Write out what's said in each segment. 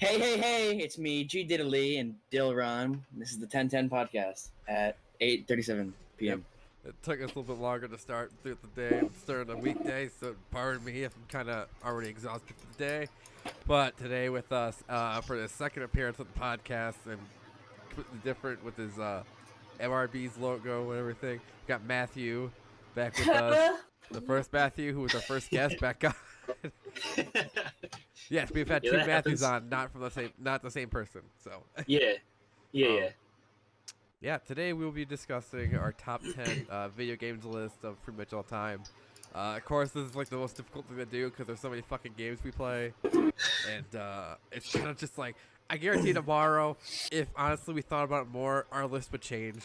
Hey, it's me, G. Diddley, and Dillon. This is the 1010 podcast at 8:37 p.m. It took us a little bit longer to start through the day. It started a weekday, so pardon me if I'm kind of already exhausted for the day. But today with us for the second appearance of the podcast and completely different with his MRB's logo and everything, we got Matthew back with us. The first Matthew, who was our first guest back on. Yes, we've had two Matthews on, not the same person. So yeah. Yeah, today we will be discussing our top 10 video games list of pretty much all time. Of course, this is like the most difficult thing to do because there's so many fucking games we play. And it's kind of just like, I guarantee tomorrow, if honestly we thought about it more, our list would change.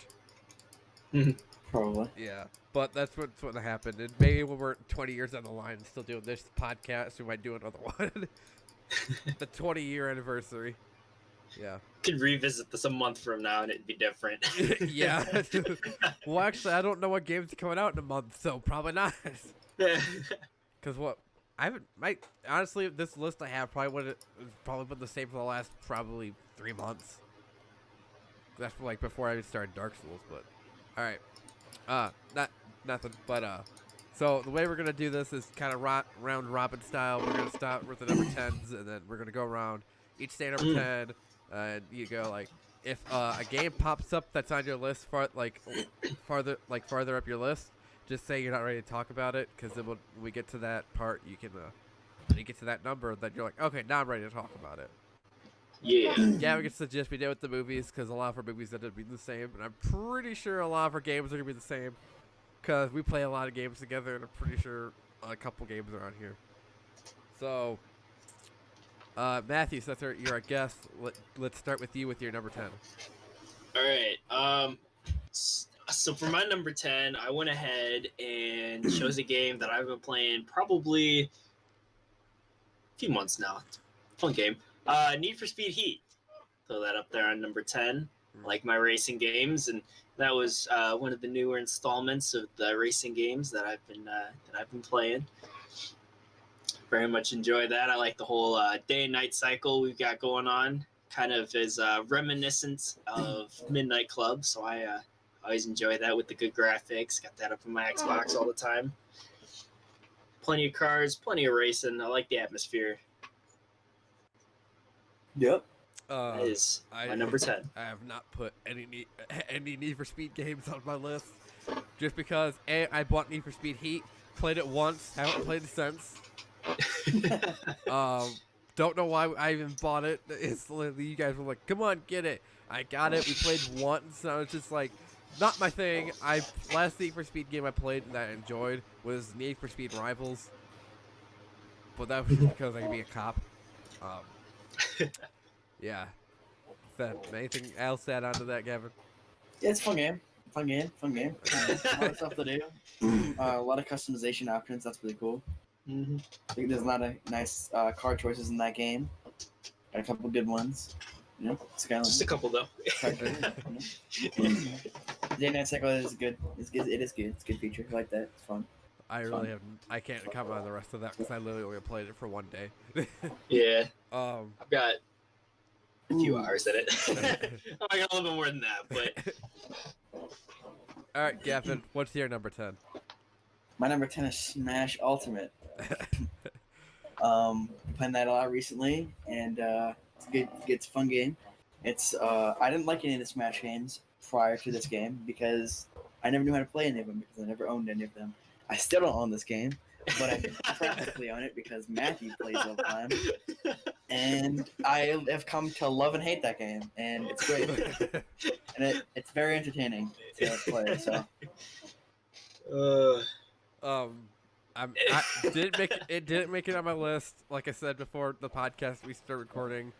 Probably. Yeah, but that's what's going to happen. And maybe when we're 20 years down the line and still doing this podcast, we might do another one. The 20-year anniversary. Yeah. Could revisit this a month from now and it'd be different. Yeah. Well, actually, I don't know what games are coming out in a month, so probably not. Because honestly, this list I have probably been the same for the last probably 3 months. That's like before I started Dark Souls, but all right. Nothing. But so the way we're gonna do this is kind of round robin style. We're gonna start with the number 10s, and then we're gonna go around each say number 10. And you go like, if a game pops up that's on your list farther up your list, just say you're not ready to talk about it, because then when we get to that part, you can when you get to that number, then you're like, okay, now I'm ready to talk about it. Yeah. Yeah, we can suggest we did with the movies, because a lot of our movies ended up being the same, and I'm pretty sure a lot of our games are gonna be the same, because we play a lot of games together, and I'm pretty sure a couple games are on here. So. Matthew, since you're our guest, let's start with you with your number 10. All right. So for my number 10, I went ahead and chose a game that I've been playing probably a few months now. Fun game. Need for Speed Heat. Throw that up there on number 10. Like my racing games, and that was one of the newer installments of the racing games that I've been playing. Very much enjoy that. I like the whole day and night cycle we've got going on. Kind of is reminiscent of Midnight Club, so I always enjoy that with the good graphics. Got that up on my Xbox all the time. Plenty of cars, plenty of racing. I like the atmosphere. Yep. That is my number 10. I have not put any Need for Speed games on my list, just because I bought Need for Speed Heat, played it once, haven't played it since. Don't know why I even bought it. Instantly, you guys were like, "Come on, get it!" I got it. We played once, and I was just like, "Not my thing." Last Need for Speed game I played that I enjoyed was Need for Speed Rivals, but that was because I could be a cop. Yeah. Anything else to add on to that, Gavin? Yeah, it's a fun game. A lot of stuff to do. A lot of customization options. That's really cool. Mm-hmm. I think there's a lot of nice car choices in that game. Got a couple good ones. You know, Just a couple though. Day Night Cycle is good. It is good. It's a good feature. I like that. It's fun. I can't comment on the rest of that because I literally only played it for one day. Yeah. I've got a few hours in it. I got a little bit more than that, but. All right, Gavin, what's your number 10? My number 10 is Smash Ultimate. Playing that a lot recently, and it's a fun game. It's I didn't like any of the Smash games prior to this game because I never knew how to play any of them because I never owned any of them. I still don't own this game, but I practically own it because Matthew plays all the time, and I have come to love and hate that game, and it's great, and it's very entertaining to play. So. It didn't make it on my list. Like I said before the podcast we start recording.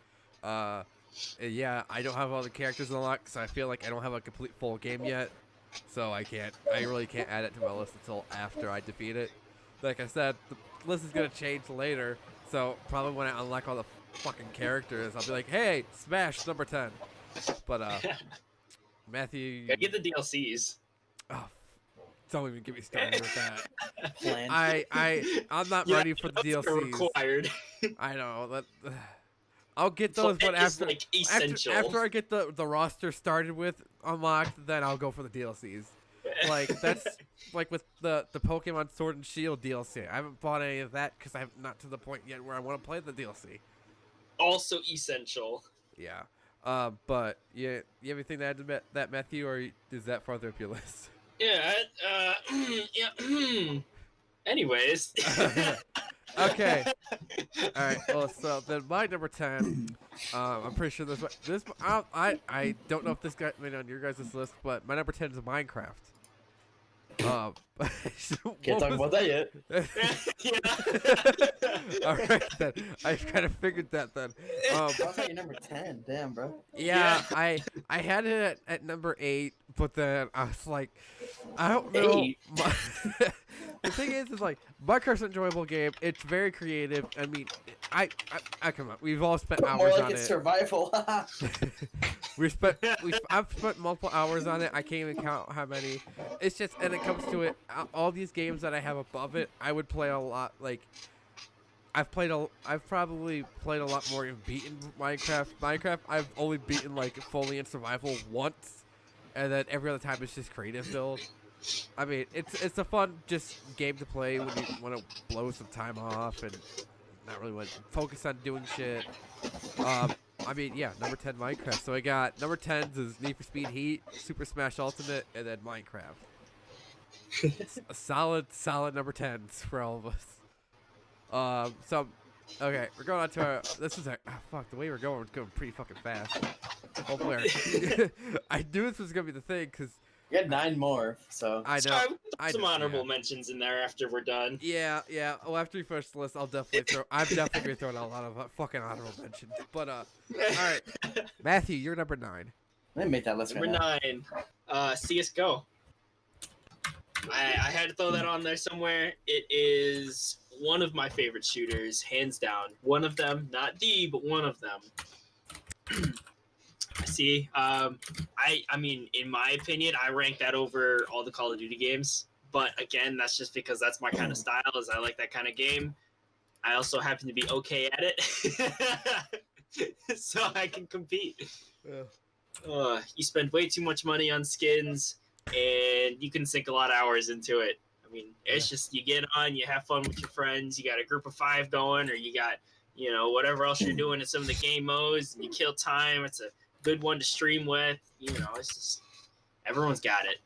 Yeah, I don't have all the characters unlocked because I feel like I don't have a complete full game yet. So I really can't add it to my list until after I defeat it. Like I said, the list is gonna change later. So probably when I unlock all the fucking characters, I'll be like, hey, Smash number 10. But Matthew, gotta get the DLCs. Oh, don't even get me started with that. Plan. I'm not ready for the DLCs. Required. I know that. I'll get those, but It's after like essential. after I get the roster started with unlocked, then I'll go for the DLCs. Like that's like with the Pokemon Sword and Shield DLC. I haven't bought any of that because I'm not to the point yet where I want to play the DLC. Also essential. Yeah. But you have anything to add to that, Matthew, or is that farther up your list? Yeah. Yeah. Anyways. Okay. All right. Well, so then my number 10. I'm pretty sure this. I don't know if this got made on your guys' list, but my number 10 is Minecraft. Can't talk about that yet. All right, then. I kind of figured that then. I thought you're number 10. Damn, bro. Yeah, I had it at number 8, but then I was like, I don't know. The thing is like Minecraft's an enjoyable game. It's very creative. I mean, I come on. We've all spent hours More like on it's it. survival. I've spent multiple hours on it. I can't even count how many. It's just, and it comes to it, all these games that I have above it, I would play a lot. Like, I've probably played a lot more and beaten Minecraft. I've only beaten like fully in survival once, and then every other time it's just creative build. I mean, it's a fun just game to play when you want to blow some time off and not really want to focus on doing shit. I mean, yeah, number 10 Minecraft. So I got number 10s is Need for Speed Heat, Super Smash Ultimate, and then Minecraft. It's a solid number 10s for all of us. So, okay, we're going on to our. This is a fuck. The way we're going pretty fucking fast. Hopefully, I knew this was gonna be the thing because. You got 9 more, so. I know. So I some honorable mentions in there after we're done. Yeah. Well, after you finish the list, I'm definitely gonna throw in a lot of fucking honorable mentions. But all right, Matthew, you're number 9. Let me make that list. Number 9, CS:GO. I had to throw that on there somewhere. It is one of my favorite shooters, hands down. One of them, not the, but one of them. See, I mean, in my opinion, I rank that over all the Call of Duty games. But again, that's just because that's my kind of style, is I like that kind of game. I also happen to be okay at it, so I can compete. Yeah. You spend way too much money on skins, and you can sink a lot of hours into it. I mean, it's just you get on, you have fun with your friends, you got a group of 5 going, or you got, whatever else you're doing in some of the game modes, and you kill time. It's a good one to stream with. It's just everyone's got it.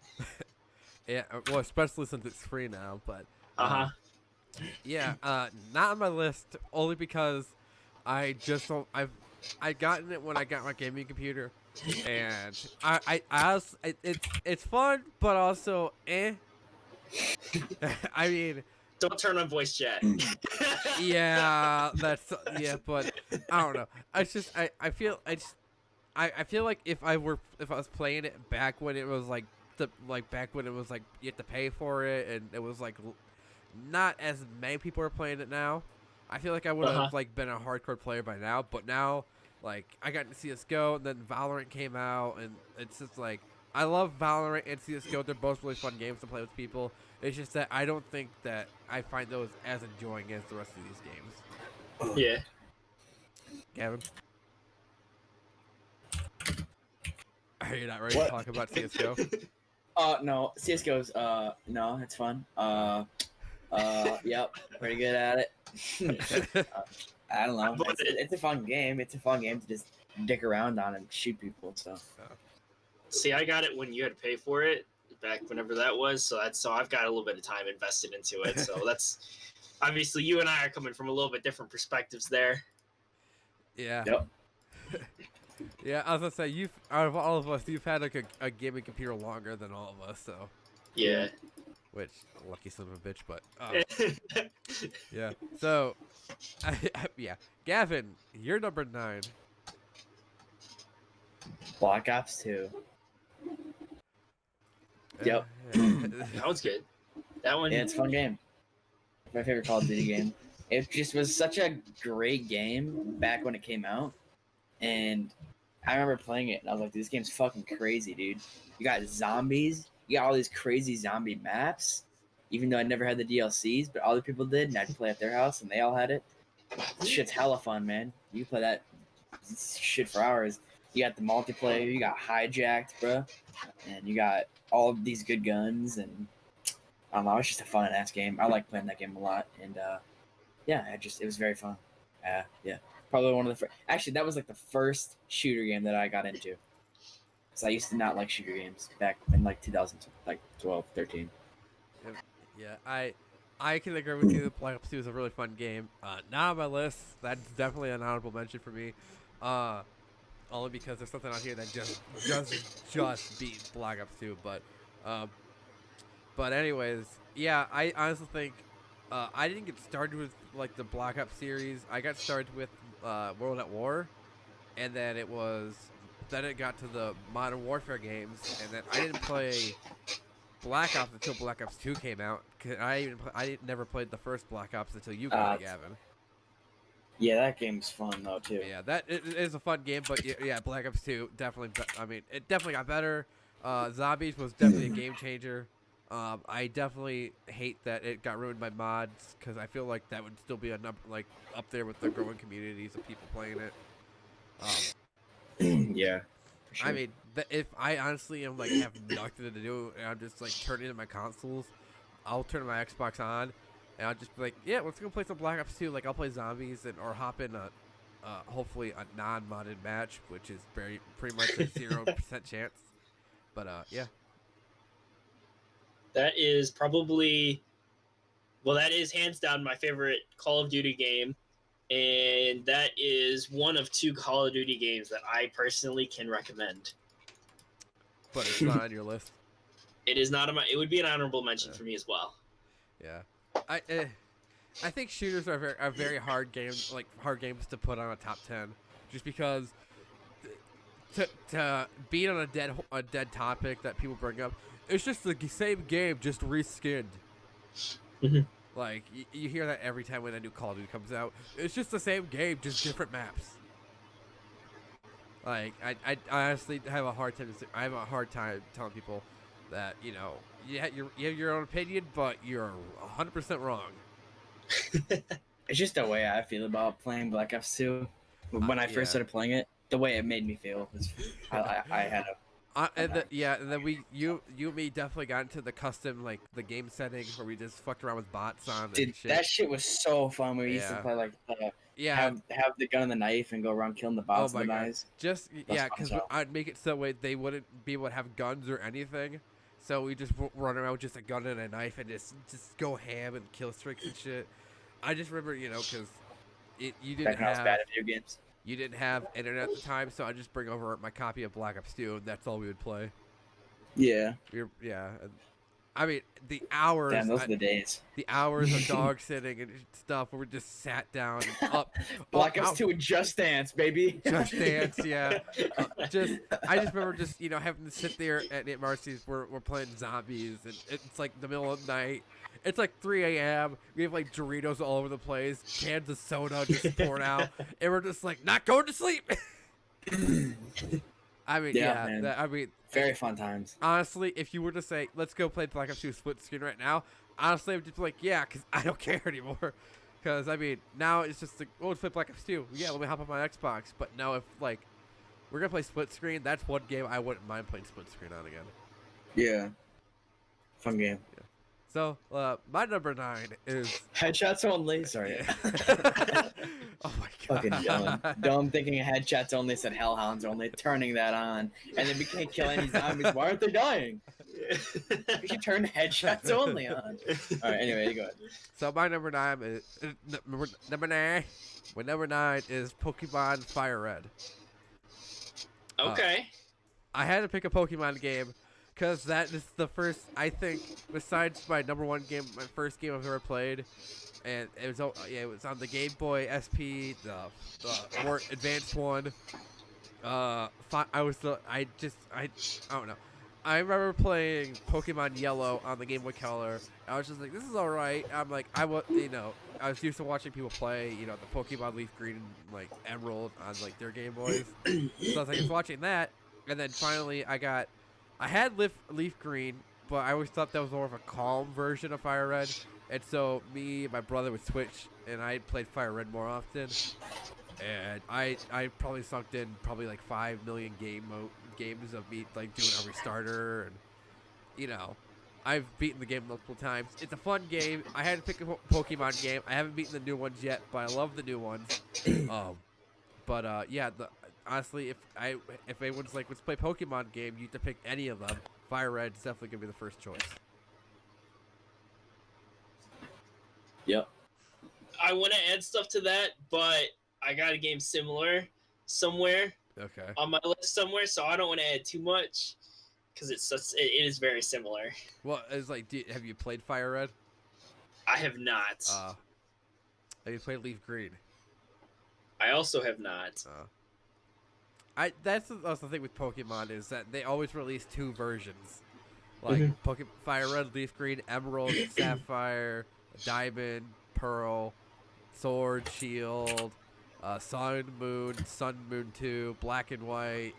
Yeah, well, especially since it's free now. But yeah, not on my list only because I just don't. I gotten it when I got my gaming computer, and it's fun, but also I mean. Don't turn on voice chat. Yeah, but I don't know. It's just I feel like if I was playing it back when it was like back when it was like you had to pay for it and it was like not as many people are playing it now, I feel like I would have like been a hardcore player by now. But now, like, I got to CS:GO, and then Valorant came out, and it's just like I love Valorant and CS:GO. They're both really fun games to play with people. It's just that I don't think that I find those as enjoying as the rest of these games. Yeah. Gavin? Are you not ready to talk about CS:GO? No. CS:GO's, no, it's fun. Yep, pretty good at it. I don't know. It's a fun game. It's a fun game to just dick around on and shoot people and stuff. See, I got it when you had to pay for it. Back whenever that was, so I've got a little bit of time invested into it. So that's obviously you and I are coming from a little bit different perspectives there. Yeah. Yep. Yeah, I was gonna say out of all of us, you've had like a gaming computer longer than all of us, so. Yeah. Which lucky son of a bitch, but yeah. So, yeah, Gavin, you're number 9. Black Ops 2. Yep. That was good. That one. Yeah, it's a fun game. My favorite Call of Duty game. It just was such a great game back when it came out, and I remember playing it, and I was like, "This game's fucking crazy, dude! You got zombies, you got all these crazy zombie maps. Even though I never had the DLCs, but other people did, and I'd play at their house, and they all had it. This shit's hella fun, man. You play that shit for hours. You got the multiplayer, you got Hijacked, bro, and you got all of these good guns, and I don't know, it's just a fun ass game. I like playing that game a lot, and yeah, it was very fun. Yeah, probably one of the first. Actually, that was like the first shooter game that I got into. Because I used to not like shooter games back in like 2012, 13. Yeah, I can agree with you. Black Ops 2 is a really fun game. Not on my list. That's definitely an honorable mention for me. Only because there's something on here that just beat Black Ops 2. But anyways, yeah, I honestly think I didn't get started with like the Black Ops series. I got started with World at War, and then it got to the Modern Warfare games, and then I didn't play Black Ops until Black Ops 2 came out. Never played the first Black Ops until you got it, Gavin. Yeah, that game's fun though too. Yeah, it is a fun game, but yeah, Black Ops 2 definitely. I mean, it definitely got better. Zombies was definitely a game changer. I definitely hate that it got ruined by mods because I feel like that would still be a number like up there with the growing communities of people playing it. Yeah. Sure. I mean, if I honestly am like have nothing to do and I'm just like turning to my consoles, I'll turn my Xbox on and I'll just be like, yeah, let's go play some Black Ops 2. Like I'll play zombies or hop in hopefully a non-modded match, which is pretty much a 0% chance. But yeah. That is probably, that is hands down my favorite Call of Duty game. And that is one of 2 Call of Duty games that I personally can recommend. But it's not on your list. It is not it would be an honorable mention for me as well. Yeah. I think shooters are very hard games to put on a top 10 just because to beat on a dead topic that people bring up, it's just the same game, just reskinned. Mm-hmm. Like, you hear that every time when a new Call of Duty comes out. It's just the same game, just different maps. Like, I honestly have a hard time telling people that, you have your own opinion, but you're 100% wrong. It's just the way I feel about playing Black Ops 2. When I first started playing it, the way it made me feel was I had a and then you and me definitely got into the custom like the game settings where we just fucked around with bots on. Dude, shit. That shit was so fun. We used to play like have the gun and the knife and go around killing the bots and the guys. Because I'd make it so they wouldn't be able to have guns or anything. So we just run around with just a gun and a knife and just go ham and kill streaks and shit. I just remember because you didn't have bad at video games. You didn't have internet at the time, so I just bring over my copy of Black Ops 2, and that's all we would play. Yeah. I mean, the hours. Damn, those are the days. The hours of dog sitting and stuff where we just sat down and up. Black Ops 2 and Just Dance, baby. Just Dance, yeah. I just remember just having to sit there at Marcy's. We're playing zombies, and it's like the middle of the night. It's like 3 a.m. We have like Doritos all over the place, cans of soda just poured out, and we're just like not going to sleep. I mean, very fun times. Honestly, if you were to say, let's go play Black Ops 2 split screen right now, honestly, I would just be like, yeah, because I don't care anymore. Because, I mean, now it's just like, oh, let's play Black Ops 2. Yeah, let me hop on my Xbox. But no, if, like, we're going to play split screen, that's one game I wouldn't mind playing split screen on again. Yeah. Fun game. Yeah. So, my number 9 is... Headshots only. Sorry. Oh my god. Fucking dumb thinking of headshots only said hellhounds only, turning that on. And then we can't kill any zombies. Why aren't they dying? We should turn headshots only on. Alright, anyway, go ahead. So my number 9 is... My number 9 is Pokemon Fire Red. Okay. I had to pick a Pokemon game because that is the first, I think, besides my number 1 game, my first game I've ever played, and it was on the Game Boy SP, the more advanced one. I don't know. I remember playing Pokemon Yellow on the Game Boy Color. I was just like, this is all right. I'm like, I was used to watching people play, the Pokemon Leaf Green and like Emerald on like their Game Boys. So I was like, I was watching that, and then finally I had Leaf Green, but I always thought that was more of a calm version of Fire Red. And so me and my brother would switch, and I played Fire Red more often. And I probably sunk in probably like 5 million games of me like doing every starter, and you know, I've beaten the game multiple times. It's a fun game. I had to pick a Pokemon game. I haven't beaten the new ones yet, but I love the new ones. Yeah, honestly, if anyone's like, let's play Pokemon game, you have to pick any of them. Fire Red's definitely gonna be the first choice. Yep. I want to add stuff to that, but I got a game similar somewhere Okay. on my list somewhere, so I don't want to add too much because it is very similar. Well, it's like, have you played Fire Red? I have not. Have you played Leaf Green? I also have not. That's the thing with Pokemon is that they always release 2 versions, like Fire Red, Leaf Green, Emerald, Sapphire, Diamond, Pearl, Sword, Shield, Sun, Moon 2, Black and White.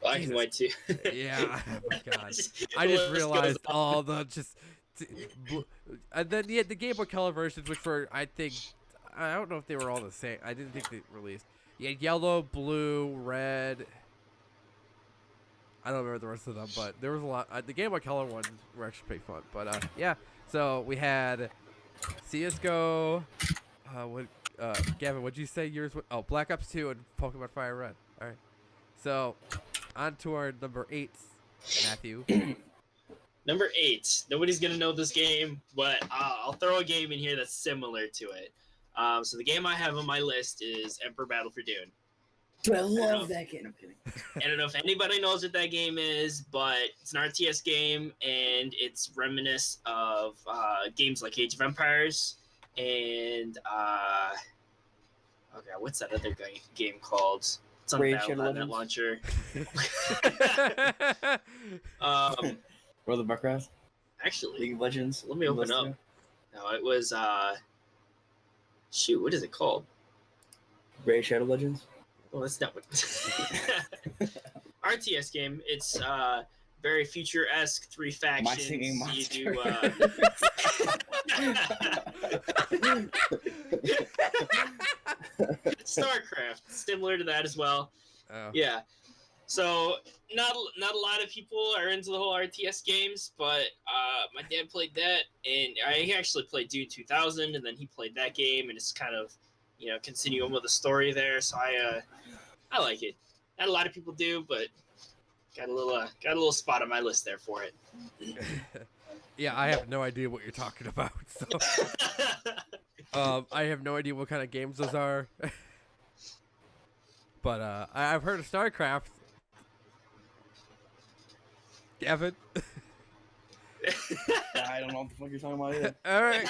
Black and White too. Yeah, oh my God. I just realized all the and then the Game Boy Color versions, which were, I don't know if they were all the same. I didn't think they released. You had yellow, blue, red. I don't remember the rest of them, but there was a lot. The Game Boy Color ones were actually pretty fun. But yeah, so we had CS:GO. Gavin, what'd you say yours was? Oh, Black Ops 2 and Pokemon Fire Red. All right. So on to our number 8, Matthew. Number 8. Nobody's gonna know this game, but I'll throw a game in here that's similar to it. So the game I have on my list is Emperor Battle for Dune. Dude, I love that game. I'm kidding. I don't know if anybody knows what that game is, but it's an RTS game, and it's reminiscent of games like Age of Empires and okay, what's that other game called? It's on the Battle.net launcher. World of Warcraft? Actually, League of Legends? Let me open up. No, it was shoot, what is it called? Raid Shadow Legends? Well, that's not what. RTS game. It's very future-esque. 3 factions. My singing monster. You do. StarCraft, similar to that as well. Oh. Yeah. So not a lot of people are into the whole RTS games, but my dad played that, and I actually played Dune 2000, and then he played that game, and it's kind of, continuum of the story there. So I like it. Not a lot of people do, but got a little spot on my list there for it. Yeah, I have no idea what you're talking about. So, I have no idea what kind of games those are. But I've heard of StarCraft. Gavin. I don't know what the fuck you're talking about either. All right,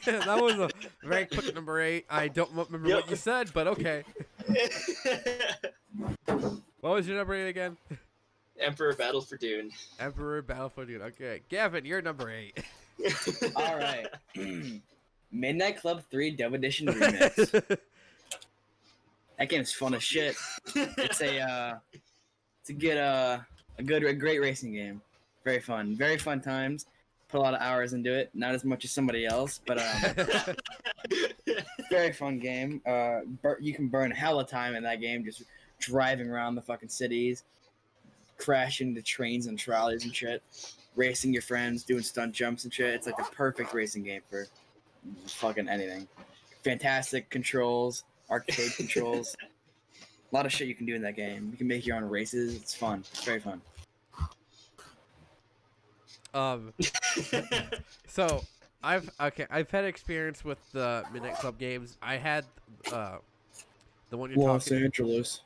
that was a very quick number 8. I don't remember what you said, but okay. What was your number 8 again? Emperor Battle for Dune. Emperor Battle for Dune. Okay, Gavin, you're number 8. All right. Midnight Club 3 Dub Edition Remix. That game's fun as shit. It's a great racing game. Very fun times. Put a lot of hours into it. Not as much as somebody else, but very fun game. You can burn hella time in that game, just driving around the fucking cities, crashing into trains and trolleys and shit, racing your friends, doing stunt jumps and shit. It's like the perfect racing game for fucking anything. Fantastic controls, arcade controls. A lot of shit you can do in that game. You can make your own races. It's fun. It's very fun. So I've had experience with the Midnight Club games. I had the one you're Los talking. Angeles.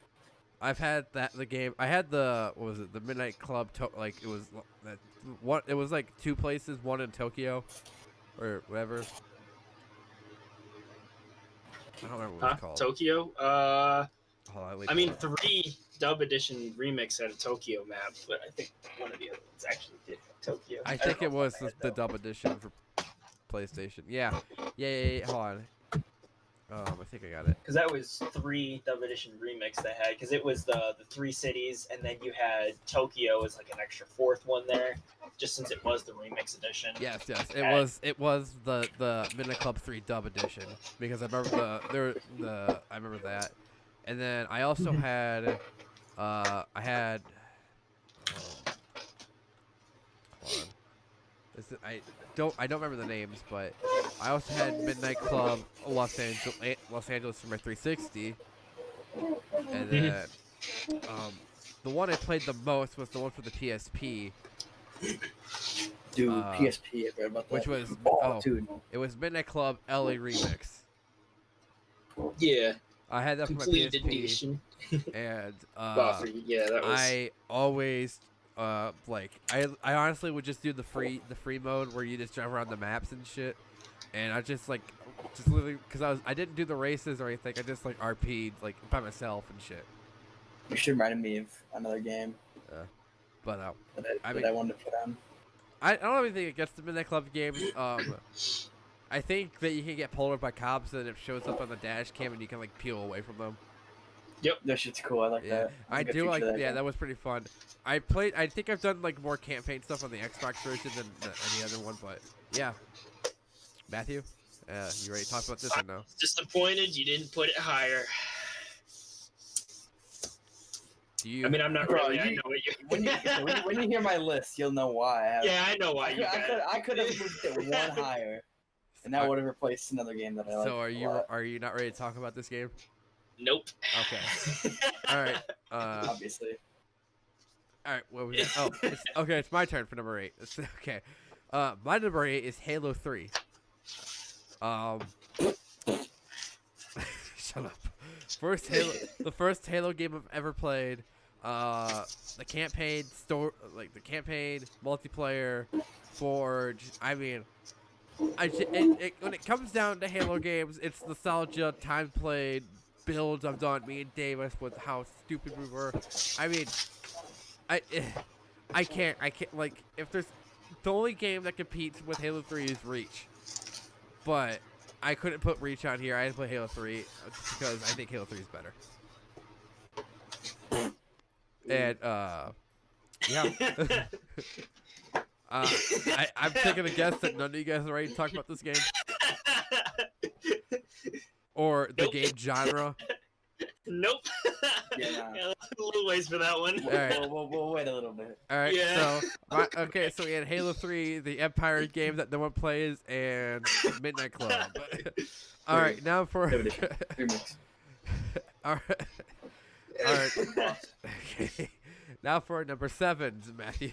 I've had the game. I had the the Midnight Club it was what it was like 2 places, one in Tokyo or whatever. I don't remember what it's called. Tokyo. Hold on, I mean 3 Dub Edition remix had a Tokyo map, but I think one of the other ones actually did Tokyo. I think it was the Dub Edition for PlayStation. Yeah. Hold on. I think I got it. Because that was 3 Dub Edition remix they had. Because it was the 3 cities, and then you had Tokyo as like an extra 4th one there, just since it was the remix edition. Yes. It was the Midnight Club 3 Dub Edition because I remember I remember that, and then I also had hold on. I don't remember the names, but I also had Midnight Club Los Angeles for my 360, and then the one I played the most was the one for the PSP. Dude, PSP, I read about that. Which was dude. It was Midnight Club LA Remix. Yeah. I had that for my Complete PSP, edition. and Yeah, that was. I always I honestly would just do the free mode where you just drive around the maps and shit, and I just literally because I didn't do the races or anything. I just like RP'd like by myself and shit. You should remind me of another game. But I wanted to put on. I don't have anything against the Midnight Club games. I think that you can get pulled over by cops and it shows up on the dash cam and you can like peel away from them. Yep, that shit's cool. I like that. I do like. That was pretty fun. I think I've done like more campaign stuff on the Xbox version than any other one, but yeah. Matthew, you ready to talk about this or no? Disappointed you didn't put it higher. I mean, I'm not really. I know what you. when you hear my list, you'll know why. I know why I could have moved it one higher, and that would have replaced another game that I like. So are you not ready to talk about this game? Nope. Okay. All right. Obviously. All right. What was that? Okay. It's my turn for number 8. Okay. My number 8 is Halo 3. Shut up. The first Halo game I've ever played. The campaign multiplayer, Forge. I mean, when it comes down to Halo games, it's nostalgia, time played, builds I've done. Me and Davis with how stupid we were. I mean, I can't like if there's the only game that competes with Halo 3 is Reach, but I couldn't put Reach on here. I had to play Halo 3 because I think Halo 3 is better. And yeah. I'm taking a guess that none of you guys are ready to talk about this game or the game genre. Nope. Yeah. A little ways for that one. All right. We'll wait a little bit. All right. Yeah. So we had Halo 3, the Empire game that no one plays, and Midnight Club. All right. Now for. All right. Okay. Now for number 7, Matthew.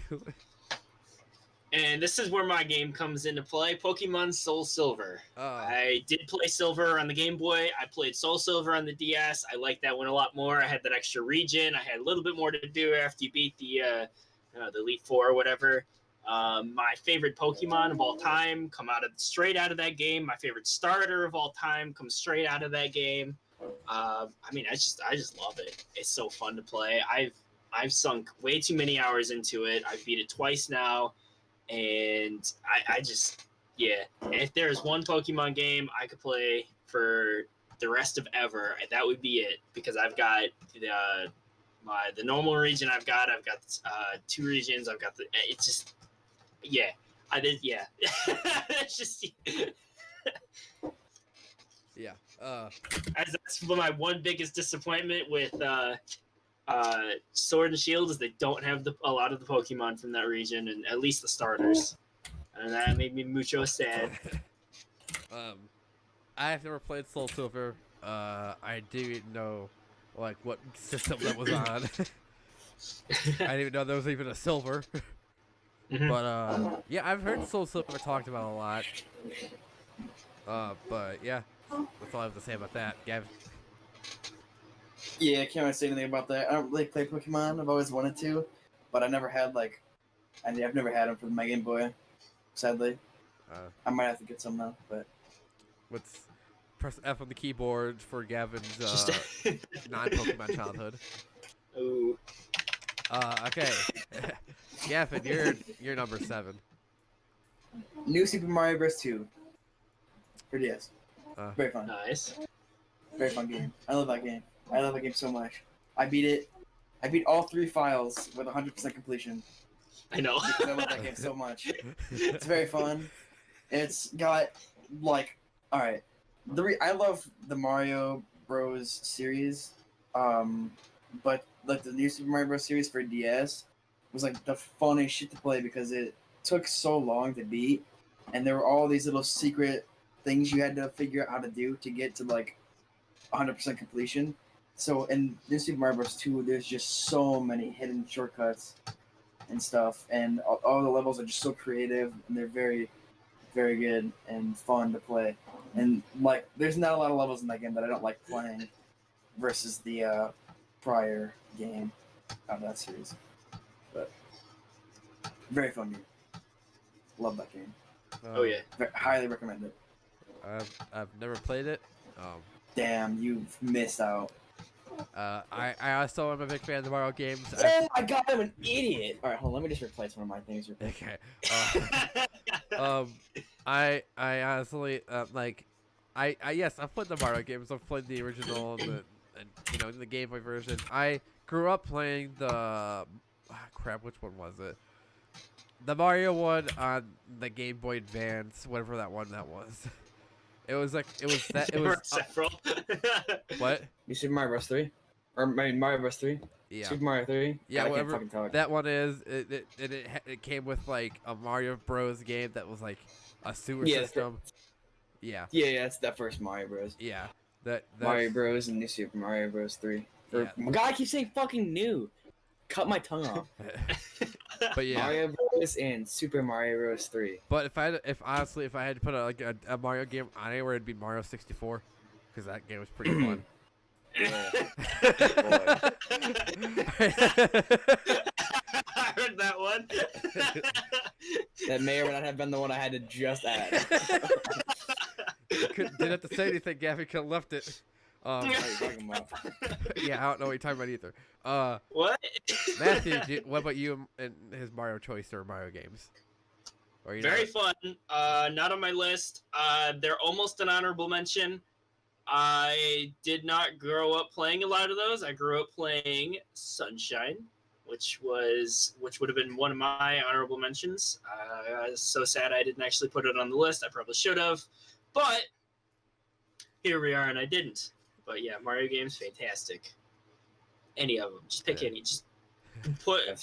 And this is where my game comes into play, Pokemon Soul Silver. I did play Silver on the Game Boy. I played Soul Silver on the DS. I liked that one a lot more. I had that extra region. I had a little bit more to do after you beat the Elite Four or whatever. My favorite Pokemon of all time come straight out of that game. My favorite starter of all time comes straight out of that game. I mean, I just love it. It's so fun to play. I've sunk way too many hours into it. I've beat it twice now. And I just, yeah, if there's one Pokemon game I could play for the rest of ever, that would be it. Because I've got the normal region. I've got 2 regions. It's just, yeah, it's just, yeah. That's my one biggest disappointment with Sword and Shield is they don't have a lot of the Pokemon from that region, and at least the starters, and that made me mucho sad. I've never played Soul Silver. I didn't know like what system that was on. I didn't even know there was even a Silver. Mm-hmm. But yeah, I've heard Soul Silver talked about a lot. But yeah, that's all I have to say about that, Gavin. Yeah, I can't really say anything about that. I don't really play Pokemon. I've always wanted to, but I never had I've never had them for my Game Boy. Sadly, I might have to get some now. But let's press F on the keyboard for Gavin's non-Pokemon childhood. Ooh. Okay, Gavin, you're number 7. New Super Mario Bros. 2 for DS. Very fun. Nice. Very fun game. I love that game. I love that game so much. I beat it. I beat all 3 files with 100% completion. I know. Because I love that game so much. It's very fun. It's got like, all right. I love the Mario Bros. Series, but like the new Super Mario Bros. Series for DS was like the funniest shit to play because it took so long to beat, and there were all these little secret things you had to figure out how to do to get to like 100% completion. So in new Super Mario Bros. 2, there's just so many hidden shortcuts and stuff, and all the levels are just so creative, and they're very, very good and fun to play. And like, there's not a lot of levels in that game that I don't like playing versus the prior game out of that series. But very fun game. Love that game. Oh yeah. Highly recommend it. I've never played it. Damn, you've missed out. I also am a big fan of the Mario games. Oh my god, I'm an idiot! Alright, hold on, let me just replace one of my things. Okay. I honestly like, yes, I've played the Mario games. I've played the original and the Game Boy version. I grew up playing the crap. Which one was it? The Mario one on the Game Boy Advance, whatever that one that was. It was several. What? You Super Mario Bros. 3? Or Mario Bros. 3? Yeah. Super Mario 3? Yeah, God, whatever that one is. It came with like a Mario Bros. Game that was like a sewer system. Yeah. Yeah, that's that first Mario Bros. Yeah. Mario Bros. And New Super Mario Bros. 3. Yeah. God, I keep saying fucking new. Cut my tongue off. But yeah, Mario Bros. And Super Mario Bros. 3. But if I had to put a Mario game on anywhere, it'd be Mario 64, because that game was pretty fun. I heard that one. That may or may not have been the one I had to just add. Didn't have to say anything, Gavin. Could have left it. What are you talking about? Yeah, I don't know what you're talking about either. What? Matthew, what about you and his Mario choice or Mario games? Or Very fun. Not on my list. They're almost an honorable mention. I did not grow up playing a lot of those. I grew up playing Sunshine, which would have been one of my honorable mentions. I was so sad I didn't actually put it on the list. I probably should have, but here we are, and I didn't. But yeah, Mario games, fantastic. Any of them, just pick any. Just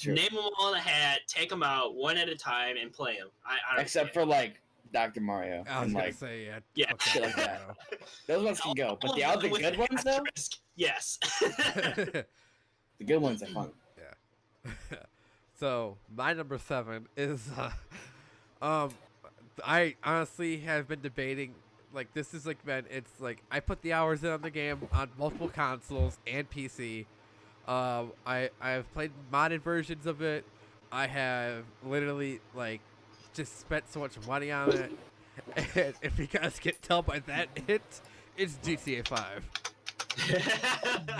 name them all in a hat, take them out one at a time, and play them. Except for like Dr. Mario. I was and, gonna like, say yeah, shit like that. Those ones can go, but the other good ones though. Yes. The good ones are fun. Yeah. So my number 7 is I honestly have been debating, like, this is like, man, it's like I put the hours in on the game on multiple consoles and PC. I've played modded versions of it. I have literally like just spent so much money on it, and if you guys can tell by that hit, it's GTA 5.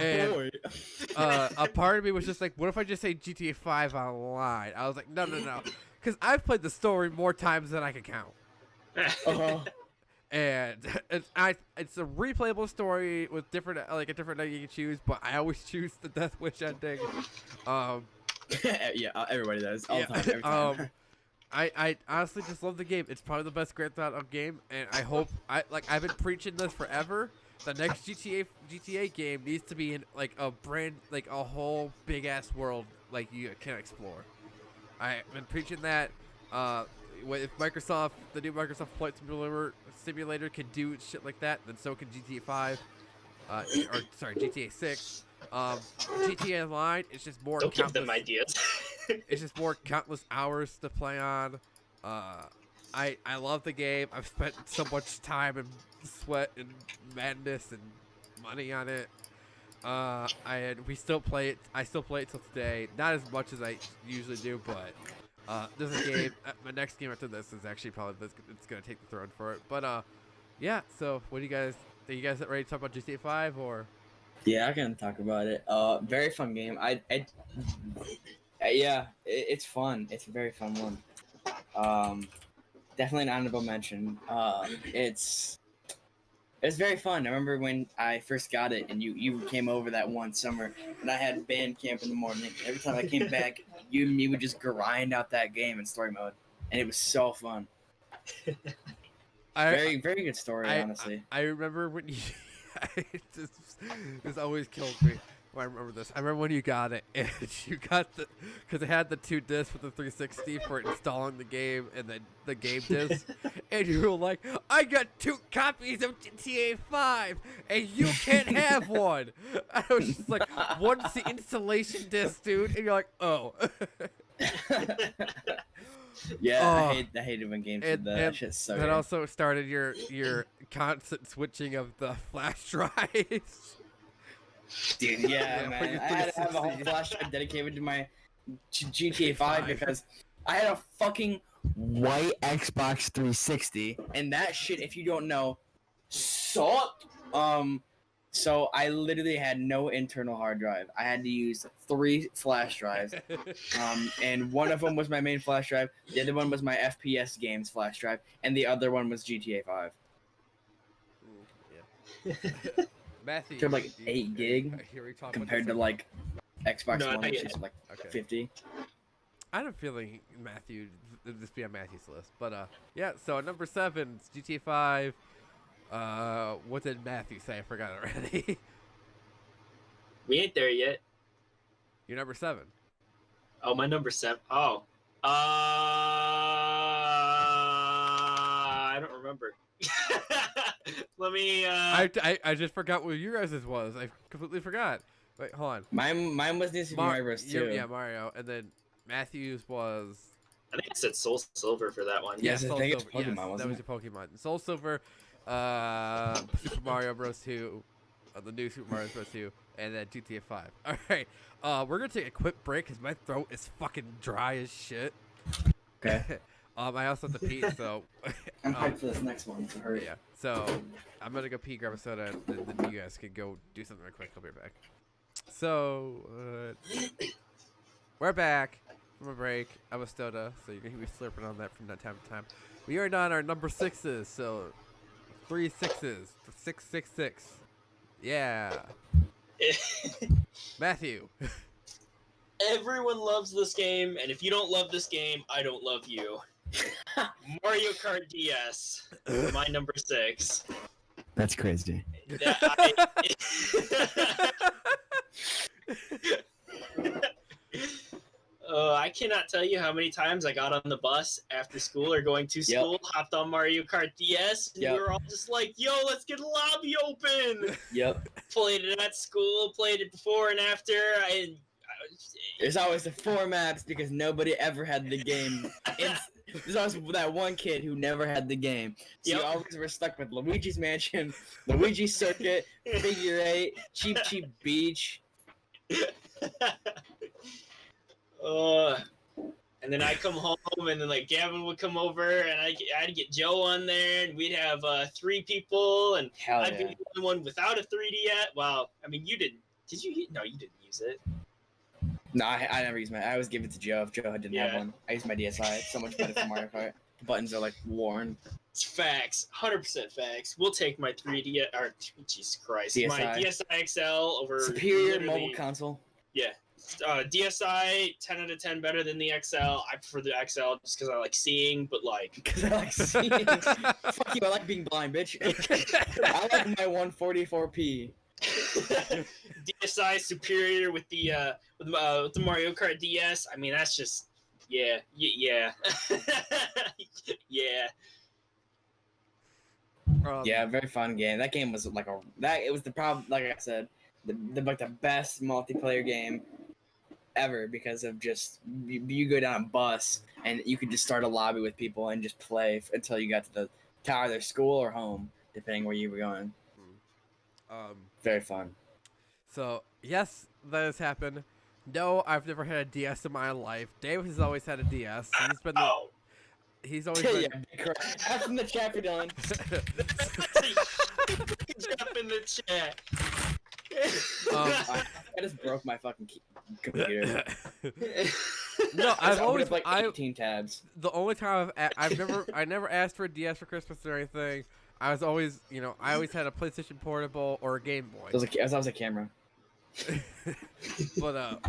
And a part of me was just like, what if I just say GTA 5 online? I was like, no, because I've played the story more times than I can count. And it's a replayable story with a different ending you can choose, but I always choose the Death Wish ending. Yeah, everybody does all the time. Every time. I honestly just love the game. It's probably the best Grand Theft Auto game, and I hope I've been preaching this forever. The next GTA game needs to be in like a whole big ass world like you can explore. I've been preaching that. If the new Microsoft Flight Simulator can do shit like that, then so can GTA 5. GTA 6. GTA Online, it's just more. Don't give them ideas. It's just more countless hours to play on. I love the game. I've spent so much time and sweat and madness and money on it. We still play it. I still play it till today. Not as much as I usually do, but there's a game. My next game after this is actually probably it's gonna take the throne for it. But yeah. So what do you guys? Are you guys ready to talk about GTA 5 or? Yeah, I can talk about it. Very fun game. It's fun. It's a very fun one. Definitely an honorable mention. It was very fun. I remember when I first got it, and you came over that one summer, and I had band camp in the morning. Every time I came back, you and me would just grind out that game in story mode, and it was so fun. Very good story, honestly. I remember when you. This always kills me. When I remember this. I remember when you got it, and you got because it had the 2 discs with the 360 for installing the game and then the game disc, and you were like, "I got 2 copies of GTA 5, and you can't have one." I was just like, "One's the installation disc, dude," and you're like, "Oh." Yeah, I hated when games did that. That shit's so that good. also started your constant switching of the flash drives. Dude, yeah, man. I had to have a whole flash drive dedicated to my GTA 5 because I had a fucking white Xbox 360, and that shit, if you don't know, sucked. So I literally had no internal hard drive. I had to use 3 flash drives. And one of them was my main flash drive. The other one was my FPS games flash drive, and the other one was GTA 5. Yeah. Matthew, Took like 8 gig compared to like Xbox One, which is like 50. I had a feeling Matthew, this be on Matthew's list, but yeah. So at number 7, GTA 5. What did Matthew say? I forgot already. We ain't there yet. You're number 7. Oh, my number 7. Oh, I don't remember. Let me. I just forgot what your guys' was. I completely forgot. Wait, hold on. Mine was N64 Mario Bros. 2. Yeah, Mario, and then Matthew's was. I think it said Soul Silver for that one. Yes, Soul I think it's Silver. Pokemon, Yes, wasn't that was it? your Pokemon. Soul Silver, Super Mario Bros. 2, the new Super Mario Bros. 2, and then GTA 5. All right, we're gonna take a quick break because my throat is fucking dry as shit. Okay. I also have to pee, so. I'm hyped for this next one, so hurry. Yeah. So I'm gonna go pee, grab a soda, and then you guys can go do something real quick. I'll be right back. So we're back from a break. I'm a soda, so you're gonna hear me slurping on that from time to time. We are on our number 6s, so 3 6s, 666. Yeah. Matthew. Everyone loves this game, and if you don't love this game, I don't love you. Mario Kart DS, my number 6. That's crazy. I cannot tell you how many times I got on the bus after school or going to school, hopped on Mario Kart DS, and we were all just like, yo, let's get a lobby open! Yep. Played it at school, played it before and after. There's always the 4 maps because nobody ever had the game. There's always that one kid who never had the game. So you always were stuck with Luigi's Mansion, Luigi's Circuit, Figure 8, Cheap Beach. And then I come home, and then like Gavin would come over, and I had to get Joe on there, and we'd have 3 people, and I'd be the only one without a 3D yet. Well, I mean, you didn't. Did you? No, you didn't use it. No, I never used I always give it to Joe if Joe didn't have one. I used my DSi. It's so much better for Mario Kart. The buttons are like worn. It's facts. 100% facts. We'll take my 3D, or Jesus Christ, DSi. my DSi XL over superior mobile console. Yeah. DSi 10 out of 10 better than the XL. I prefer the XL just because I like seeing, but like because I like seeing. Fuck you! I like being blind, bitch. I like my 144p. DSi superior with the Mario Kart DS. I mean, that's just yeah. Yeah. Yeah, very fun game. That game was like it was the problem. Like I said, the best multiplayer game ever because of just you go down a bus and you could just start a lobby with people and just play until you got to either school or home, depending where you were going. Very fun. So yes, that has happened. No, I've never had a DS in my life. Dave has always had a DS. He's been. He's always been. Yeah, ask in the chat for Dillon. Drop in the chat. I just broke my fucking computer. No, I've always like 18 tabs. The only time I never asked for a DS for Christmas or anything. I was always, I always had a PlayStation Portable or a Game Boy. That was a camera. But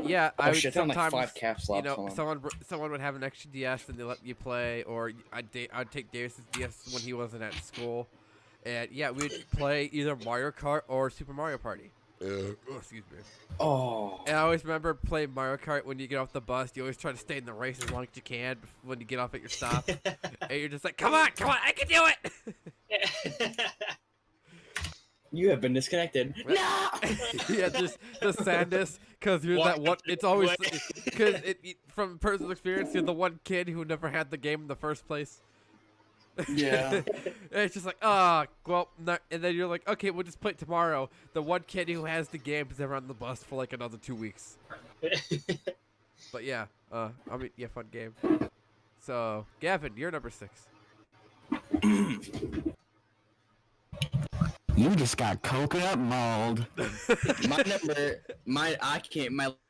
yeah, I would Shit, sometimes, like 5 caps locks. someone would have an extra DS and they let you play, or I'd take Davis's DS when he wasn't at school, and yeah, we'd play either Mario Kart or Super Mario Party. Excuse me. Oh. And I always remember playing Mario Kart when you get off the bus. You always try to stay in the race as long as you can when you get off at your stop, and you're just like, come on, I can do it. You have been disconnected. No. Yeah, just the saddest, because you're that one. It's always because from personal experience, you're the one kid who never had the game in the first place. Yeah. It's just like, well, no, and then you're like, okay, we'll just play it tomorrow. The one kid who has the game is never on the bus for like another 2 weeks. But yeah, fun game. So, Gavin, you're number 6. You just got coconut mauled. My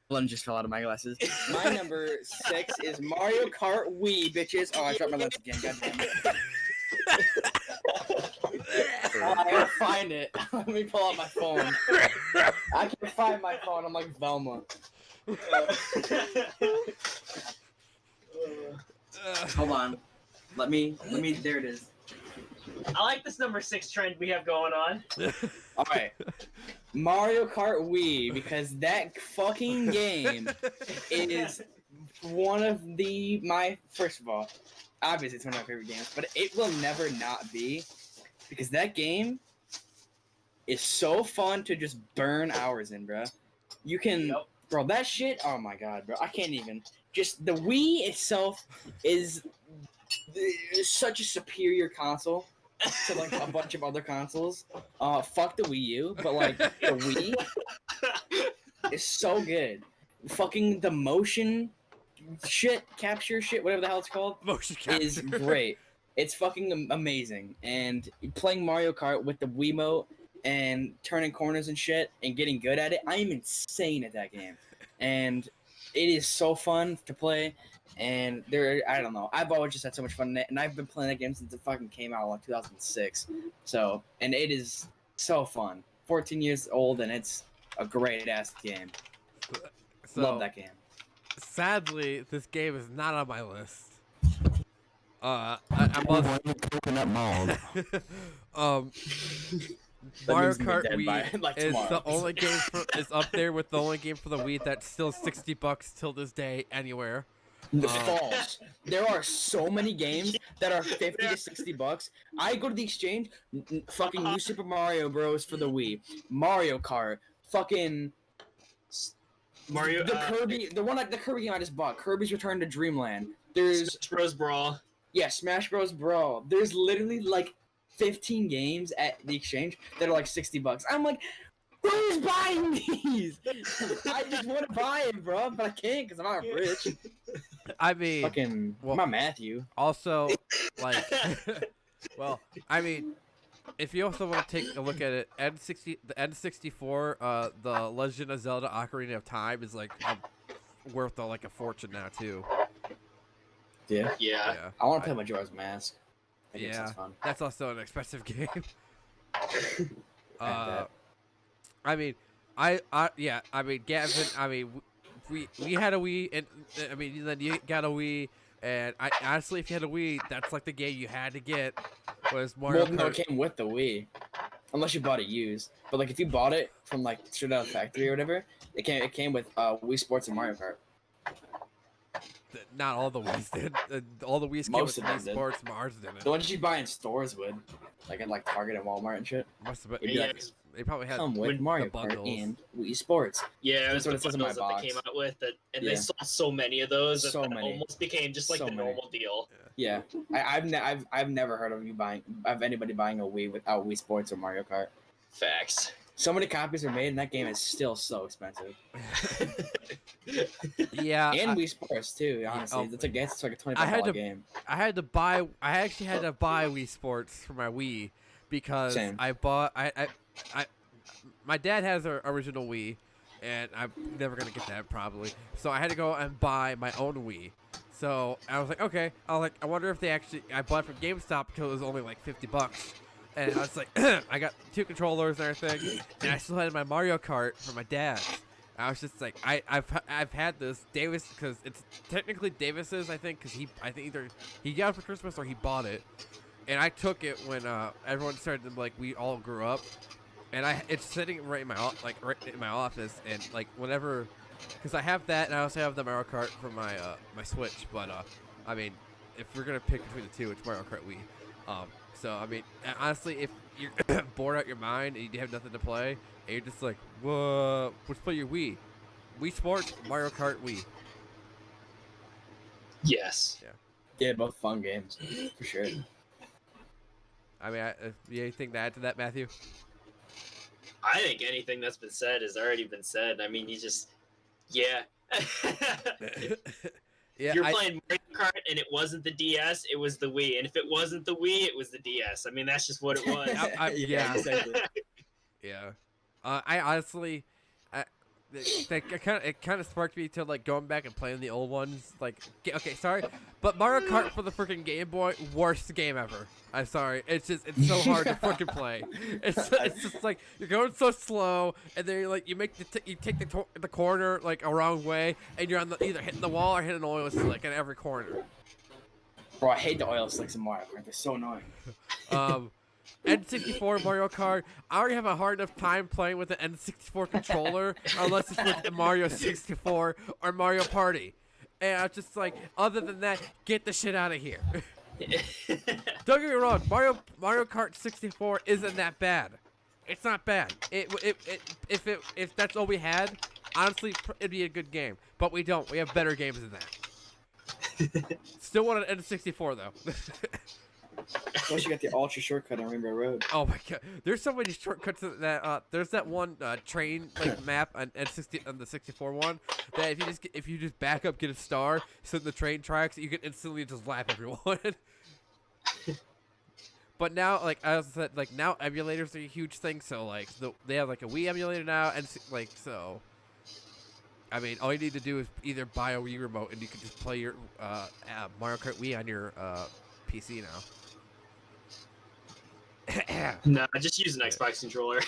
lens just fell out of my glasses. My number 6 is Mario Kart Wii, bitches. Oh, I dropped my lens again. Goddamn it. I gotta find it. Let me pull out my phone. I can't find my phone. I'm like Velma. Hold on. Let me. There it is. I like this number 6 trend we have going on. All right, Mario Kart Wii, because that fucking game is one of first of all, obviously it's one of my favorite games, but it will never not be, because that game is so fun to just burn hours in, bro. You can, bro, that shit. Oh my god, bro, I can't even. Just the Wii itself is such a superior console to like a bunch of other consoles. Fuck the Wii U, but like the Wii is so good. Fucking the motion capture shit, whatever the hell it's called, Motion capture is great. It's fucking amazing. And playing Mario Kart with the Wiimote and turning corners and shit and getting good at it, I am insane at that game. And it is so fun to play. And I don't know. I've always just had so much fun in it, and I've been playing that game since it fucking came out in like 2006. So, and it is so fun. 14 years old, and it's a great ass game. So, love that game. Sadly, this game is not on my list. I must coconut mauled. Mario Kart Wii like is tomorrow. the only game is up there with the only game for the Wii that's still $60 till this day anywhere. False. There are so many games that are $50 to $60. I go to the exchange, fucking New Super Mario Bros. For the Wii, Mario Kart, fucking Mario, the Kirby, the Kirby game I just bought, Kirby's Return to Dreamland. There's Smash Bros. Brawl. Yeah, Smash Bros. Brawl. There's literally like 15 games at the exchange that are like $60. I'm like, who's buying these? I just want to buy it, bro, but I can't because I'm not rich. I mean, fucking, I'm not Matthew. Also, like, well, I mean, if you also want to take a look at it, the N64, the Legend of Zelda: Ocarina of Time is like worth like a fortune now too. Yeah. I want to play Majora's Mask. Yeah, that's also an expensive game. I mean, Gavin. I mean, we had a Wii, and I mean, then you got a Wii, and honestly, if you had a Wii, that's like the game you had to get was Mario Kart. No, it came with the Wii, unless you bought it used. But like, if you bought it from like straight out of the factory or whatever, it came with Wii Sports and Mario Kart. Not all the Wii's did. All the Wii's came with Wii Sports. Mars didn't. The ones you buy in stores would, like at like Target and Walmart and shit. Must have been. Yeah, they probably had come with Mario Kart and Wii Sports. Yeah, that's what it says in my box. They came out with it, and they sold so many of those that it almost became just like the normal deal. Yeah, I've never heard of anybody buying a Wii without Wii Sports or Mario Kart. Facts. So many copies are made, and that game is still so expensive. Yeah, and Wii Sports too. Honestly, it's like a $25 game. I actually had to buy Wii Sports for my Wii because Same. I bought my dad has our original Wii, and I'm never gonna get that probably. So I had to go and buy my own Wii. So I was like, okay. I wonder if they actually. I bought it from GameStop because it was only like $50, and I was like, I got 2 controllers and everything, and I still had my Mario Kart for my dad's. I was just like, I've had this Davis because it's technically Davis's, I think, because I think either he got it for Christmas or he bought it, and I took it when everyone started to, like, we all grew up, and it's sitting right in my right in my office, and like whenever. Because I have that, and I also have the Mario Kart for my my Switch. But I mean, if we're gonna pick between the two, it's Mario Kart Wii. So I mean, honestly, if you're bored out your mind and you have nothing to play, and you're just like, "Whoa, let's play your Wii, Wii Sports, Mario Kart Wii." Yes. Yeah, both fun games for sure. I mean, you anything to add to that, Matthew? I think anything that's been said has already been said. I mean, yeah. Yeah, If you're playing Mario Kart and it wasn't the DS, it was the Wii. And if it wasn't the Wii, it was the DS. I mean, that's just what it was. Yeah, exactly. Yeah. I honestly, it kind of sparked me to like going back and playing the old ones. Like, okay, sorry, but Mario Kart for the freaking Game Boy, worst game ever. I'm sorry, it's so hard to freaking play. It's just like you're going so slow, and then you're like you take the corner like a wrong way, and you're on either hitting the wall or hitting an oil slick in every corner. Bro, I hate the oil slicks in Mario Kart. They're so annoying. N64 Mario Kart. I already have a hard enough time playing with the N64 controller unless it's with the Mario 64 or Mario Party. And I'm just like, other than that, get the shit out of here. Don't get me wrong, Mario Kart 64 isn't that bad. It's not bad. If that's all we had, honestly, it'd be a good game. But we don't. We have better games than that. Still want an N64 though. Plus, you got the ultra shortcut on Rainbow Road. Oh my god, there's so many shortcuts in that. There's that one train like map on the 64 one that if you just back up, get a star, sit in the train tracks, you can instantly just lap everyone. But now, like I said, like now emulators are a huge thing. So like they have like a Wii emulator now, and like so. I mean, all you need to do is either buy a Wii remote, and you can just play your Mario Kart Wii on your PC now. No, just use an Xbox controller.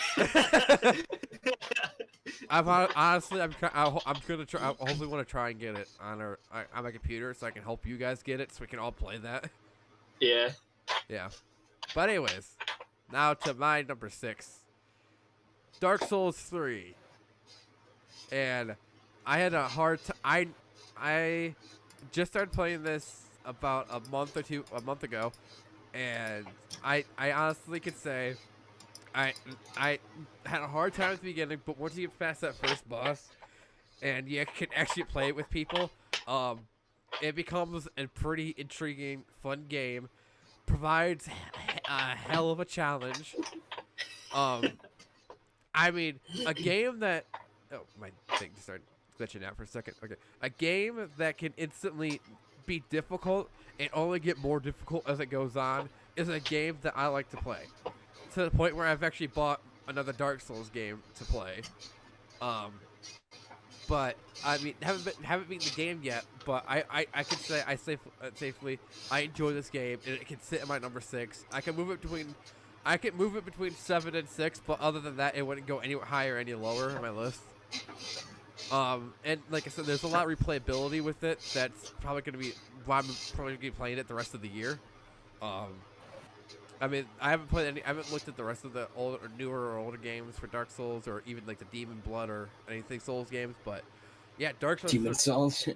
Honestly, I'm gonna try. I hopefully want to try and get it on my computer so I can help you guys get it so we can all play that. Yeah. Yeah. But anyways, now to my number 6, Dark Souls 3, and I had a hard time. I just started playing this about a month ago. And I honestly could say I had a hard time at the beginning, but once you get past that first boss and you can actually play it with people, it becomes a pretty intriguing, fun game. Provides a hell of a challenge. I mean, a game that my thing started glitching out for a second. Okay, a game that can instantly be difficult and only get more difficult as it goes on is a game that I like to play. To the point where I've actually bought another Dark Souls game to play. But I mean, haven't beaten the game yet. But I can say safely I enjoy this game and it can sit in my number 6. I can move it between 7 and 6, but other than that, it wouldn't go any higher or any lower on my list. And like I said, there's a lot of replayability with it. That's probably gonna be why I'm probably gonna be playing it the rest of the year. I mean, I haven't looked at the rest of the newer or older games for Dark Souls, or even like the Demon Blood or anything Souls games. But yeah, Dark Souls. Demon Souls.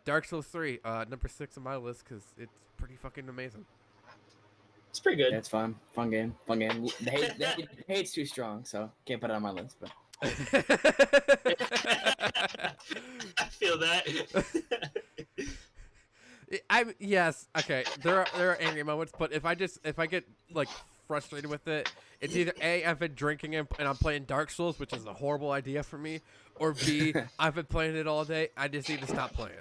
Dark Souls 3, number 6 on my list because it's pretty fucking amazing. It's pretty good. Yeah, it's fun. Fun game. The hate's too strong, so can't put it on my list. But I feel that. Yes, okay. There are angry moments, but if I get like frustrated with it, it's either A, I've been drinking and I'm playing Dark Souls, which is a horrible idea for me, or B, I've been playing it all day. I just need to stop playing.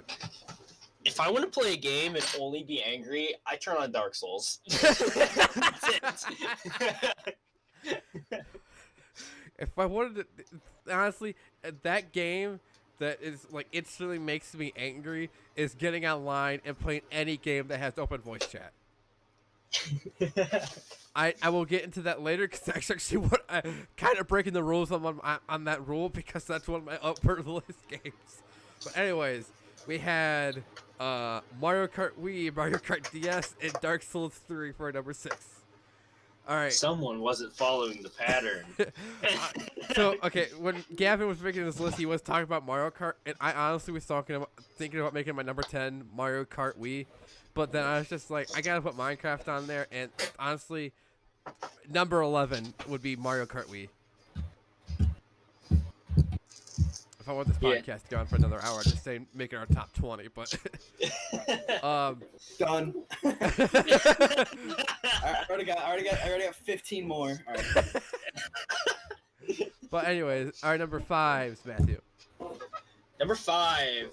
If I want to play a game and only be angry, I turn on Dark Souls. That's it. If I wanted to, honestly, that game that is like instantly makes me angry is getting online and playing any game that has open voice chat. I will get into that later because that's actually what I kind of breaking the rules on that rule because that's one of my upper list games. But anyways, we had Mario Kart Wii, Mario Kart DS, and Dark Souls 3 for number 6. All right. Someone wasn't following the pattern. So okay, when Gavin was making this list, he was talking about Mario Kart, and I honestly was thinking about making my number 10 Mario Kart Wii, but then I was just like, I gotta put Minecraft on there, and honestly, number 11 would be Mario Kart Wii. If I want this podcast to go on for another hour, I'd just say make it our top 20, but Done. I already got 15 more. All right. But anyways, our number 5's Matthew. Number 5.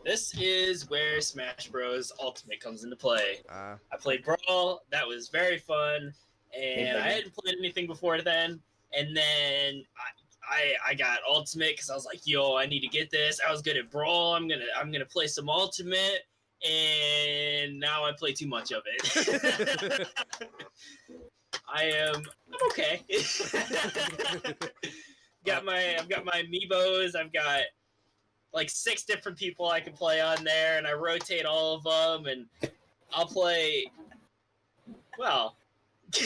This is where Smash Bros. Ultimate comes into play. I played Brawl. That was very fun, and I hadn't played anything before then. And then I got Ultimate because I was like, yo, I need to get this. I was good at Brawl. I'm gonna play some Ultimate, and now I play too much of it. I'm okay. I've got my amiibos. I've got like 6 different people I can play on there, and I rotate all of them, and I'll play. Well. I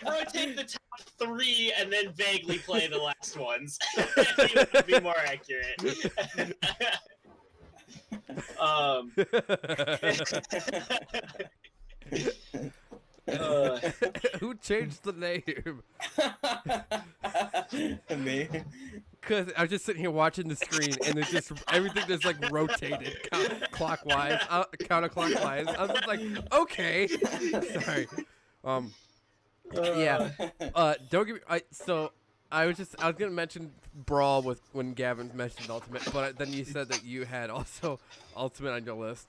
rotate the top 3 and then vaguely play the last ones. It would be more accurate. Who changed the name? Me. Because I was just sitting here watching the screen, and it's just everything just like rotated counterclockwise. I was just like, okay, sorry. Yeah. Don't get me. So I was gonna mention Brawl when Gavin mentioned Ultimate, but then you said that you had also Ultimate on your list.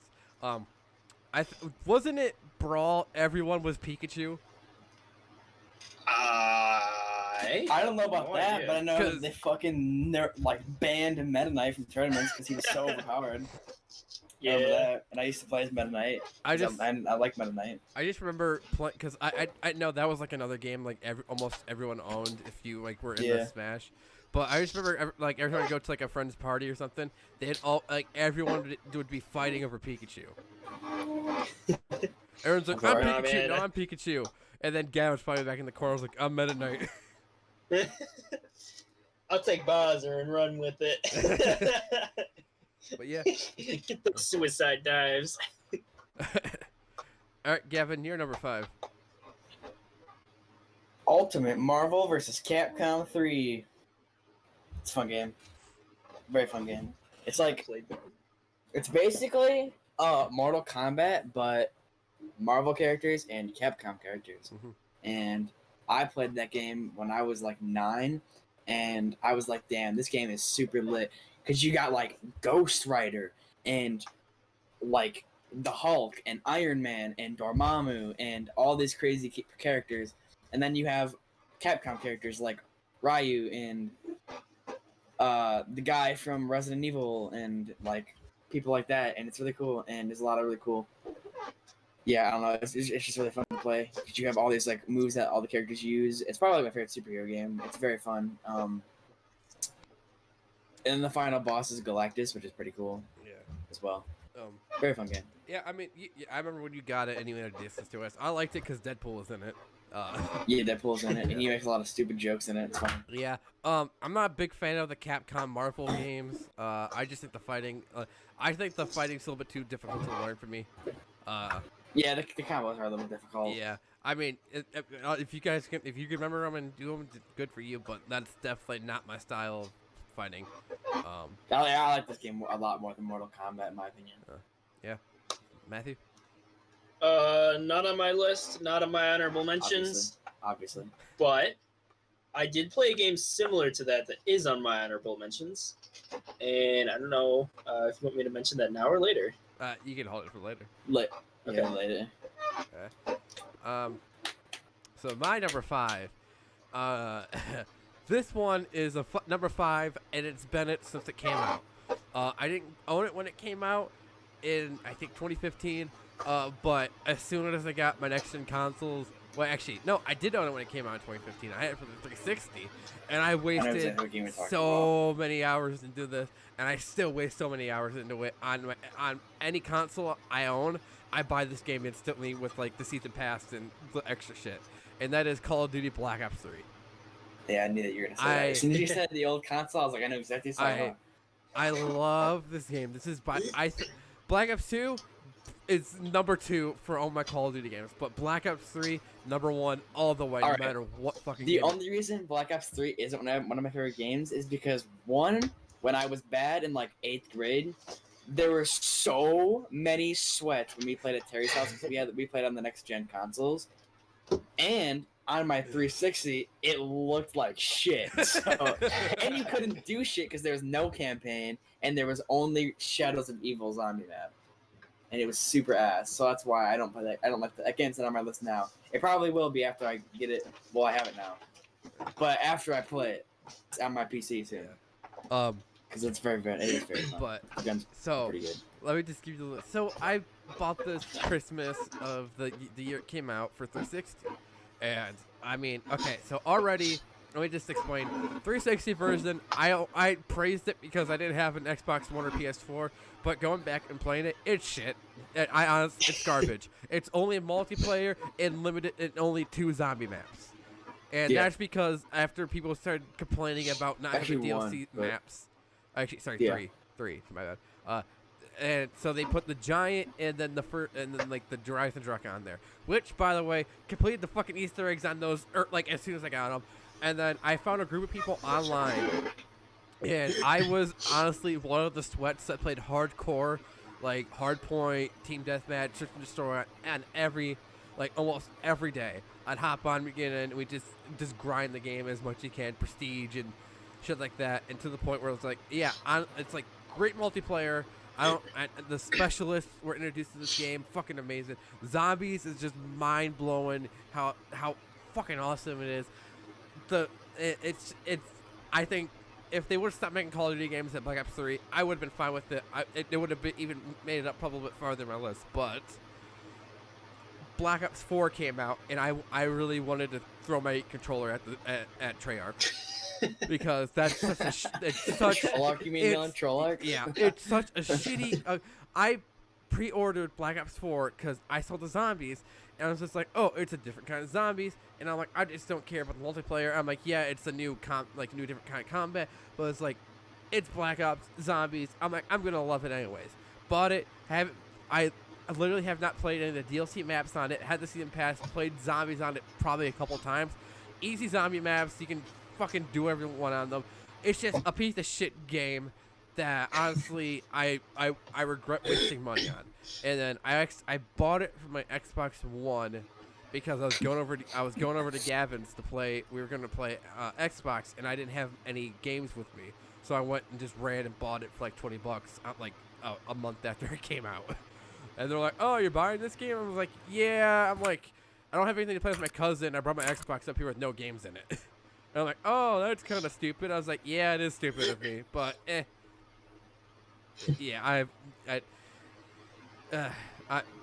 Wasn't it Brawl? Everyone was Pikachu. I don't know about that, but I know they fucking banned Meta Knight from tournaments because he was so overpowered. Yeah, that. And I used to play as Meta Knight. I like Meta Knight. I just remember playing because I know that was like another game like almost everyone owned if you like were in the Smash. But I just remember every time I go to like a friend's party or something, they'd all everyone would be fighting over Pikachu. Everyone's like, I'm Pikachu. No, I'm Pikachu. And then Gavin's probably back in the corner. I was like, I'm Meta Knight. I'll take Bowser and run with it. But yeah. Get those suicide dives. Alright, Gavin, you're number 5. Ultimate Marvel vs. Capcom 3. It's a fun game. Very fun game. It's like, it's basically Mortal Kombat, but Marvel characters and Capcom characters. Mm-hmm. And I played that game when I was like 9, and I was like, damn, this game is super lit. Because you got like Ghost Rider and like the Hulk and Iron Man and Dormammu and all these crazy characters. And then you have Capcom characters like Ryu and the guy from Resident Evil and like people like that. And it's really cool. And there's a lot of really cool. Yeah, I don't know. It's just really fun to play. Because you have all these like moves that all the characters use. It's probably my favorite superhero game. It's very fun. And the final boss is Galactus, which is pretty cool. Yeah. As well. Very fun game. Yeah, I mean, I remember when you got it and you introduced us to us. I liked it because Deadpool was in it. Yeah, Deadpool's in it, and he makes a lot of stupid jokes in it. It's fun. Yeah. I'm not a big fan of the Capcom Marvel games. I just think the fighting. I think the fighting's a little bit too difficult to learn for me. Yeah, the combos are a little difficult. Yeah. I mean, if you can remember them and do them, good for you. But that's definitely not my style of fighting. I like this game a lot more than Mortal Kombat, in my opinion. Yeah. Matthew? Not on my list, not on my honorable mentions. Obviously. But I did play a game similar to that is on my honorable mentions. And I don't know if you want me to mention that now or later. You can hold it for later. Okay. Yeah, later. Okay. So my number 5, This one is number 5, and it's been it since it came out. I didn't own it when it came out in, I think, 2015. But as soon as I got my next-gen consoles, well, actually, no, I did own it when it came out in 2015. I had it for the 360, and I wasted so many hours into this, and I still waste so many hours into it on any console I own. I buy this game instantly with like the season pass and the extra shit, and that is Call of Duty Black Ops 3. Yeah, I knew that you were gonna say that. As soon as you said the old console, I was like, I know exactly what you're talking I love this game. This is Black Ops 2 is number 2 for all my Call of Duty games, but Black Ops 3 number 1 all the way, no matter what fucking. The only reason Black Ops 3 isn't one of my favorite games is because one, when I was bad in like 8th grade, there were so many sweats when we played at Terry's house because we played on the next gen consoles, and on my 360, it looked like shit. So, and you couldn't do shit because there was no campaign, and there was only Shadows of Evil zombie map, and it was super ass. So that's why I don't play that. I don't like that. That game's not on my list now. It probably will be after I get it. Well, I have it now, but after I play it, it's on my PC soon. Because it's very good. It is very fun. But so pretty good. Let me just give you the list. So I bought this Christmas of the year it came out for 360. And, I mean, okay, so already, let me just explain. 360 version, I praised it because I didn't have an Xbox One or PS4, but going back and playing it, it's shit. It's garbage. It's only multiplayer and limited and only 2 zombie maps. And that's because after people started complaining about not having DLC maps. Actually, sorry, 3, my bad. And so they put the giant and then like the Horizon truck on there, which, by the way, completed the fucking Easter eggs on those like as soon as I got them. And then I found a group of people online, and I was honestly one of the sweats that played hardcore, like hardpoint, team deathmatch, search and destroy, and almost every day. I'd hop on beginning, and we just grind the game as much as you can, prestige and shit like that, and to the point where it's like, it's like great multiplayer. The specialists were introduced to this game, fucking amazing. Zombies is just mind blowing. How fucking awesome it is. I think if they would have stopped making Call of Duty games at Black Ops 3, I would have been fine with it. It would have even made it up probably a bit farther in my list. But Black Ops 4 came out, and I really wanted to throw my controller at Treyarch. Because that's such Trollarch, you mean Trollarch? Yeah, it's such a shitty. I pre-ordered Black Ops 4 because I saw the zombies, and I was just like, oh, it's a different kind of zombies, and I'm like, I just don't care about the multiplayer. I'm like, yeah, it's a new different kind of combat, but it's like, it's Black Ops zombies. I'm like, I'm gonna love it anyways. Bought it. I literally have not played any of the DLC maps on it. Had the season pass. Played zombies on it probably a couple times. Easy zombie maps. You can fucking do whatever you want on them. It's just a piece of shit game that honestly I regret wasting money on. And then I bought it for my Xbox One because I was going over to Gavin's to play. We were going to play Xbox, and I didn't have any games with me, so I went and just ran and bought it for like $20 like a month after it came out. And they're like, "Oh, you're buying this game?" I was like, "Yeah." I'm like, I don't have anything to play with my cousin. I brought my Xbox up here with no games in it. And I'm like, oh, that's kind of stupid. I was like, yeah, it is stupid of me, but yeah,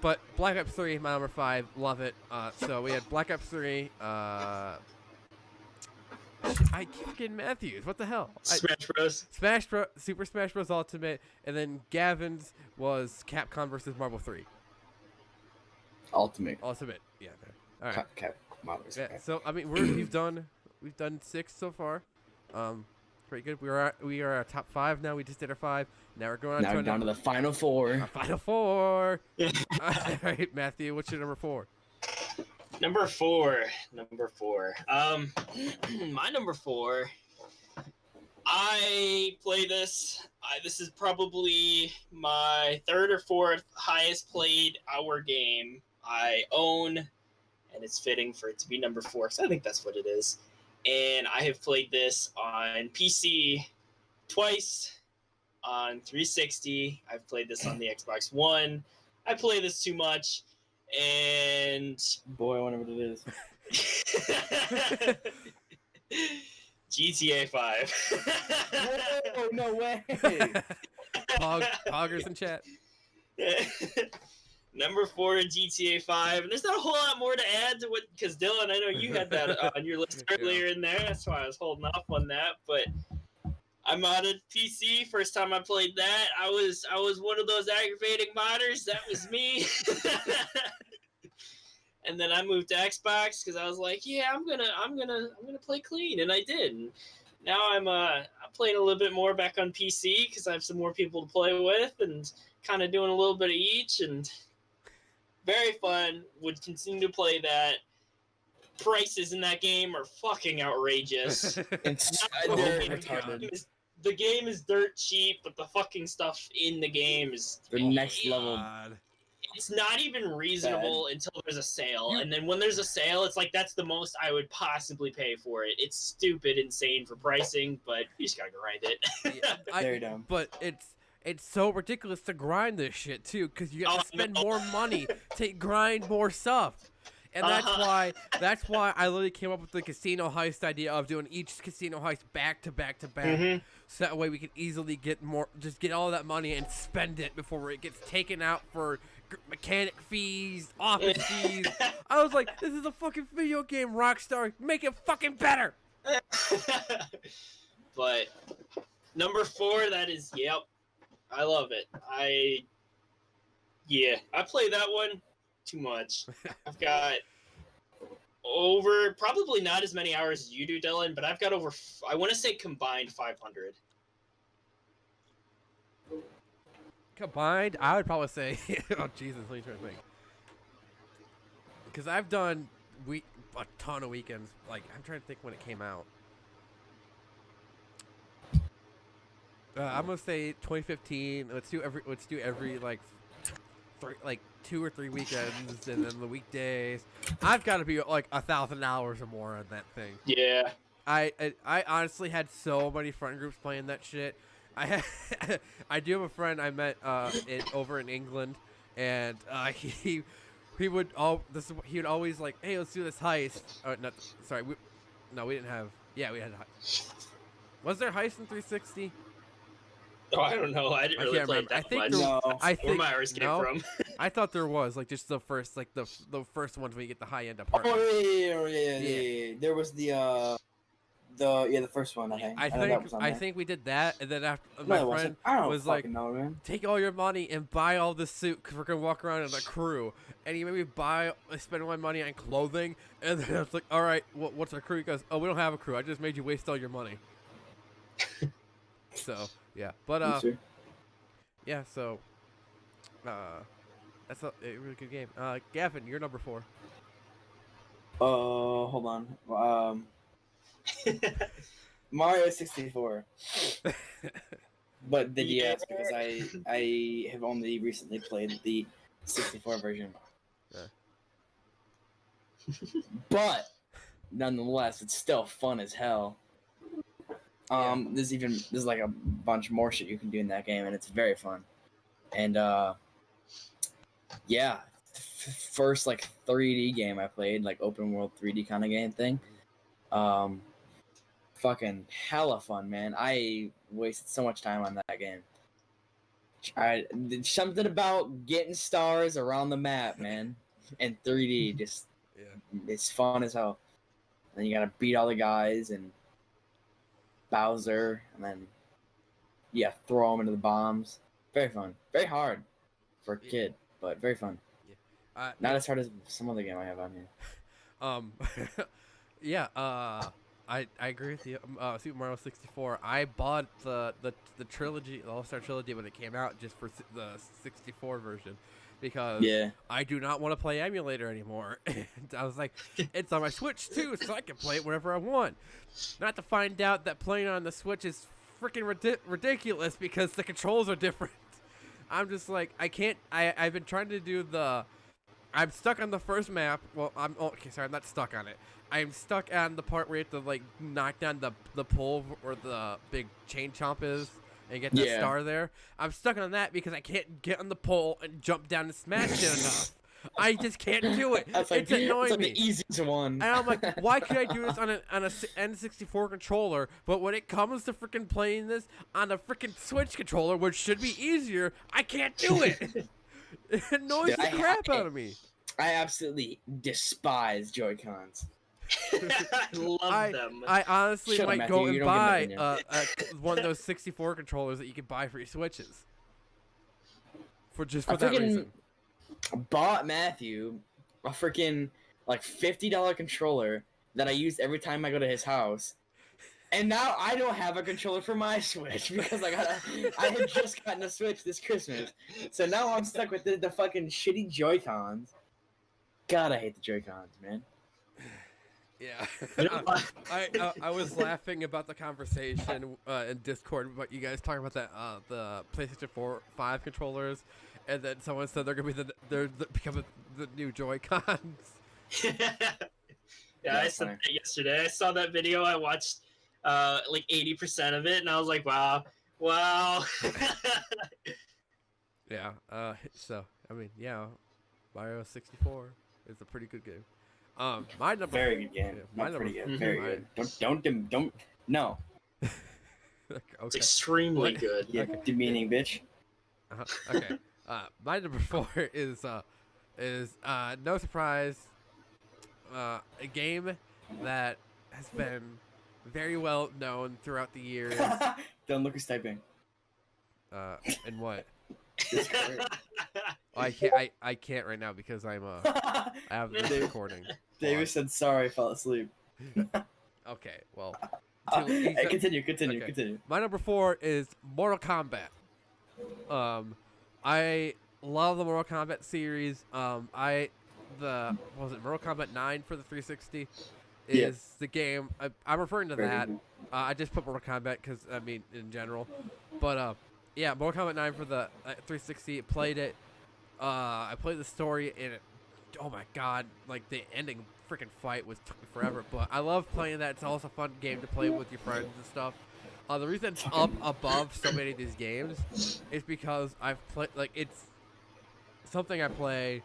but Black Ops 3, my number 5, love it. So we had Black Ops 3. I keep forgetting Matthews. What the hell? Smash Bros. Super Smash Bros. Ultimate, and then Gavin's was Capcom versus Marvel 3. Ultimate. Yeah. All right. Yeah, so I mean, we've done 6 so far. Pretty good. We are at top 5 now. We just did our 5. Now we're going on down to the final 4. Final 4. All right, Matthew, what's your number 4? Number 4. My number 4. I play this. This is probably my 3rd or 4th highest played hour game I own, and it's fitting for it to be number 4 because I think that's what it is. And I have played this on PC twice, on 360. I've played this on the Xbox One. I play this too much, and boy, I wonder what it is. GTA 5. Whoa, no way. Poggers in chat. Number 4 in GTA 5. And there's not a whole lot more to add to what, because Dillon, I know you had that on your list earlier in there. That's why I was holding off on that. But I modded PC. First time I played that, I was one of those aggravating modders. That was me. And then I moved to Xbox because I was like, yeah, I'm gonna play clean, and I did. And now I'm playing a little bit more back on PC because I have some more people to play with, and kind of doing a little bit of each, and very fun. Would continue to play that. Prices in that game are fucking outrageous. The game is dirt cheap, but the fucking stuff in the game is the next level. It's not even reasonable until there's a sale, and then when there's a sale, it's like that's the most I would possibly pay for it. It's stupid, insane for pricing, but you just gotta grind it. Very dumb. But it's so ridiculous to grind this shit too, because you got to spend more money to grind more stuff. And that's why I literally came up with the casino heist idea of doing each casino heist back to back to back. So that way we can easily get all that money and spend it before it gets taken out for mechanic fees, office fees. I was like, this is a fucking video game, Rockstar. Make it fucking better. But number 4, that is, yep. I love it. I play that one too much. I've got over, probably not as many hours as you do, Dillon, but I've got over, I want to say combined 500. Combined, I would probably say, oh Jesus, let me try to think. Because I've done a ton of weekends. Like, I'm trying to think when it came out. I'm gonna say 2015. Let's do every like 2 or 3 weekends, and then the weekdays. I've got to be like 1,000 hours or more on that thing. Yeah. I honestly had so many friend groups playing that shit. I do have a friend I met over in England, and he would always like, hey, let's do this heist. We didn't have. Yeah, we had. Was there heist in 360? Oh, I don't know. I didn't really play it that much. I think where my hours came from. I thought there was like just the first first ones when you get the high end apartment. Oh yeah. There was the first one. I think we did that, and then after my friend was like, take all your money and buy all this suit because we're gonna walk around in a crew. And he made me spend all my money on clothing, and then I was like, all right, what's our crew? He goes, oh, we don't have a crew. I just made you waste all your money. So yeah, but yeah, so that's a really good game. Gavin, you're number 4. Hold on. Mario 64. But the DS, because I have only recently played the 64 version. But nonetheless, it's still fun as hell. There's like a bunch more shit you can do in that game, and it's very fun. And first like 3D game I played, like open world 3D kind of game thing. Fucking hella fun, man. I wasted so much time on that game. Something about getting stars around the map, man. And 3D, just it's fun as hell. And then you gotta beat all the guys and Bowser, and then throw them into the bombs. Very fun. Very hard for a kid, but very fun. Not as hard as some other game I have on here. I agree with you. Super Mario 64. I bought the trilogy, the All-Star trilogy when it came out, just for the 64 version, because I do not want to play emulator anymore. And I was like, it's on my Switch too, so I can play it whenever I want. Not to find out that playing on the Switch is freaking ridiculous because the controls are different. I'm just like, I can't. I've been trying to do I'm stuck on the first map. Well, I'm not stuck on it. I'm stuck on the part where you have to like knock down the pole where the big chain chomp is and get that star there. I'm stuck on that because I can't get on the pole and jump down and smash it enough. I just can't do it. That's like, It's annoying it's like me. the easiest one. And I'm like, why could I do this on an N64 controller? But when it comes to freaking playing this on a freaking Switch controller, which should be easier, I can't do it. It annoys Dude, the crap out of me. I absolutely despise Joy-Cons. I love them. I honestly Shut up, might Matthew, go you and don't get buy nothing one of those 64 controllers that you can buy for your Switches. For that freaking reason. bought Matthew a freaking like $50 controller that I use every time I go to his house. And now I don't have a controller for my Switch because I had just gotten a Switch this Christmas. So now I'm stuck with the fucking shitty Joy-Cons. God, I hate the Joy-Cons, man. Yeah. I was laughing about the conversation in Discord about you guys talking about that the PlayStation 4 5 controllers, and then someone said they're gonna be become the new Joy-Cons. Yeah, I said that yesterday. I saw that video. I watched like 80% of it, and I was like, wow. Yeah. So I mean, yeah, Mario 64 is a pretty good game. My number. Very good game. Yeah, my Not pretty number- good. Very good. Don't. No. It's Okay. extremely What? good. You Okay. demeaning bitch. Okay. My number 4 is no surprise, a game that has been very well known throughout the years. Don't look who's typing. And what? It's great. I can't right now because I have this recording. David said sorry, fell asleep. Okay, well. Hey, Okay. continue. My number 4 is Mortal Kombat. I love the Mortal Kombat series. What was it, Mortal Kombat 9 for the 360 is the game. I'm referring to Very that. good. I just put Mortal Kombat because, I mean, in general. But, yeah, Mortal Kombat 9 for the 360, played it. I played the story, and oh my god, like, the ending freaking fight took me forever. But I love playing that. It's also a fun game to play with your friends and stuff. The reason it's up above so many of these games is because I've played, like, it's something I play.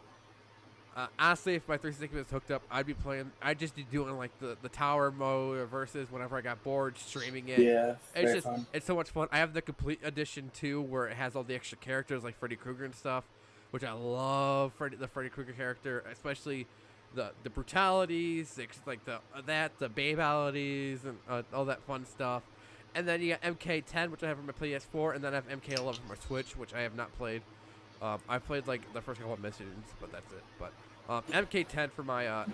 Honestly, if my 360 was hooked up, I'd just be doing, like, the tower mode or versus whenever I got bored, streaming it. Yeah, It's very just, fun. it's so much fun. I have the complete edition, too, where it has all the extra characters, like Freddy Krueger and stuff, which I love the Freddy Krueger character, especially the brutalities, like the babalities, and all that fun stuff. And then you got MK10, which I have on my PS4, and then I have MK11 for my Switch, which I have not played. I played, like, the first couple of missions, but that's it. But MK10 for my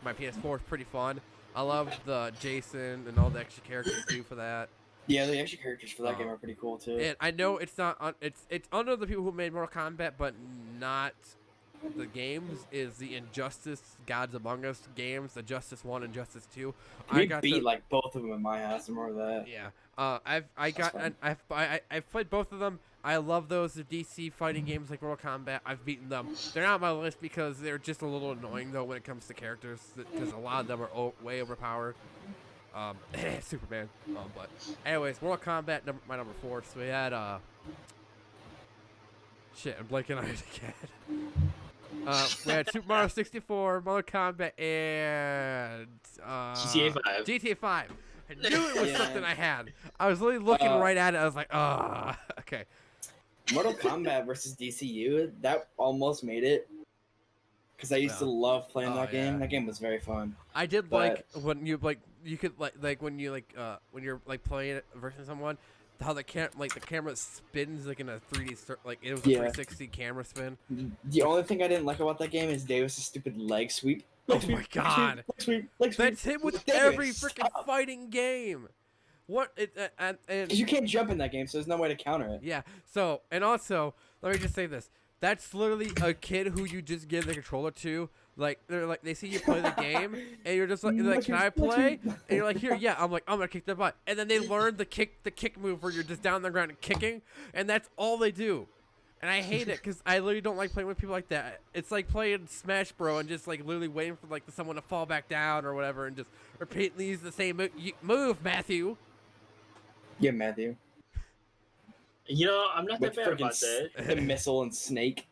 my PS4 is pretty fun. I love the Jason and all the extra characters too for that. Yeah, the extra characters for that game are pretty cool too. And I know it's not it's under the people who made Mortal Kombat, but not the games. Is the Injustice Gods Among Us games, the Justice 1 and Justice 2. We beat like both of them in my house. And more of that. Yeah. I've played both of them. I love those DC fighting games like Mortal Kombat. I've beaten them. They're not on my list because they're just a little annoying though when it comes to characters, because a lot of them are way overpowered. Superman. But anyways, Mortal Kombat my number 4. So we had shit, I'm blanking on it again. We had Super Mario 64, Mortal Kombat, and GTA 5. GTA 5. I knew it was Yeah. something I had. I was literally looking right at it. I was like, okay. Mortal Kombat versus DCU, that almost made it. Because I used to love playing that game. yeah. That game was very fun. I did But- like when you could when you're like playing it versus someone, how the camera spins like in a 3D like it was a Yeah. 360 camera spin. The only thing I didn't like about that game is Davis' stupid leg sweep. Oh my god. Leg sweep, leg sweep. That's him with Davis, every freaking stop. fighting game. What it and 'Cause you can't jump in that game, so there's no way to counter it. yeah. So and also let me just say this. That's literally a kid who you just give the controller to. Like they see you play the game, and you're just like, they're like, can I play? And you're like, here, yeah. I'm like, I'm gonna kick their butt, and then they learn the kick move where you're just down on the ground and kicking, and that's all they do. And I hate it because I literally don't like playing with people like that. It's like playing Smash Bro and just like literally waiting for like someone to fall back down or whatever, and just repeatedly use the same move, Matthew. Yeah, Matthew. You know, I'm not that With bad about freaking that. the missile and snake.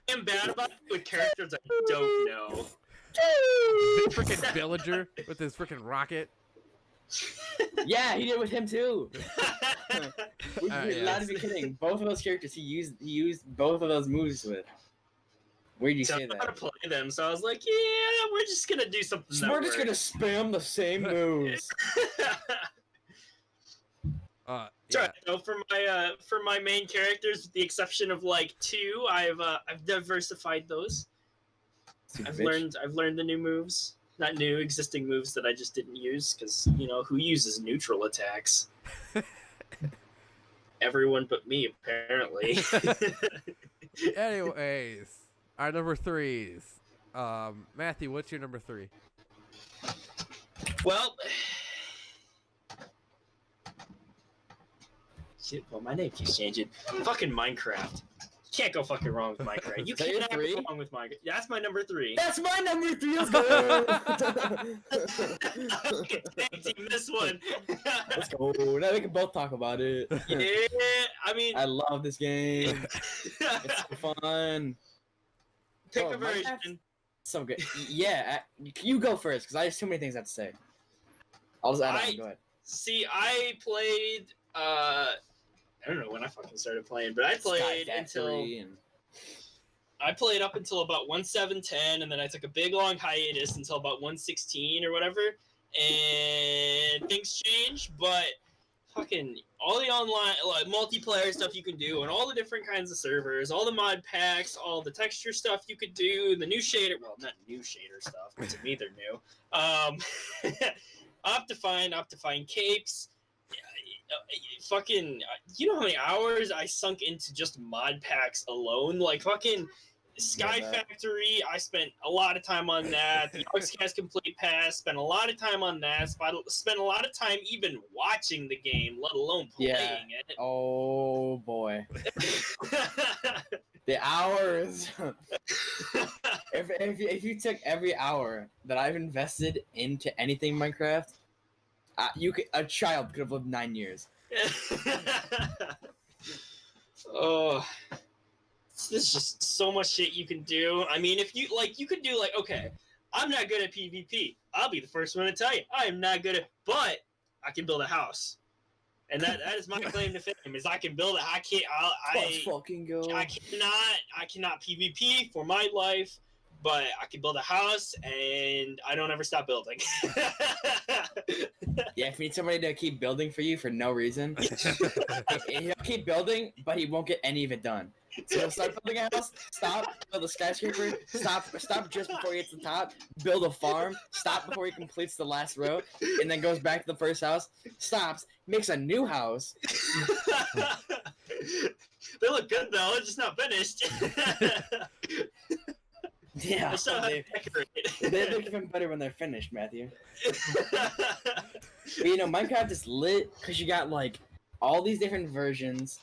am bad about it with characters I don't know. Freaking villager with his freaking rocket. Yeah, he did with him too. We're Yeah. not even kidding. Both of those characters he used both of those moves with. Where'd you So say I know how to that? play them, so I was like, yeah, we're just gonna do something. So we're just gonna spam the same moves. Yeah. Right, so for my main characters, with the exception of like 2, I've diversified those. I've learned the new moves, not new, existing moves that I just didn't use because who uses neutral attacks? Everyone but me, apparently. Anyways, our number 3s. Matthew, what's your number 3? Well, shit. Well, my name keeps changing. Fucking Minecraft. Can't go fucking wrong with Minecraft. You Is that your can't go three? wrong with Minecraft. That's my number 3. That's my number 3. Let's go. Okay, tag team this one. Let's go. Now we can both talk about it. Yeah, I mean, I love this game. It's so fun. pick Oh, a Minecraft- version. So good. Yeah, you go first because I have too many things I have to say. I'll just add on. Go ahead. See, I played. I don't know when I fucking started playing, but I played I played up until about 1.7.10, and then I took a big long hiatus until about 1.16 or whatever, and things changed. But fucking all the online like multiplayer stuff you can do, and all the different kinds of servers, all the mod packs, all the texture stuff you could do, the new shader. Well, not new shader stuff. To me, they're new. Optifine capes. Fucking, you know how many hours I sunk into just mod packs alone? Like fucking Sky Factory, I spent a lot of time on that. The Yogscast Complete Pass, spent a lot of time on that. Spent a lot of time even watching the game, let alone playing it. Oh boy. The hours. if you took every hour that I've invested into anything Minecraft, a child could have lived 9 years. Oh, there's just so much shit you can do. I mean, if you you could do okay, I'm not good at PvP. I'll be the first one to tell you, I am not good at. But I can build a house, and that is my claim to fame. Is I can build it. Let's fucking go. I cannot PvP for my life, but I can build a house, and I don't ever stop building. Yeah, if you need somebody to keep building for you for no reason, he'll keep building, but he won't get any of it done. So he'll start building a house, stop, build a skyscraper, stop just before he hits the top, build a farm, stop before he completes the last row, and then goes back to the first house, stops, makes a new house. They look good though, they're just not finished. Yeah, they they look even better when they're finished, Matthew. But, Minecraft is lit because you got all these different versions.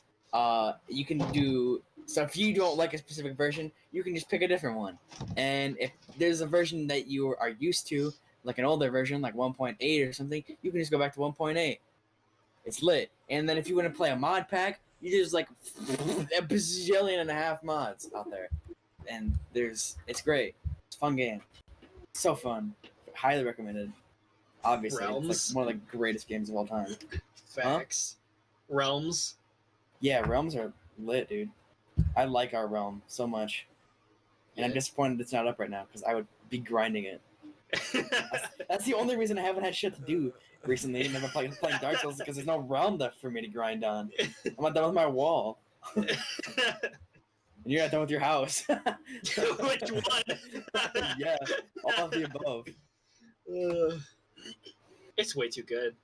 You can do so. If you don't like a specific version, you can just pick a different one. And if there's a version that you are used to, like an older version, like 1.8 or something, you can just go back to 1.8. It's lit. And then if you want to play a mod pack, you just a bazillion and a half mods out there. And it's great. It's a fun game. So fun. Highly recommended. Obviously, Realms. It's one of the greatest games of all time. Facts. Huh? Realms. Yeah, Realms are lit, dude. I like our Realm so much. And I'm disappointed it's not up right now, because I would be grinding it. That's the only reason I haven't had shit to do recently, and I've been playing Dark Souls, because there's no Realm left for me to grind on. I'm not done with my wall. And you're not done with your house. Which one? Yeah, all of the above. It's way too good.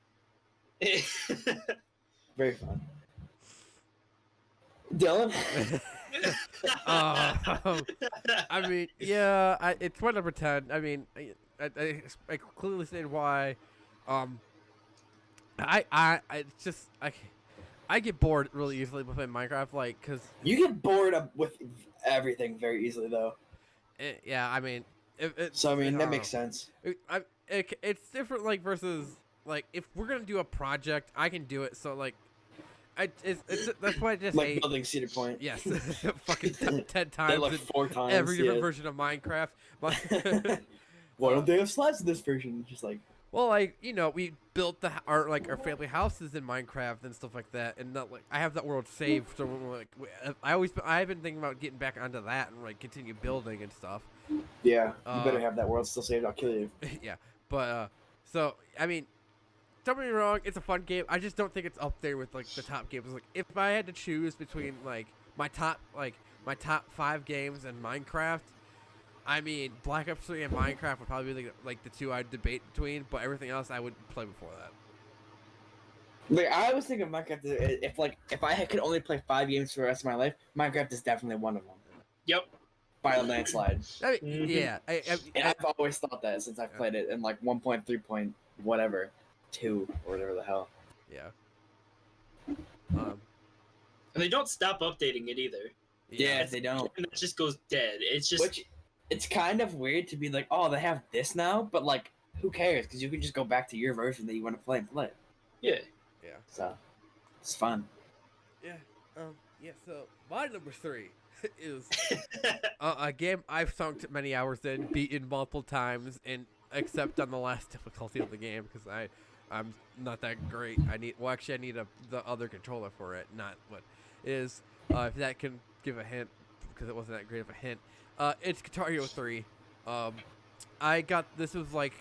Very fun. Dillon? I mean, yeah, it's my number 10. I mean, I clearly stated why. It's just I get bored really easily with playing Minecraft, because you get bored with everything very easily, though. Yeah, I mean, that makes sense. It's different, versus if we're gonna do a project, I can do it. So That's why I just Like hate. building Cedar Point. Yes, fucking 10 They times. like in 4 times. every different yeah. version of Minecraft. Why don't they have slides in this version? Just like Well, like we built our family houses in Minecraft and stuff like that, and not like I have that world saved. So like I've been thinking about getting back onto that and like continue building and stuff. yeah, you better have that world still saved. I'll kill you. Yeah, but so I mean, don't get me wrong, it's a fun game. I just don't think it's up there with like the top games. Like if I had to choose between like my top 5 games and Minecraft, I mean Black Ops 3 and Minecraft would probably be like the two I'd debate between, but everything else I would play before that. Like I was thinking Minecraft. If I could only play 5 games for the rest of my life, Minecraft is definitely one of them. Yep. By a landslide. I mean, yeah, And I've always thought that since I've played it in like 1.3 point whatever 2 or whatever the hell. yeah. And they don't stop updating it either. Yeah, they don't. And it just goes dead. It's just Which it's kind of weird to be like, oh, they have this now, but like, who cares? Because you can just go back to your version that you want to play and play. yeah. Yeah. So it's fun. Yeah. Yeah. So my number 3 is a game I've sunk many hours in, beaten multiple times, and except on the last difficulty of the game because I'm not that great. I need the other controller for it, not what is. If that can give a hint, because it wasn't that great of a hint. It's Guitar Hero 3. I got this was like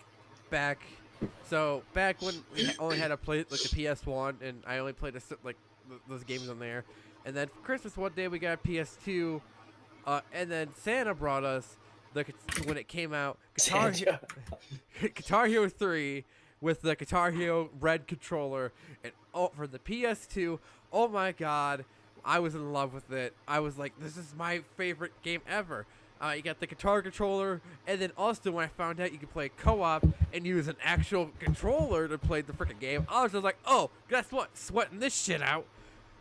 back when we only had to play like the PS1, and I only played those games on there. And then for Christmas one day we got a PS2, and then Santa brought us when it came out Guitar Hero 3 with the Guitar Hero Red controller, and for the PS2. Oh my God, I was in love with it. I was like, this is my favorite game ever. You got the guitar controller, and then also when I found out you could play co-op and use an actual controller to play the freaking game, I was just like, oh, guess what? Sweating this shit out.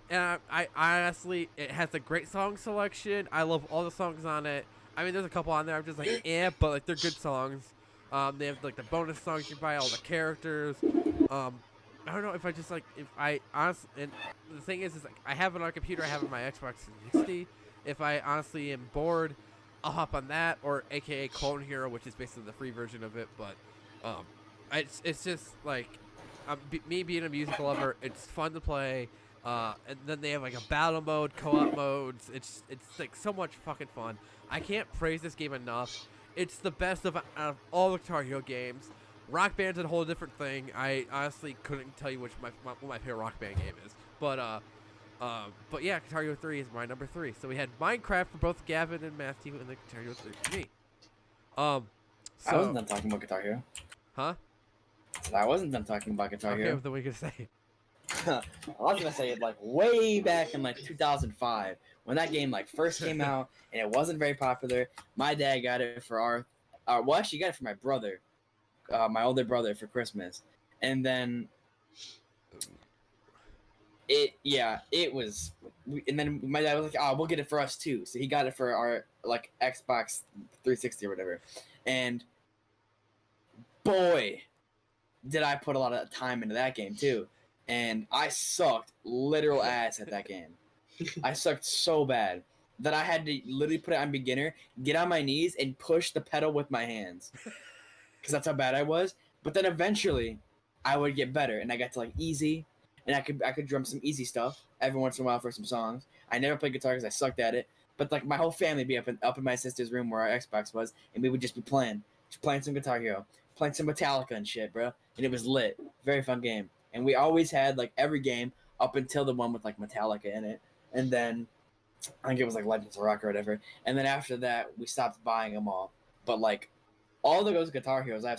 And I honestly, it has a great song selection. I love all the songs on it. I mean, there's a couple on there I'm just like, but like they're good songs. They have like the bonus songs you buy, all the characters. I don't know if I honestly, and the thing is like I have it on a computer, I have it on my Xbox 360. If I honestly am bored, I'll hop on that, or AKA Clone Hero, which is basically the free version of it. But it's just like me being a music lover, it's fun to play. And then they have like a battle mode, co-op modes. It's like so much fucking fun. I can't praise this game enough. It's the best out of all the Guitar Hero games. Rock Band's a whole different thing. I honestly couldn't tell you what my favorite Rock Band game is. But yeah, Guitar Hero 3 is my number 3. So we had Minecraft for both Gavin and Matthew, and then Guitar Hero 3 for me. I wasn't done talking about Guitar Hero. Huh? I wasn't done talking about Guitar Hero. Okay, what are we gonna say? I was gonna say it like way back in like 2005 when that game like first came out and it wasn't very popular. My dad got it for well, actually got it for my brother, my older brother, for Christmas, and then it was, and then my dad was like, "Oh, we'll get it for us too." So he got it for our like Xbox 360 or whatever, and boy, did I put a lot of time into that game too. And I sucked literal ass at that game. I sucked so bad that I had to literally put it on beginner, get on my knees, and push the pedal with my hands. Because that's how bad I was. But then eventually, I would get better, and I got to like easy, and I could drum some easy stuff every once in a while for some songs. I never played guitar because I sucked at it. But like my whole family would be up in my sister's room where our Xbox was, and we would just be playing some Guitar Hero, playing some Metallica and shit, bro. And it was lit. Very fun game. And we always had, like, every game up until the one with, like, Metallica in it. And then, I think it was, like, Legends of Rock or whatever. And then after that, we stopped buying them all. But, like, all those Guitar Heroes, I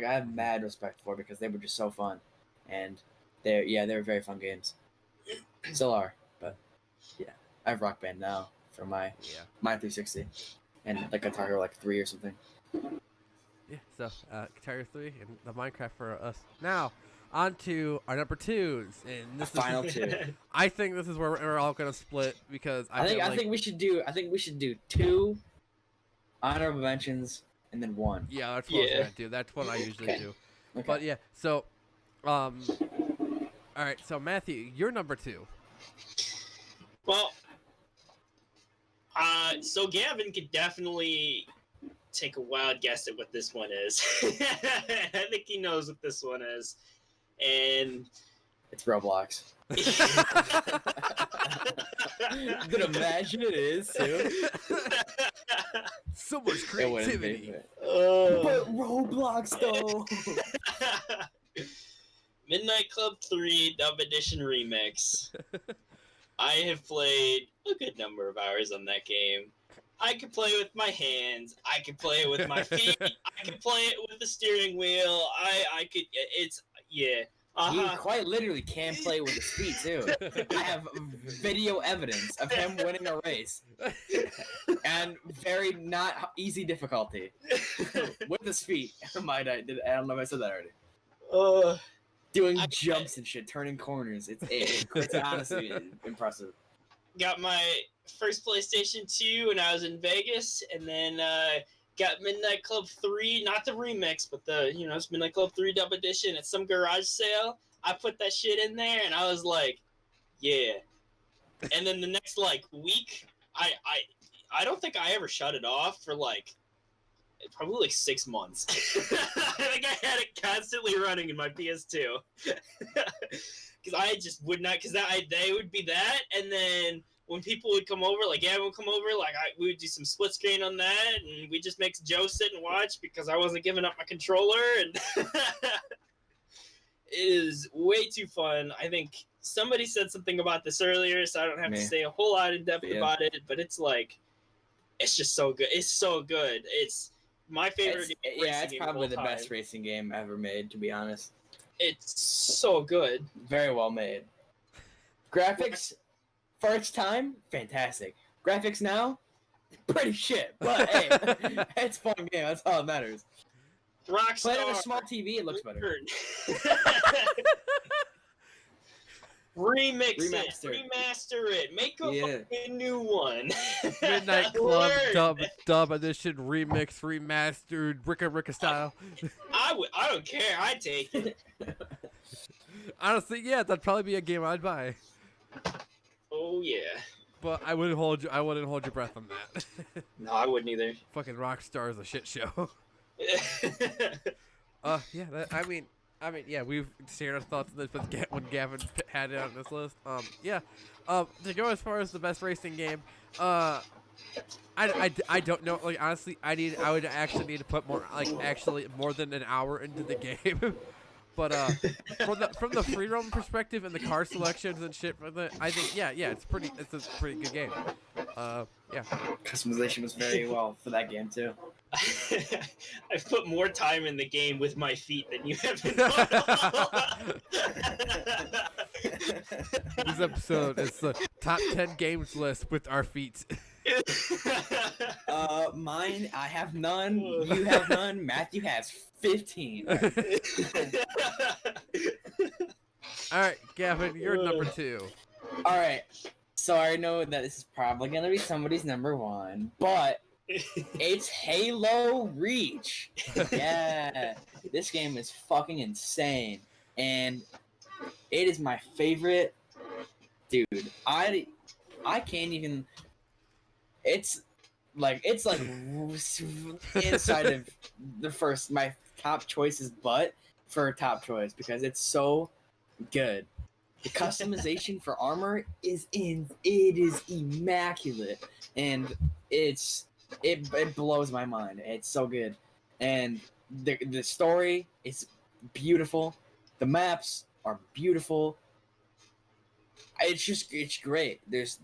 have mad respect for because they were just so fun. And, they were very fun games. Still are. But, yeah. I have Rock Band now for my 360. And, like, Guitar Hero, like, 3 or something. Yeah, so, Guitar Hero 3 and the Minecraft for us. Now, on to our number 2s, and this final 2. I think this is where we're all gonna split because I think we should do 2 honorable mentions and then 1. Yeah, that's what I was gonna do. That's what I usually do. Okay. But yeah, so all right, so Matthew, you're number 2. Well, so Gavin could definitely take a wild guess at what this one is. I think he knows what this one is, and It's Roblox. But imagine it is too. So much It wouldn't be, creativity. but Roblox though. Midnight Club 3 Dub Edition Remix. I have played a good number of hours on that game. I could play with my hands. I could play it with my feet. I could play it with the steering wheel. I could. It's yeah. He quite literally can play with his feet too. I have video evidence of him winning a race, and very not easy difficulty with his feet. I don't know if I said that already. Doing jumps and shit, turning corners. It's honestly impressive. Got my first PlayStation 2 when I was in Vegas, and then got Midnight Club 3, not the remix, but it's Midnight Club 3 Dub Edition at some garage sale. I put that shit in there, and I was like, yeah. And then the next week, I don't think I ever shut it off for probably 6 months. I think I had it constantly running in my PS2. Because I just would not, because they would be that, and then when people would come over, Gavin would come over, we would do some split screen on that, and we just make Joe sit and watch because I wasn't giving up my controller, and it is way too fun. I think somebody said something about this earlier, so I don't have to say a whole lot in depth about it, but it's it's just so good. It's so good. It's my favorite racing game. It's probably the best racing game ever made, to be honest. It's so good. Very well made. Graphics, for its time, fantastic. Graphics now, pretty shit. But hey, it's a fun game. That's all that matters. Rockstar. Playing on a small TV, it looks better. Remaster it. Make a fucking new one. Midnight Club dub edition remix remastered Ricka style. I don't care. I'd take it. Honestly, yeah, that'd probably be a game I'd buy. Oh yeah. But I wouldn't hold your breath on that. No, I wouldn't either. Fucking Rockstar is a shit show. Yeah. Yeah, we've shared our thoughts on this when Gavin had it on this list. To go as far as the best racing game, I don't know. Honestly, I would actually need to put more, more than an hour into the game. But from the free roam perspective and the car selections and shit, I think it's a pretty good game. Yeah. Customization was very well for that game too. I've put more time in the game with my feet than you have in This episode is the top 10 games list with our feet. Mine, I have none. You have none. Matthew has 15. All right, Gavin, you're number 2. All right. So I know that this is probably gonna be somebody's number 1, but it's Halo Reach. Yeah, this game is fucking insane, and it is my favorite. Dude, I can't even. It's like inside of my top choice's butt for top choice because it's so good. The customization for armor is immaculate, and it blows my mind. It's so good, and the story is beautiful. The maps are beautiful. It's great. It's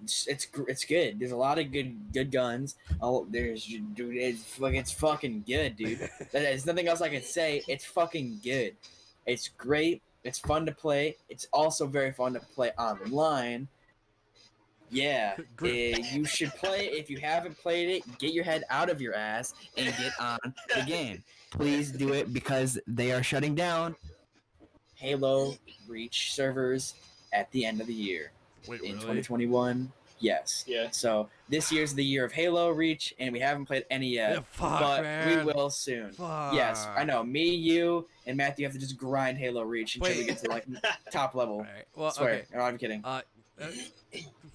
good. There's a lot of good guns. It's fucking good, dude. There's nothing else I can say. It's fucking good. It's great. It's fun to play. It's also very fun to play online. Yeah, you should play it. If you haven't played it, get your head out of your ass and get on the game. Please do it because they are shutting down Halo Reach servers at the end of the year. Wait, in really? 2021. Yes. Yeah. So this year's the year of Halo Reach, and we haven't played any yet, man. we will soon. Fuck. Yes, I know. Me, you, and Matthew have to just grind Halo Reach until we get to top level. All right. Well, I swear. okay. No, I'm kidding.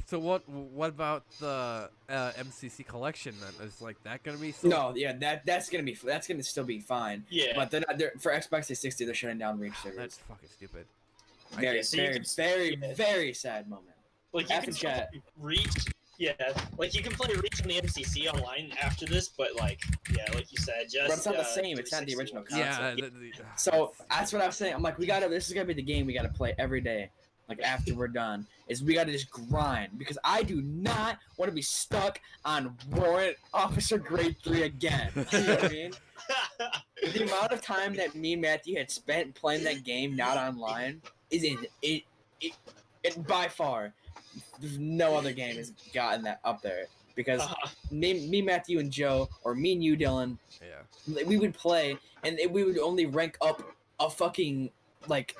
So what about the MCC collection then? Is like that gonna be? No, yeah, that's gonna still be fine. Yeah. But they're for Xbox 360. They're shutting down Reach servers. That's fucking stupid. Very, so you very, can- very, yeah. very sad moment. Like you After can chat. play Reach. Yeah, like you can play Reach on the MCC online after this, but like, yeah, like you said, just. But it's not the same. It's not the original 360 concept. Yeah. So that's what I was saying. I'm like, this is gonna be the game we gotta play every day. Like after we're done, is we gotta just grind because I do not want to be stuck on Warrant Officer Grade 3 again. You know what I mean? The amount of time that me and Matthew had spent playing that game not online is it by far. There's no other game has gotten that up there because me, Matthew, and Joe, or me and you, Dillon, Yeah. we would play and we would only rank up a fucking like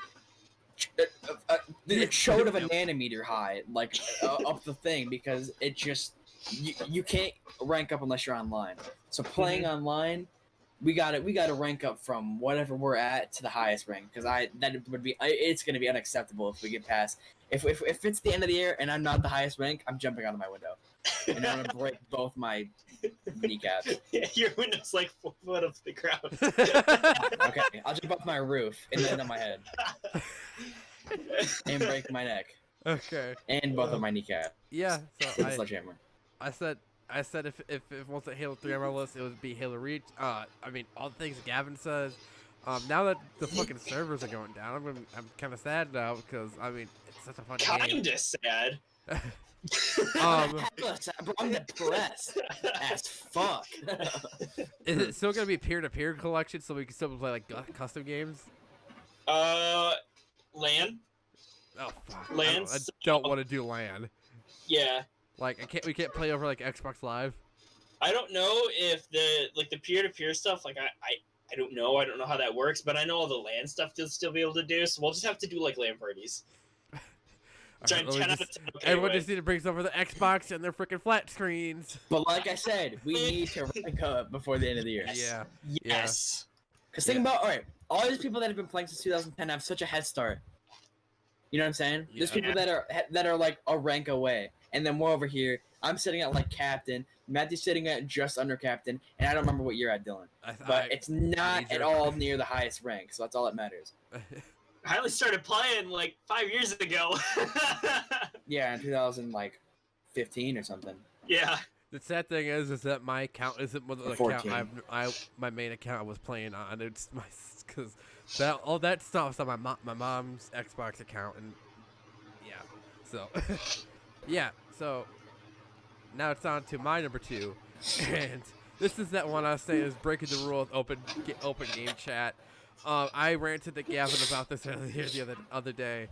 a chode of a nanometer high, like up the thing because it just you can't rank up unless you're online. So playing online, we gotta rank up from whatever we're at to the highest rank because it's gonna be unacceptable if we get past. If it's the end of the year and I'm not the highest rank, I'm jumping out of my window and I'm gonna break both my kneecaps. Yeah, your window's like 4 foot off the ground. Okay, I'll jump off my roof and land on my head and break my neck Okay. and both of my kneecaps. Yeah. So Sledgehammer. I said if it wasn't Halo 3 on my list, it would be Halo Reach. I mean, all the things Gavin says. Now that the fucking servers are going down, I'm kind of sad now because I mean it's such a fun game. Kinda sad. I'm depressed as fuck. Is it still gonna be peer-to-peer collection so we can still play like custom games? LAN. Oh fuck! LAN. I don't want to do LAN. Yeah. Like we can't play over like Xbox Live. I don't know if the peer-to-peer stuff, like I don't know. I don't know how that works, but I know all the LAN stuff you'll still be able to do, so we'll just have to do like LAN parties. Right, everyone just need to bring over the Xbox and their freaking flat screens. But like I said, we need to rank up before the end of the year. Yeah. Yes. Because think about, alright, all these people that have been playing since 2010 have such a head start. You know what I'm saying? There's people that are like a rank away. And then we're over here, I'm sitting at like captain, Matthew's sitting at just under captain, and I don't remember what you're at, Dillon. But it's not at all near the highest rank, so that's all that matters. I only started playing like 5 years ago. Yeah, in 2015 or something. Yeah. The sad thing is that my account isn't the account my main account I was playing on. It's my because all that stuff's on my mom's Xbox account, and yeah, so yeah, so now it's on to my number 2, and this is that one I was saying is breaking the rule of open game chat. I ranted to Gavin about this earlier the other day.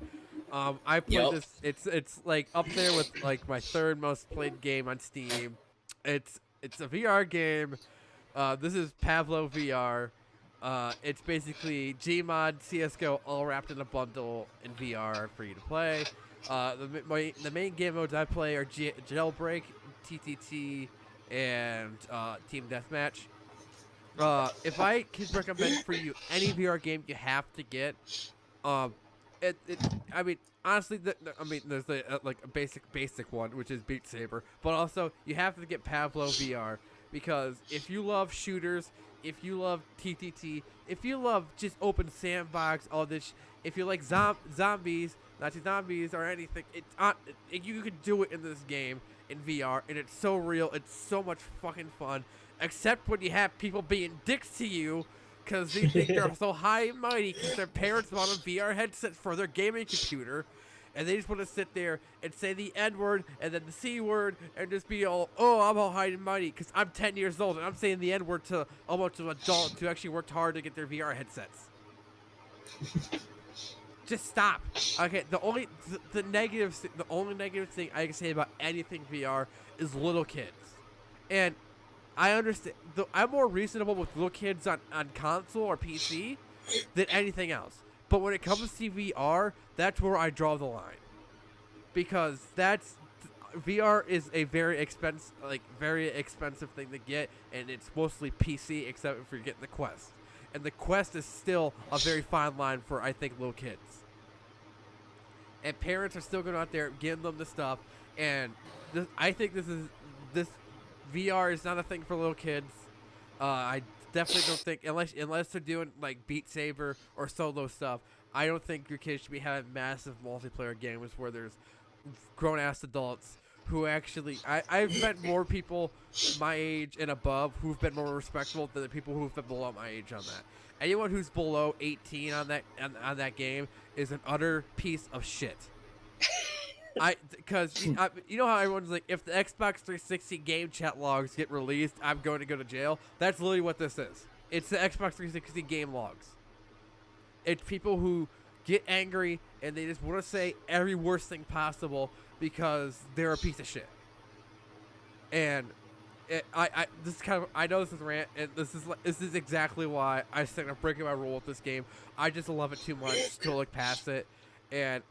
I played this. It's like up there with like my 3rd most played game on Steam. It's a VR game. This is Pavlo Vr. It's basically Gmod, CS:GO all wrapped in a bundle in VR for you to play. The main game modes I play are Jailbreak, TTT, and Team Deathmatch. If I could recommend for you any VR game you have to get, I mean, honestly, there's like a basic one, which is Beat Saber, but also you have to get Pavlo Vr because if you love shooters, if you love TTT, if you love just open sandbox, all this, if you like zombies, Nazi zombies or anything, you could do it in this game in VR, and it's so real, it's so much fucking fun. Except when you have people being dicks to you because they think they're so high and mighty because their parents bought a VR headset for their gaming computer, and they just want to sit there and say the N-word and then the C-word and just be all, oh, I'm all high and mighty because I'm 10 years old and I'm saying the N-word to almost an adult who actually worked hard to get their VR headsets. Just stop. Okay, the only negative thing I can say about anything VR is little kids, and I understand. I'm more reasonable with little kids on console or PC than anything else. But when it comes to VR, that's where I draw the line, because VR is a very expensive thing to get, and it's mostly PC except if you're getting the Quest, and the Quest is still a very fine line for I think little kids. and parents are still going out there giving them the stuff. And I think this VR is not a thing for little kids. I definitely don't think unless they're doing like Beat Saber or solo stuff. I don't think your kids should be having massive multiplayer games where there's grown ass adults who actually. I've met more people my age and above who've been more respectful than the people who've been below my age on that. Anyone who's below 18 on that game is an utter piece of shit. Because you know how everyone's like, if the Xbox 360 game chat logs get released, I'm going to go to jail. That's literally what this is. It's the Xbox 360 game logs. It's people who get angry and they just want to say every worst thing possible because they're a piece of shit. And this is kind of, I know this is a rant, and this is exactly why I said I'm breaking my rule with this game. I just love it too much to look past it. And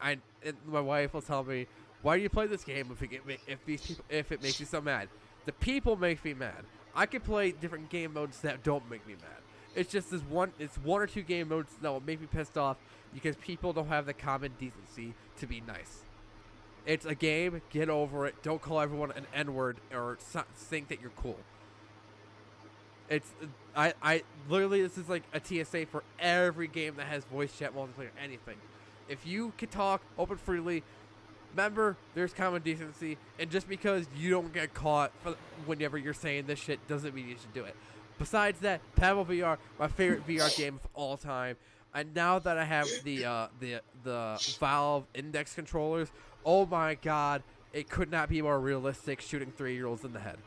my wife will tell me, "Why do you play this game if it makes you so mad?" The people make me mad. I can play different game modes that don't make me mad. It's just one or two game modes that will make me pissed off because people don't have the common decency to be nice. It's a game. Get over it. Don't call everyone an N-word or think that you're cool. I literally, this is like a TSA for every game that has voice chat, multiplayer, anything. If you can talk open freely, remember there's common decency, and just because you don't get caught whenever you're saying this shit doesn't mean you should do it. Besides that, Pavlo Vr, my favorite VR game of all time. And now that I have the Valve Index controllers, oh my god, it could not be more realistic shooting 3-year-olds in the head.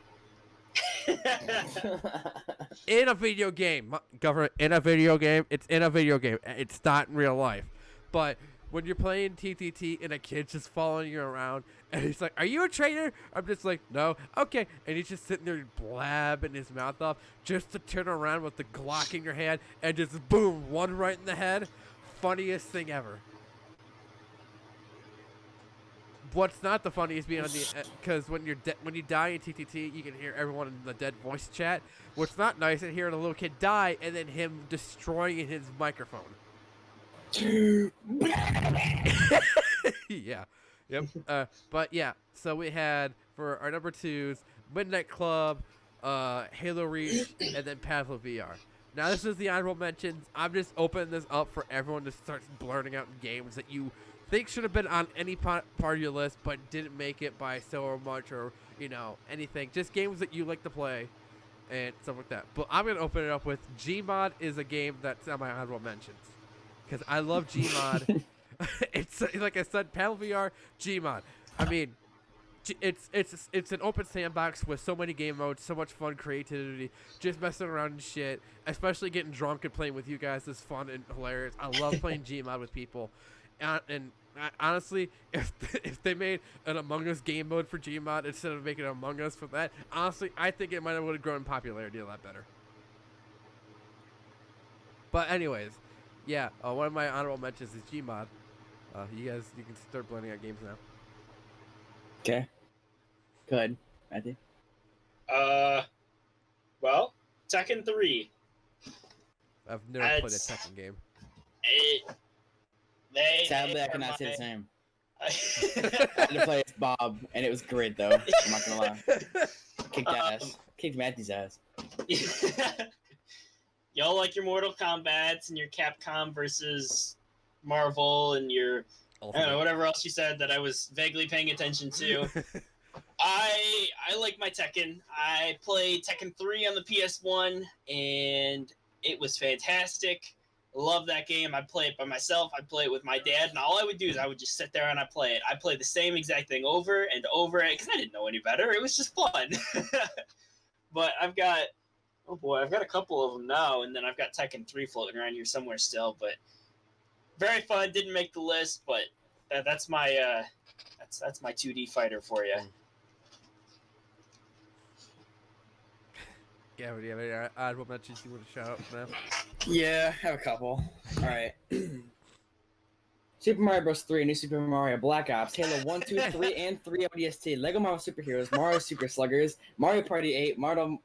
In a video game, government, in a video game, it's in a video game. It's not in real life. But when you're playing TTT and a kid's just following you around and he's like, "Are you a traitor?" I'm just like, "No." "Okay." And he's just sitting there blabbing his mouth off just to turn around with the Glock in your hand and just boom, one right in the head. Funniest thing ever. What's not the funniest being on the, because when you die in TTT, you can hear everyone in the dead voice chat. What's not nice is hearing a little kid die and then him destroying his microphone. Yeah. Yep. But yeah, so we had for our number 2s Midnight Club, Halo Reach, and then Pavlo VR. Now this is the honorable mentions. I'm just opening this up for everyone to start blurting out games that you think should have been on any part of your list but didn't make it by so much, or anything. Just games that you like to play and stuff like that. But I'm gonna open it up with Gmod is a game that's on my honorable mentions. Because I love Gmod. It's like I said, Pavlo VR, Gmod. I mean, it's an open sandbox with so many game modes, so much fun, creativity, just messing around and shit. Especially getting drunk and playing with you guys is fun and hilarious. I love playing Gmod with people. And honestly, if they made an Among Us game mode for Gmod instead of making Among Us for that, honestly, I think it might have would have grown in popularity a lot better. But anyways. Yeah, one of my honorable mentions is Gmod. You can start blending out games now. Okay. Good. Matthew? Well, Tekken 3. I've never played a Tekken game. Sadly, I cannot say the same. I had to play as Bob, and it was great, though. I'm not gonna lie. Kicked ass. Kicked Matthew's ass. Y'all like your Mortal Kombats and your Capcom versus Marvel and your I don't know, whatever else you said that I was vaguely paying attention to. I like my Tekken. I played Tekken 3 on the PS1 and it was fantastic. Love that game. I play it by myself. I play it with my dad, and all I would do is I would just sit there and I play it. I play the same exact thing over and over because I didn't know any better. It was just fun. But I've got a couple of them now, and then I've got Tekken 3 floating around here somewhere still. But very fun. Didn't make the list, but that's my 2D fighter for you. Yeah, do you have any honorable mentions you want to shout out for now? Yeah, I have a couple. All right. Super Mario Bros. 3, New Super Mario, Black Ops, Halo 1, 2, 3, and 3 ODST, Lego Marvel Superheroes, Mario Super Sluggers, Mario Party 8, Mario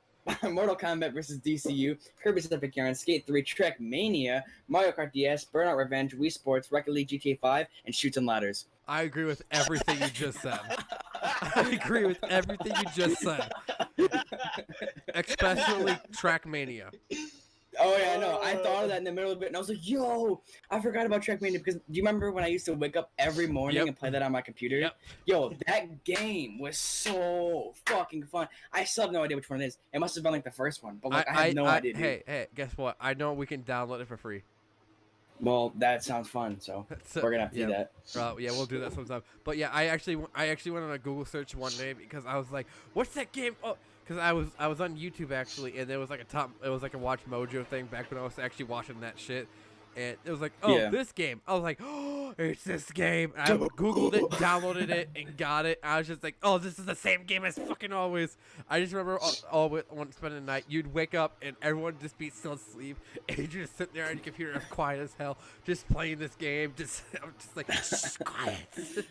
Mortal Kombat vs. DCU, Kirby's Epic Yarn, Skate 3, Trackmania, Mario Kart DS, Burnout Revenge, Wii Sports, Rocket League, GTA 5, and Shoots and Ladders. I agree with everything you just said. I agree with everything you just said. Especially Trackmania. Oh yeah, I know. I thought of that in the middle of it, and I was like, "Yo, I forgot about Trackmania." Because do you remember when I used to wake up every morning and play that on my computer? Yep. Yo, that game was so fucking fun. I still have no idea which one it is. It must have been like the first one, but like I have no idea. Dude. Hey, guess what? I know we can download it for free. Well, that sounds fun. So we're gonna have to do that. Yeah, we'll do that sometime. But yeah, I actually went on a Google search one day because I was like, "What's that game?" Oh, because I was on YouTube actually, and there was like a Watch Mojo thing back when I was actually watching that shit, and it was like, "Oh, this game." I was like, "Oh, it's this game." And I Googled it, downloaded it, and got it. I was just like, "Oh, this is the same game as fucking always." I just remember once spending the night, you'd wake up and everyone would just be still asleep, and you just sit there on your computer, quiet as hell, just playing this game. I'm just like, shh, quiet.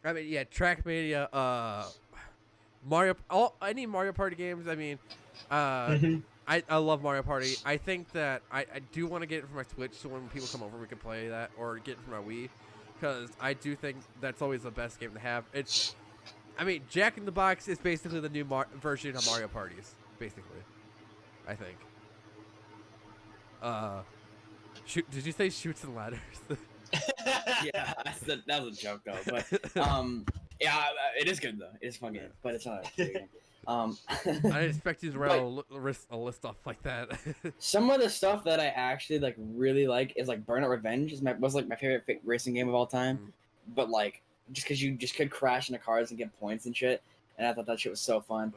I mean, yeah, Trackmania, any Mario Party games. I mean, I love Mario Party. I think that I do want to get it for my Switch, so when people come over, we can play that, or get it for my Wii, because I do think that's always the best game to have. I mean, Jack in the Box is basically the new version of Mario Parties, basically. I think. Did you say Shoots and Ladders? Yeah, that was a joke though. But yeah, it is good though. It is a fun game, but it's not a video game. I didn't expect you to rattle a list off like that. Some of the stuff that I actually like really like is like Burnout Revenge was like my favorite racing game of all time. But like just because you just could crash into cars and get points and shit, and I thought that shit was so fun.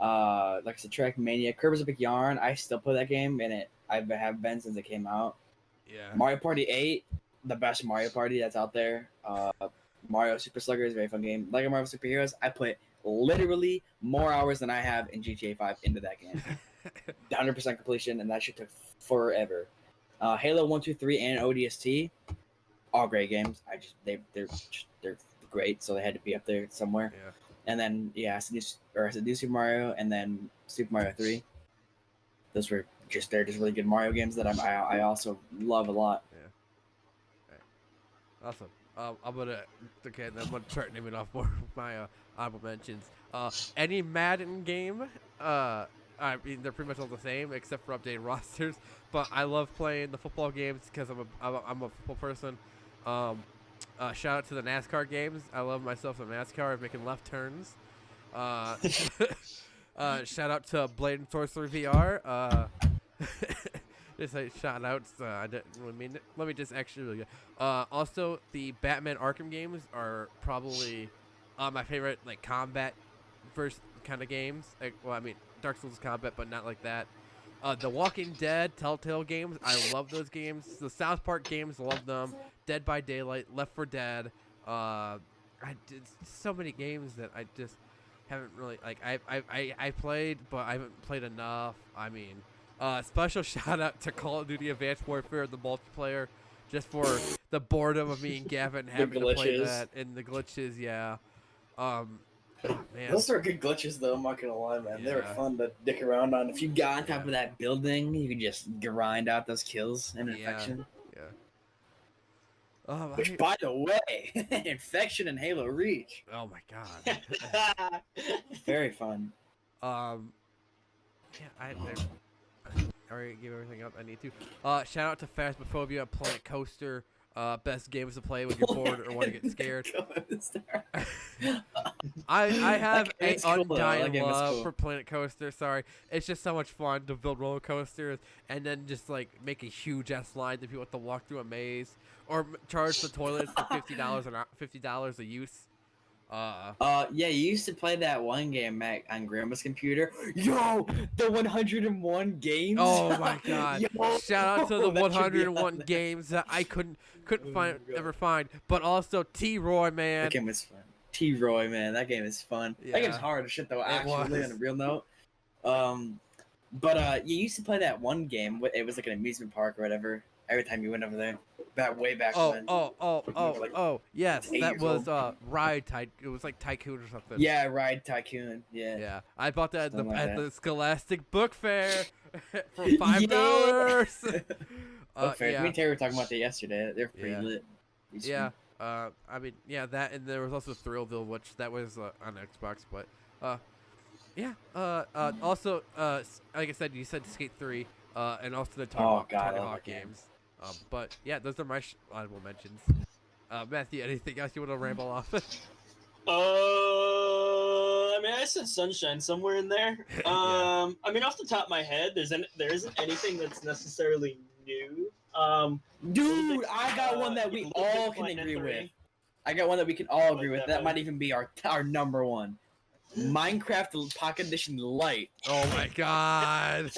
Yeah. Like I said, Trackmania, Kirby's Epic Yarn. I still play that game, and I have been since it came out. Yeah. Mario Party 8, the best Mario Party that's out there. Mario Super Slugger is a very fun game. Lego Marvel Superheroes, I put literally more hours than I have in GTA 5 into that game. 100% completion, and that shit took forever. Halo 1, 2, 3, and ODST, all great games. They're great, so they had to be up there somewhere. Yeah. And then Seduce Super Mario, and then Super Mario 3. They're just really good Mario games that I also love a lot. Yeah. Awesome. I'm gonna start naming off more of my honorable mentions. Any Madden game. I mean, they're pretty much all the same except for updated rosters. But I love playing the football games because I'm a football person. Shout out to the NASCAR games. I love myself some NASCAR, making left turns. Shout out to Blade and Sorcery VR. Just like shout outs. I didn't really mean it. Let me just actually. Also, the Batman Arkham games are probably my favorite, like combat first kind of games. Like, well, I mean, Dark Souls combat, but not like that. The Walking Dead, Telltale games. I love those games. The South Park games, love them. Dead by Daylight, Left 4 Dead. I did so many games that I just haven't really like. I played, but I haven't played enough. I mean. Special shout out to Call of Duty Advanced Warfare, the multiplayer, just for the boredom of me and Gavin having to play that and the glitches. Yeah, man, those are good glitches though. I'm not gonna lie, man. Yeah. They were fun to dick around on. If you got on top of that building, you could just grind out those kills and infection. Yeah. Which, by the way, infection and Halo Reach. Oh my god. Very fun. Yeah, I already gave everything up I need to. Shout out to Phasmophobia, Planet Coaster. Best games to play when you're bored or want to get scared. I have an undying love for Planet Coaster. Sorry, it's just so much fun to build roller coasters and then just like make a huge ass line that people have to walk through a maze or charge the toilets for $50 a use. Yeah, you used to play that one game, Mac, on Grandma's computer. Yo, the 101 games. Oh my god! Yo, shout out to the 101 games that I couldn't ever find, but also T-Roy, man. That game is fun. T-Roy, man, that game is fun. Yeah. That game's hard as shit though. Actually, on a real note. But you used to play that one game. It was like an amusement park or whatever. every time you went over there. Way back Oh, when. yes, It's 8 that years was old. it was like Tycoon or something. Yeah, Ride Tycoon. Yeah. Yeah, I bought that Something like at that. the Scholastic Book Fair for $5. Book fairs. Yeah. Me and Terry were talking about that yesterday. They're pretty Yeah. lit. Yeah, I mean, yeah, that, and there was also Thrillville, which that was on Xbox, but yeah, also, like I said, you said Skate 3, and also the Tony God, I love Hawk that game. games. But yeah, those are my honorable mentions. Matthew, anything else you want to ramble off? I mean, I said Sunshine somewhere in there. Yeah. I mean, off the top of my head, there isn't anything that's necessarily new. Dude, I got one that we Little Big all can Planet agree 3. with. I got one that we can all agree Like with. that That one. might even be our number one. Minecraft Pocket Edition Lite. Oh my god.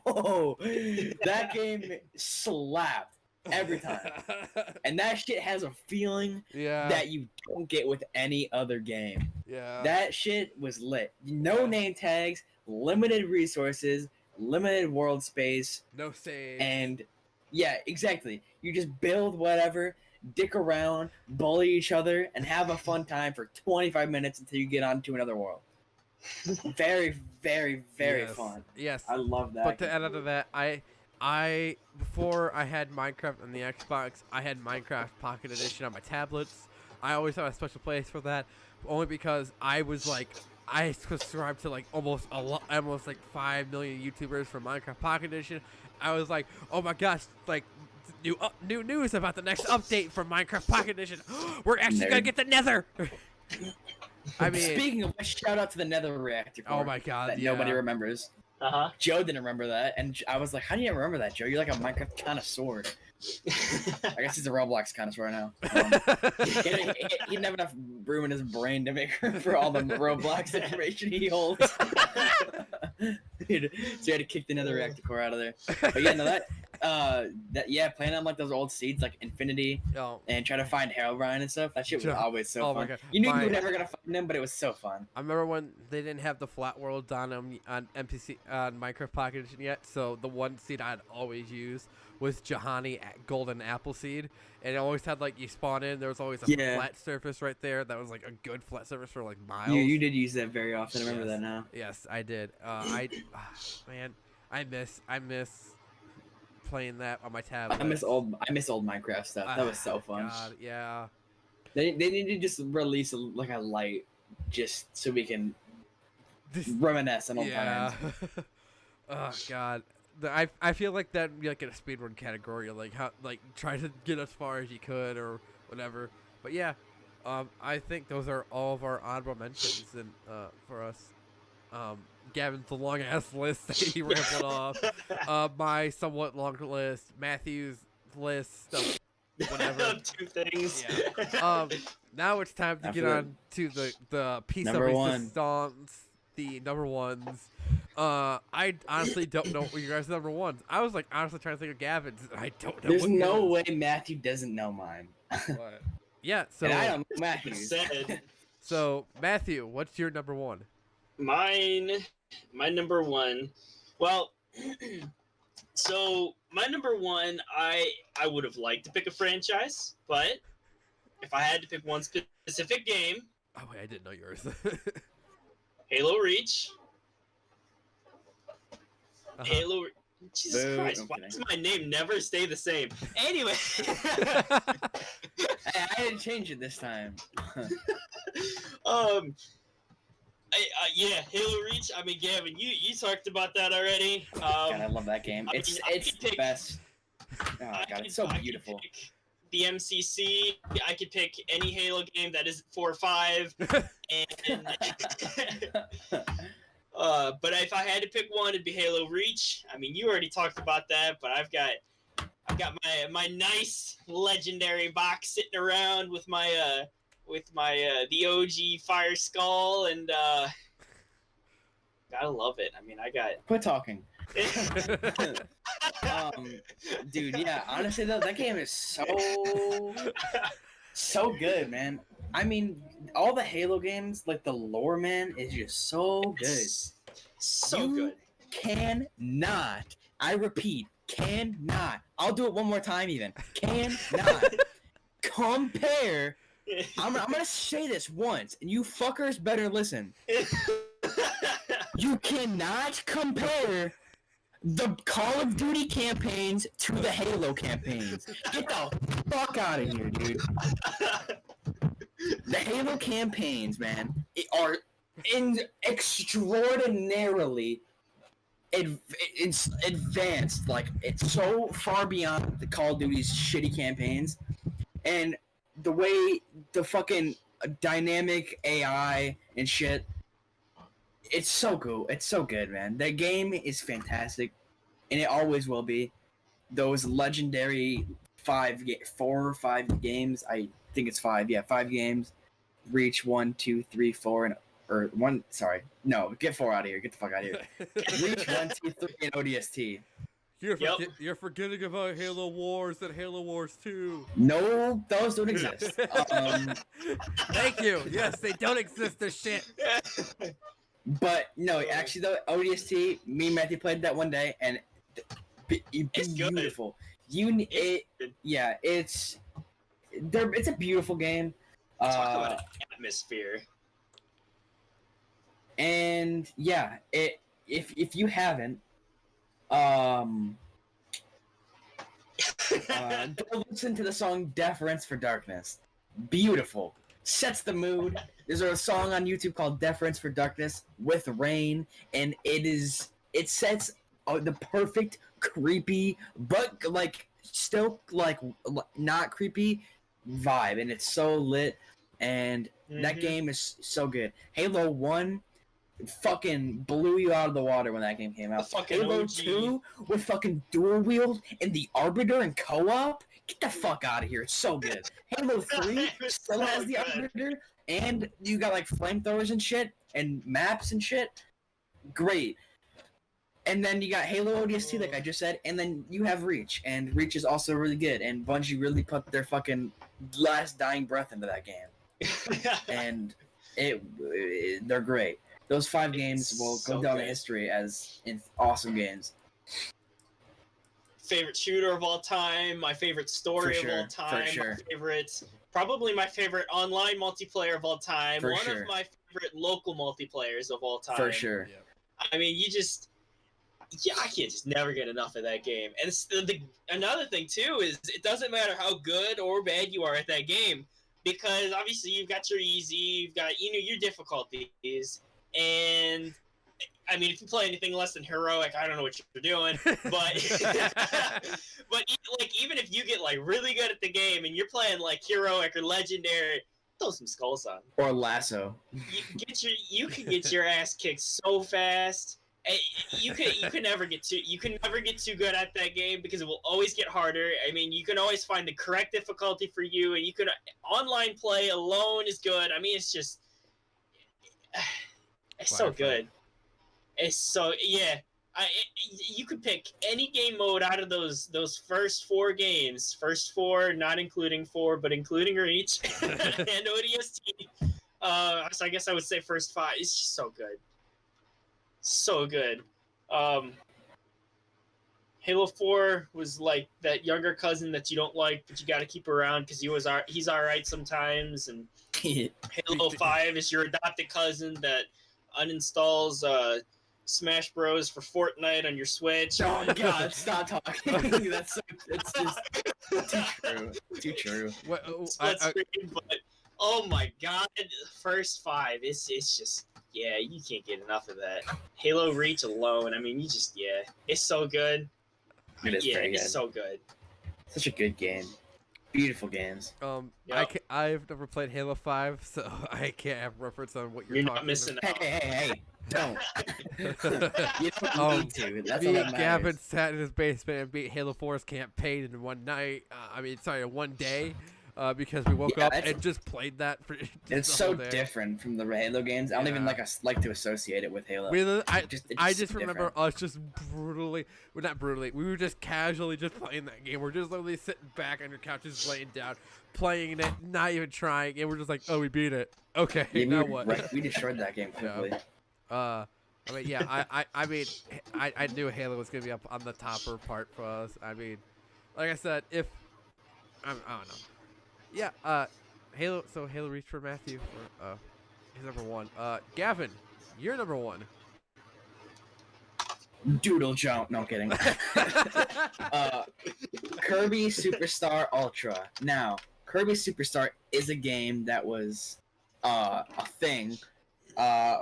Oh, that game slapped every time. And that shit has a feeling Yeah. that you don't get with any other game. Yeah. That shit was lit. No name tags, limited resources, limited world space, No save. and yeah, exactly. You just build whatever, dick around, bully each other, and have a fun time for 25 minutes until you get on to another world. Very, very, very Yes. fun. Yes. I love that. But to add on to that, I before I had Minecraft on the Xbox, I had Minecraft Pocket Edition on my tablets. I always had a special place for that, only because I was like, I subscribed to like almost like 5 million YouTubers for Minecraft Pocket Edition. I was like, oh my gosh, like new news about the next update for Minecraft Pocket Edition. We're actually gonna Nerd. get the Nether. I mean, Speaking of which, shout out to the Nether Reactor oh core my god, that yeah. nobody remembers. Uh Joe didn't remember that, and I was like, "How do you remember that, Joe? You're like a Minecraft connoisseur." huh. I guess he's a Roblox connoisseur now. He didn't have enough room in his brain to make room for all the Roblox information he holds. So he had to kick the Nether Reactor core out of there. But yeah, no, playing on like those old seeds like Infinity Oh, and try to find Herobrine and stuff. That shit was Sure. always so Oh my fun. God. You knew My- you were never gonna find him, but it was so fun. I remember when they didn't have the flat world on MPC on Minecraft Pocket Edition yet, so the one seed I'd always use was Jahani Golden Apple Seed, and it always had like you spawn in, there was always a Yeah. flat surface right there that was like a good flat surface for like miles. You did use that very often. I remember Yes. that now. Yes, I did. Man, I miss playing that on my tablet. I miss old Minecraft stuff. That was so fun. God, yeah. They need to just release a light, just so we can reminisce on old Yeah. times. Oh god. I feel like that'd be like in a speedrun category, like how like try to get as far as you could or whatever. But yeah, I think those are all of our honorable mentions and for us. Gavin's the long ass list that he rambled off. My somewhat long list, Matthew's list of whatever. 2 things. Yeah. Now it's time to After get that- on to the piece Number of one. resistance, the number ones. I honestly don't know what your guys' number ones. I was like honestly trying to think of Gavin's. I don't know. There's what no his. way Matthew doesn't know mine. But, yeah. and I So don't know Matthew's. Said Matthew, what's your number one? my number one. Well, so my number one, I would have liked to pick a franchise, but if I had to pick one specific game, Oh wait, I didn't know yours. Halo Reach. Uh-huh. Halo. Jesus Boo, Christ! I'm Why kidding. does my name never stay the same? Anyway. I didn't change it this time. Yeah, Halo Reach. I mean, Gavin, you talked about that already. God, I love that game. I It's mean, I it's could the pick- best. Oh God, it's so I could beautiful. pick the MCC. I could pick any Halo game that isn't 4 or 5. And but if I had to pick one, it'd be Halo Reach. I mean, you already talked about that, but I've got my nice legendary box sitting around with my the OG Fire Skull, and gotta love it. I mean, I got. Quit talking. Dude, yeah. Honestly though, that game is so good, man. I mean, all the Halo games, like the lore, man, is just so good. So You good. Cannot, I repeat, cannot. I'll do it one more time even. Cannot compare. I'm gonna say this once, and you fuckers better listen. You cannot compare the Call of Duty campaigns to the Halo campaigns. Get the fuck out of here, dude. The Halo campaigns, man, are extraordinarily it's advanced. Like, it's so far beyond the Call of Duty's shitty campaigns, and the way the fucking dynamic AI and shit, it's so cool. It's so good, man. That game is fantastic, and it always will be. Those legendary 4 or 5 games. I think it's 5. Yeah, 5 games. Reach 1, 2, 3, 4, and or 1. Sorry, no, get 4 out of here. Get the fuck out of here. Reach 1, 2, 3, and ODST. You're forgetting about Halo Wars and Halo Wars 2. No, those don't exist. Thank you. Yes, they don't exist. This shit. But no, actually though, ODST. Me and Matthew played that one day, and It's beautiful. Good. Yeah, it's a beautiful game. Talk about an atmosphere. And yeah, if you haven't, go listen to the song "Deference for Darkness." Beautiful, sets the mood. There's a song on YouTube called "Deference for Darkness" with rain, and it sets the perfect creepy, but like still like not creepy vibe, and it's so lit. And that game is so good. Halo 1 fucking blew you out of the water when that game came out. Halo OG. 2 with fucking dual wield and the Arbiter and co-op. Get the fuck out of here. It's so good. Halo 3 still has the Arbiter, and you got like flamethrowers and shit and maps and shit. Great. And then you got Halo ODST, like I just said, and then you have Reach, and Reach is also really good, and Bungie really put their fucking last dying breath into that game. And they're great. Those 5 games will go down in history as awesome games. Favorite shooter of all time, my favorite story of all time, probably my favorite online multiplayer of all time, of my favorite local multiplayers of all time. For sure. I mean, I can't just never get enough of that game. And another thing too is it doesn't matter how good or bad you are at that game, because obviously you've got your easy, you've got your difficulties, and I mean, if you play anything less than heroic, I don't know what you're doing. But even if you get like really good at the game and you're playing like heroic or legendary, throw some skulls on. Or lasso. You can get your ass kicked so fast. You can never get too good at that game, because it will always get harder. I mean, you can always find the correct difficulty for you, and you can online play alone is good. I mean, it's just so good. It's so you could pick any game mode out of those first 4 games, not including 4, but including Reach and ODST. So I guess I would say first 5. It's just so good. So good. Halo 4 was like that younger cousin that you don't like, but you got to keep around because he's all right sometimes. And Halo 5 is your adopted cousin that uninstalls Smash Bros for Fortnite on your Switch. Oh my God! Stop talking. It's just too true. But oh my God, first 5. It's just. Yeah, you can't get enough of that. Halo Reach alone, I mean, it's so good. It is very good. It's so good. Such a good game. Beautiful games. Yep. I've never played Halo 5, so I can't have reference on what you're talking not missing about. Hey, don't. You don't need to. That's all that matters. Gavin sat in his basement and beat Halo 4's campaign in one night. One day. Because we woke up and just played that for. It's so different from the Halo games. I don't even like to associate it with Halo. I just remember us just brutally, well, not brutally. We were just casually just playing that game. We're just literally sitting back on your couches, laying down, playing it, not even trying, and we're just like, oh, we beat it. Okay, now what? Right, we destroyed that game quickly. I mean, yeah, I mean, I knew Halo was gonna be up on the topper part for us. I mean, like I said, if I don't know, yeah, Halo. So Halo reached for Matthew for he's number 1. Gavin, you're number 1. Doodle jump. No, I'm kidding. Kirby Superstar Ultra. Now, Kirby Superstar is a game that was a thing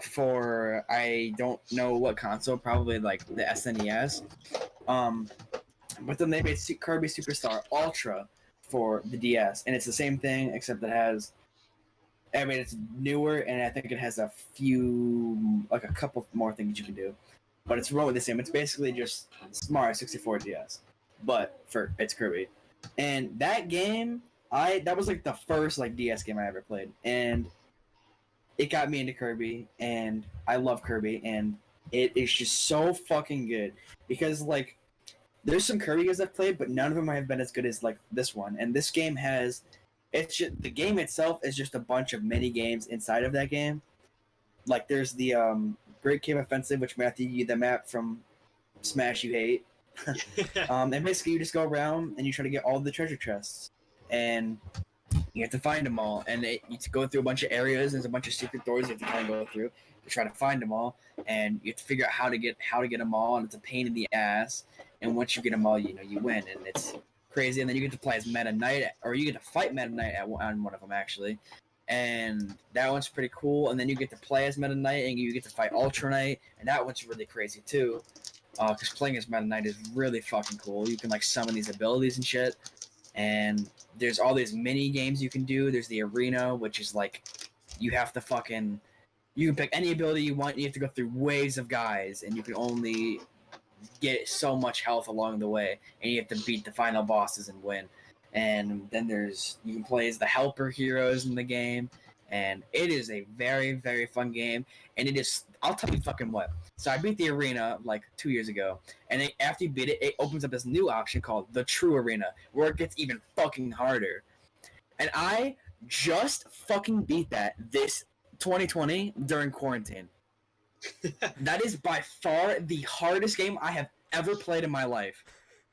for I don't know what console, probably like the SNES. But then they made Kirby Superstar Ultra for the DS, and it's the same thing except it has. I mean, it's newer, and I think it has a couple more things you can do. But it's really the same. It's basically just Mario 64 DS, but it's Kirby. And that game, that was like the first like DS game I ever played, and it got me into Kirby, and I love Kirby, and it is just so fucking good because like there's some Kirby games I've played, but none of them have been as good as like this one. And this game has, it's just the game itself is just a bunch of mini games inside of that game. Like there's the Great Cave Offensive, which Matthew, the map from Smash you hate. And basically you just go around and you try to get all the treasure chests, and you have to find them all. And you have to go through a bunch of areas. There's a bunch of secret doors you have to kind of go through to try to find them all, and you have to figure out how to get them all. And it's a pain in the ass. And once you get them all, you win, and it's crazy. And then you get to play as Meta Knight, or you get to fight Meta Knight on one of them actually. And that one's pretty cool. And then you get to play as Meta Knight, and you get to fight Ultra Knight, and that one's really crazy too. Because playing as Meta Knight is really fucking cool. You can like summon these abilities and shit. And there's all these mini games you can do. There's the arena, which is like you have to you can pick any ability you want. And you have to go through waves of guys, and you can only get so much health along the way, and you have to beat the final bosses and win. And then you can play as the helper heroes in the game, and it is a very, very fun game. And it is, I'll tell you fucking what. So I beat the arena like 2 years ago, and after you beat it, it opens up this new option called the True Arena, where it gets even fucking harder. And I just fucking beat that this 2020 during quarantine. That is by far the hardest game I have ever played in my life.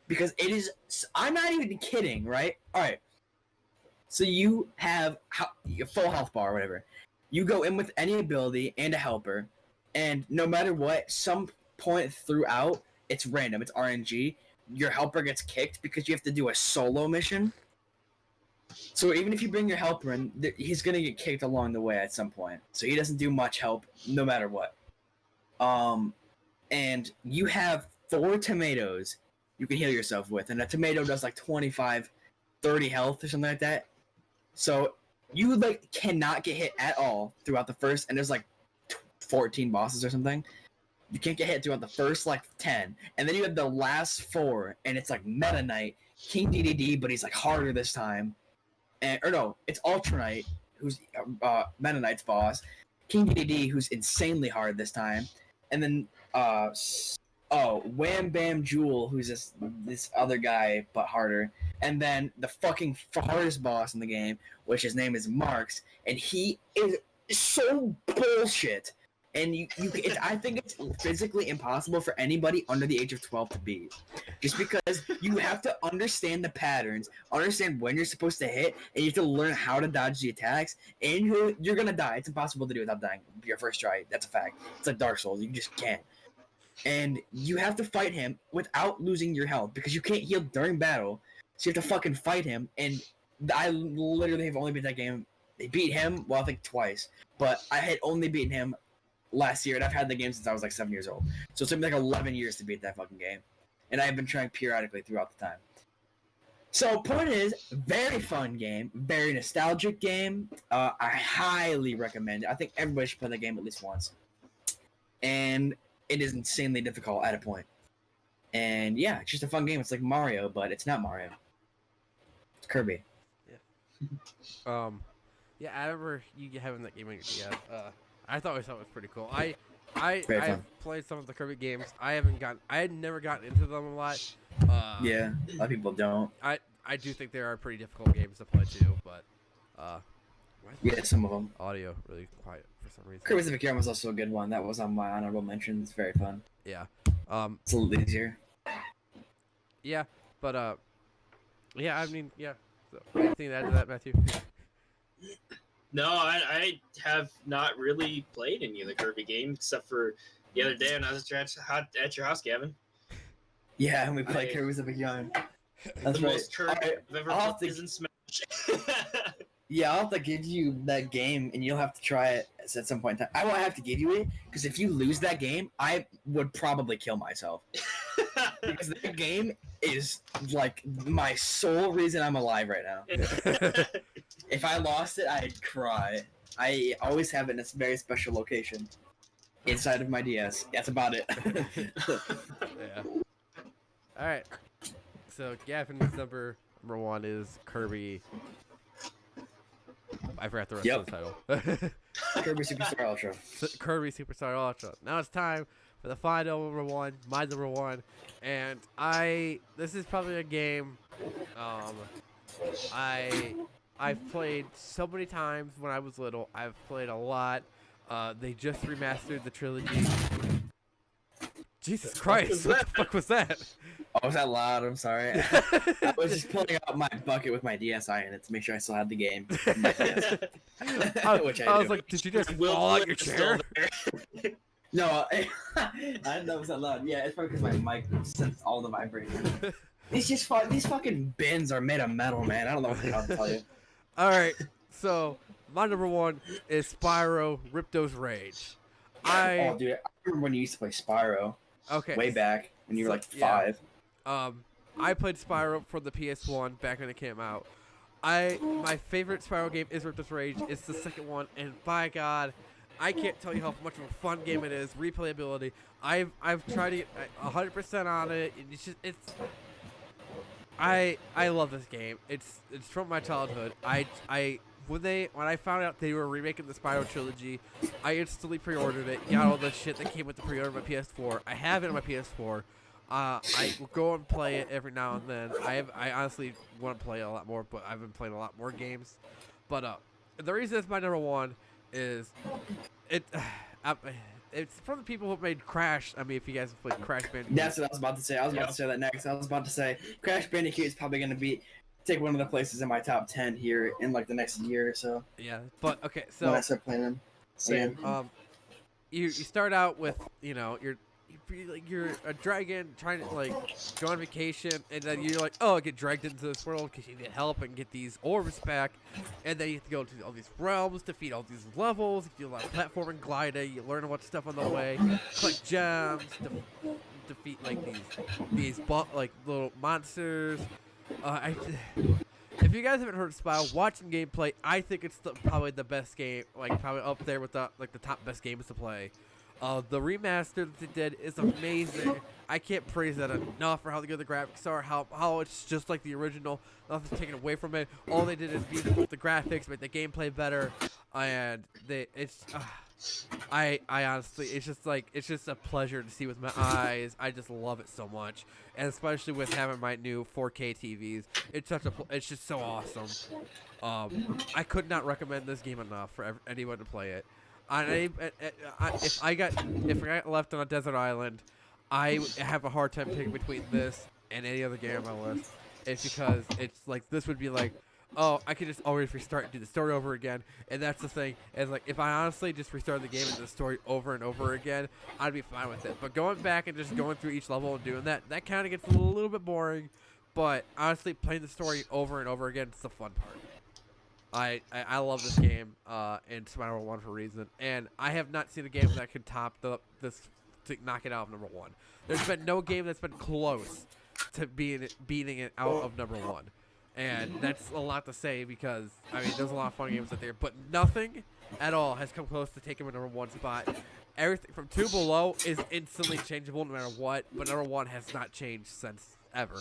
Because it is, I'm not even kidding, right? Alright. So you have a full health bar or whatever. You go in with any ability and a helper, and no matter what, some point throughout, it's random, it's RNG, your helper gets kicked because you have to do a solo mission. So even if you bring your helper in, he's going to get kicked along the way at some point. So he doesn't do much help no matter what. And you have 4 tomatoes you can heal yourself with, and a tomato does like 25, 30 health or something like that. So you like cannot get hit at all throughout the first, and there's like 14 bosses or something. You can't get hit throughout the first like 10, and then you have the last 4, and it's like Meta Knight, King DDD, but he's like harder this time. It's Ultra Knight, who's Meta Knight's boss, King DDD, who's insanely hard this time, and then Wham Bam Jewel, who's this other guy but harder, and then the fucking hardest boss in the game, which his name is Marks, and he is so bullshit. And I think it's physically impossible for anybody under the age of 12 to beat, just because you have to understand the patterns, understand when you're supposed to hit, and you have to learn how to dodge the attacks. And you're gonna die. It's impossible to do without dying. Your first try, that's a fact. It's like Dark Souls. You just can't. And you have to fight him without losing your health, because you can't heal during battle. So you have to fucking fight him. And I literally have only beat that game. They beat him, well, I think twice, but I had only beaten him last year, and I've had the game since I was like 7 years old. So it took me like 11 years to beat that fucking game. And I've been trying periodically throughout the time. So point is, very fun game, very nostalgic game. I highly recommend it. I think everybody should play that game at least once. And it is insanely difficult at a point. And yeah, it's just a fun game. It's like Mario, but it's not Mario. It's Kirby. Yeah. Yeah, I remember you having that game on your DS. I thought it was pretty cool. I've played some of the Kirby games. I had never gotten into them a lot. Yeah, a lot of people don't. I do think they are pretty difficult games to play too, but why Yeah, some of them. Audio really quiet for some reason. Kirby's Epic Yarn was also a good one. That was on my honorable mention. It's very fun. Yeah. It's a little easier. Yeah, but yeah, I mean, yeah. So, anything to add to that, Matthew? No, I have not really played any of the Kirby games except for the other day when I was at your house, Gavin. Yeah, and we played Kirby's Epic Yarn. That's the right. most Kirby I've ever played is in Smash. Yeah, I'll have to give you that game, and you'll have to try it at some point in time. I won't have to give you it, because if you lose that game, I would probably kill myself. Because that game is, like, my sole reason I'm alive right now. If I lost it, I'd cry. I always have it in a very special location. Inside of my DS. That's about it. Yeah. Alright. So, Gavin's number 1 is Kirby. I forgot the rest of the title. Kirby Superstar Ultra. Kirby Superstar Ultra. Now it's time for the final number 1, my number 1, and this is probably a game, I've played so many times when I was little. I've played a lot. They just remastered the trilogy. Jesus Christ, what the fuck was that? Oh, was that loud? I'm sorry. I was just pulling out my bucket with my DSi in it to make sure I still had the game. I was like, did you just fall out your chair? No, I didn't know it was that loud. Yeah, it's probably because my mic sensed all the vibration. These fucking bins are made of metal, man. I don't know what the hell to tell you. Alright, so my number 1 is Spyro Ripto's Rage. Oh, dude, I remember when you used to play Spyro. Okay. Way back when you were like 5. I played Spyro for the PS1 back when it came out. My favorite Spyro game is Ripto's Rage. It's the second one, and by God, I can't tell you how much of a fun game it is. Replayability. I've tried to get 100% on it. I love this game. It's from my childhood. When I found out they were remaking the Spyro trilogy, I instantly pre-ordered it. Got all the shit that came with the pre-order on my PS4. I have it on my PS4. I will go and play it every now and then. I honestly want to play a lot more, but I've been playing a lot more games. But the reason it's my number 1 is it's from the people who made Crash. I mean, if you guys have played Crash Bandicoot. That's what I was about to say. I was about to say that next. I was about to say Crash Bandicoot is probably going to take one of the places in my top 10 here in like the next year or so. Yeah, but okay, so when I start playing them. Same. You start out with you're a dragon trying to like go on vacation, and then you're like, oh, I get dragged into this world because you need help and get these orbs back, and then you have to go to all these realms, defeat all these levels. You do a lot of platforming, gliding. You learn what stuff on the way, collect gems, defeat like these little monsters. If you guys haven't heard of Spyro, watching gameplay, I think it's probably the best game, like probably up there with the top best games to play. The remaster that they did is amazing. I can't praise that enough for how good the graphics are, how it's just like the original. Nothing's taken away from it. All they did is beef up the graphics, make the gameplay better, and I honestly, it's just a pleasure to see with my eyes. I just love it so much, and especially with having my new 4K TVs, it's just so awesome. I could not recommend this game enough for anyone to play it. If I got left on a desert island, I have a hard time picking between this and any other game on my list. It's because it's like this would be like, oh, I could just always restart and do the story over again, and that's the thing. Is like if I honestly just restarted the game and the story over and over again, I'd be fine with it. But going back and just going through each level and doing that kind of gets a little bit boring. But honestly, playing the story over and over again is the fun part. I love this game and Spyro 1 for a reason, and I have not seen a game that could top this to knock it out of number 1. There's been no game that's been close to beating it out of number 1, and that's a lot to say because I mean there's a lot of fun games out there, but nothing at all has come close to taking a number 1 spot. Everything from 2 below is instantly changeable no matter what, but number 1 has not changed since ever.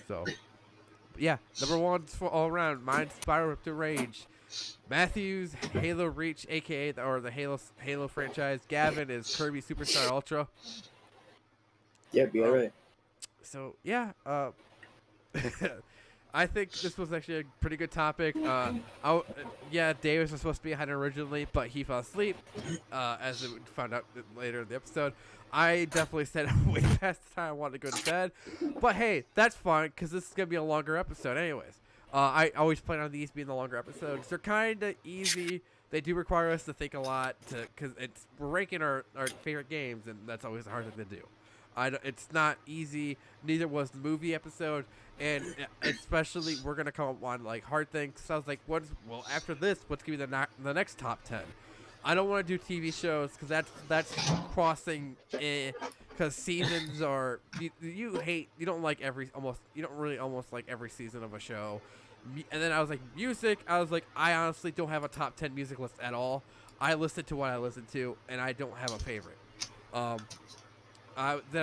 So. Yeah, number 1's for all around. Mine's Spyro Ripto Rage. Matthew's Halo Reach, aka the Halo franchise. Gavin is Kirby Superstar Ultra. Yep, you're right. So yeah, I think this was actually a pretty good topic. Yeah, Davis was supposed to be behind originally, but he fell asleep, as we found out later in the episode. I definitely said way past the time I wanted to go to bed, but hey, that's fine because this is gonna be a longer episode, anyways. I always plan on these being the longer episodes. They're kind of easy. They do require us to think a lot, because we're ranking our favorite games, and that's always a hard thing to do. It's not easy. Neither was the movie episode, and especially we're gonna come up on like hard things. So I was like, after this, what's gonna be the next top 10? I don't want to do TV shows because that's crossing. Because seasons are you don't really almost like every season of a show. And then I was like, music. I was like, I honestly don't have a top 10 music list at all. I listen to what I listen to, and I don't have a favorite. Then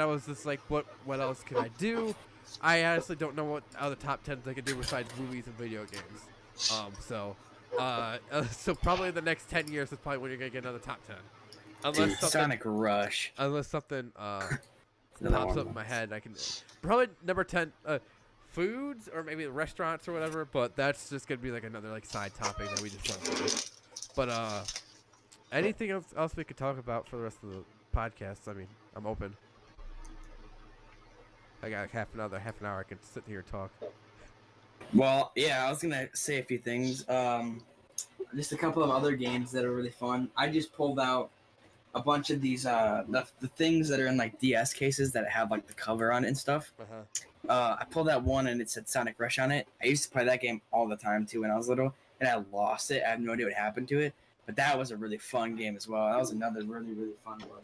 I was just like, what else can I do? I honestly don't know what other top 10s I can do besides movies and video games. So probably the next 10 years is probably when you're gonna get another top 10. Dude, Sonic Rush. Unless something pops up in my head, I can probably number 10. Foods or maybe restaurants or whatever, but that's just gonna be like another like side topic that we just went through. But anything else we could talk about for the rest of the podcast? I mean, I'm open. I got half an hour I can sit here and talk. Well, yeah, I was gonna say a few things. Just a couple of other games that are really fun. I just pulled out a bunch of these the things that are in like DS cases that have like the cover on it and stuff. I pulled that one and it said Sonic Rush on it. I used to play that game all the time too when I was little, and I lost it. I have no idea what happened to it, but that was a really fun game as well. That was another really, really fun one.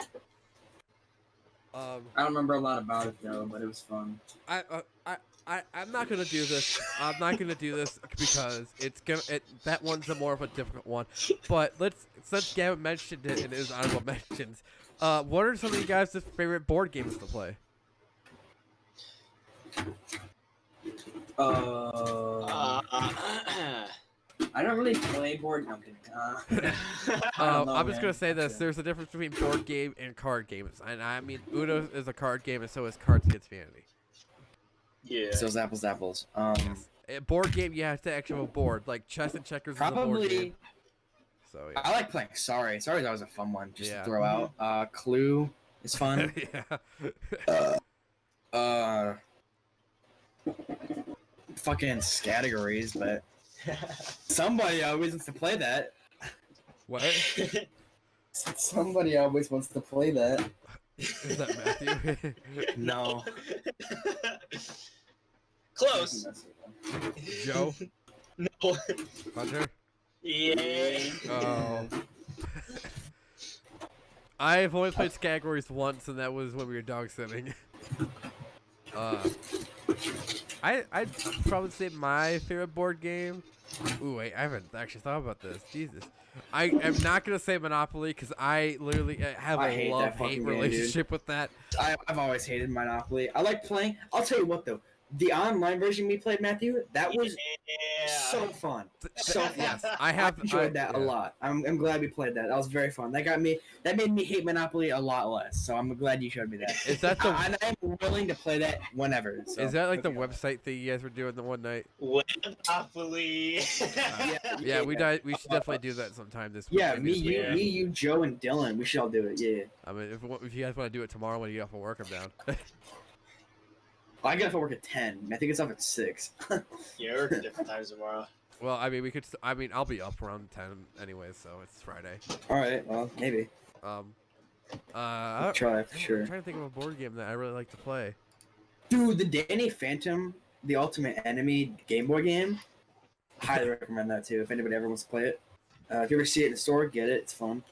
I don't remember a lot about it though, but it was fun. I'm not gonna do this. I'm not gonna do this because that one's more of a difficult one. But since Gavin mentioned it in his honorable mentions, what are some of you guys' favorite board games to play? I don't really play board. No, I'm kidding. I'm just gonna say this: there's a difference between board game and card games, and I mean Uno is a card game, and so is Cards Against Humanity. Yeah. So it's apples. A board game, you have to actually have a board. Like chess and checkers is a board game. So yeah. I like playing Sorry. Sorry's always a fun one just to throw out. Clue is fun. Fucking categories, but somebody always wants to play that. What? Somebody always wants to play that. Is that Matthew? No. Close. Joe? No. Hunter? Yeah. Oh. I've only played categories once, and that was when we were dog sitting. I'd probably say my favorite board game. Ooh, wait, I haven't actually thought about this. Jesus. I am not going to say Monopoly because I literally have a love-hate relationship with that. I've always hated Monopoly. I like playing. I'll tell you what, though. The online version we played, Matthew, that was so fun. So fun. Yes, I enjoyed that a lot. I'm glad we played that. That was very fun. That made me hate Monopoly a lot less. So I'm glad you showed me that. Is that the? And I'm willing to play that whenever. So. Is that like the website thing you guys were doing the one night? Monopoly. Yeah, we should definitely do that sometime this week. Yeah, me, you, Joe, and Dillon. We should all do it. Yeah. I mean, if you guys want to do it tomorrow when you get off of work, I'm down. I get off at work at 10. I think it's off at 6. Yeah, we're at different times tomorrow. Well, I mean, I'll be up around 10 anyway, so it's Friday. All right, well, maybe. I'll try for sure. I'm trying to think of a board game that I really like to play. Dude, the Danny Phantom, the Ultimate Enemy Game Boy game. Highly recommend that too. If anybody ever wants to play it, if you ever see it in the store, get it. It's fun.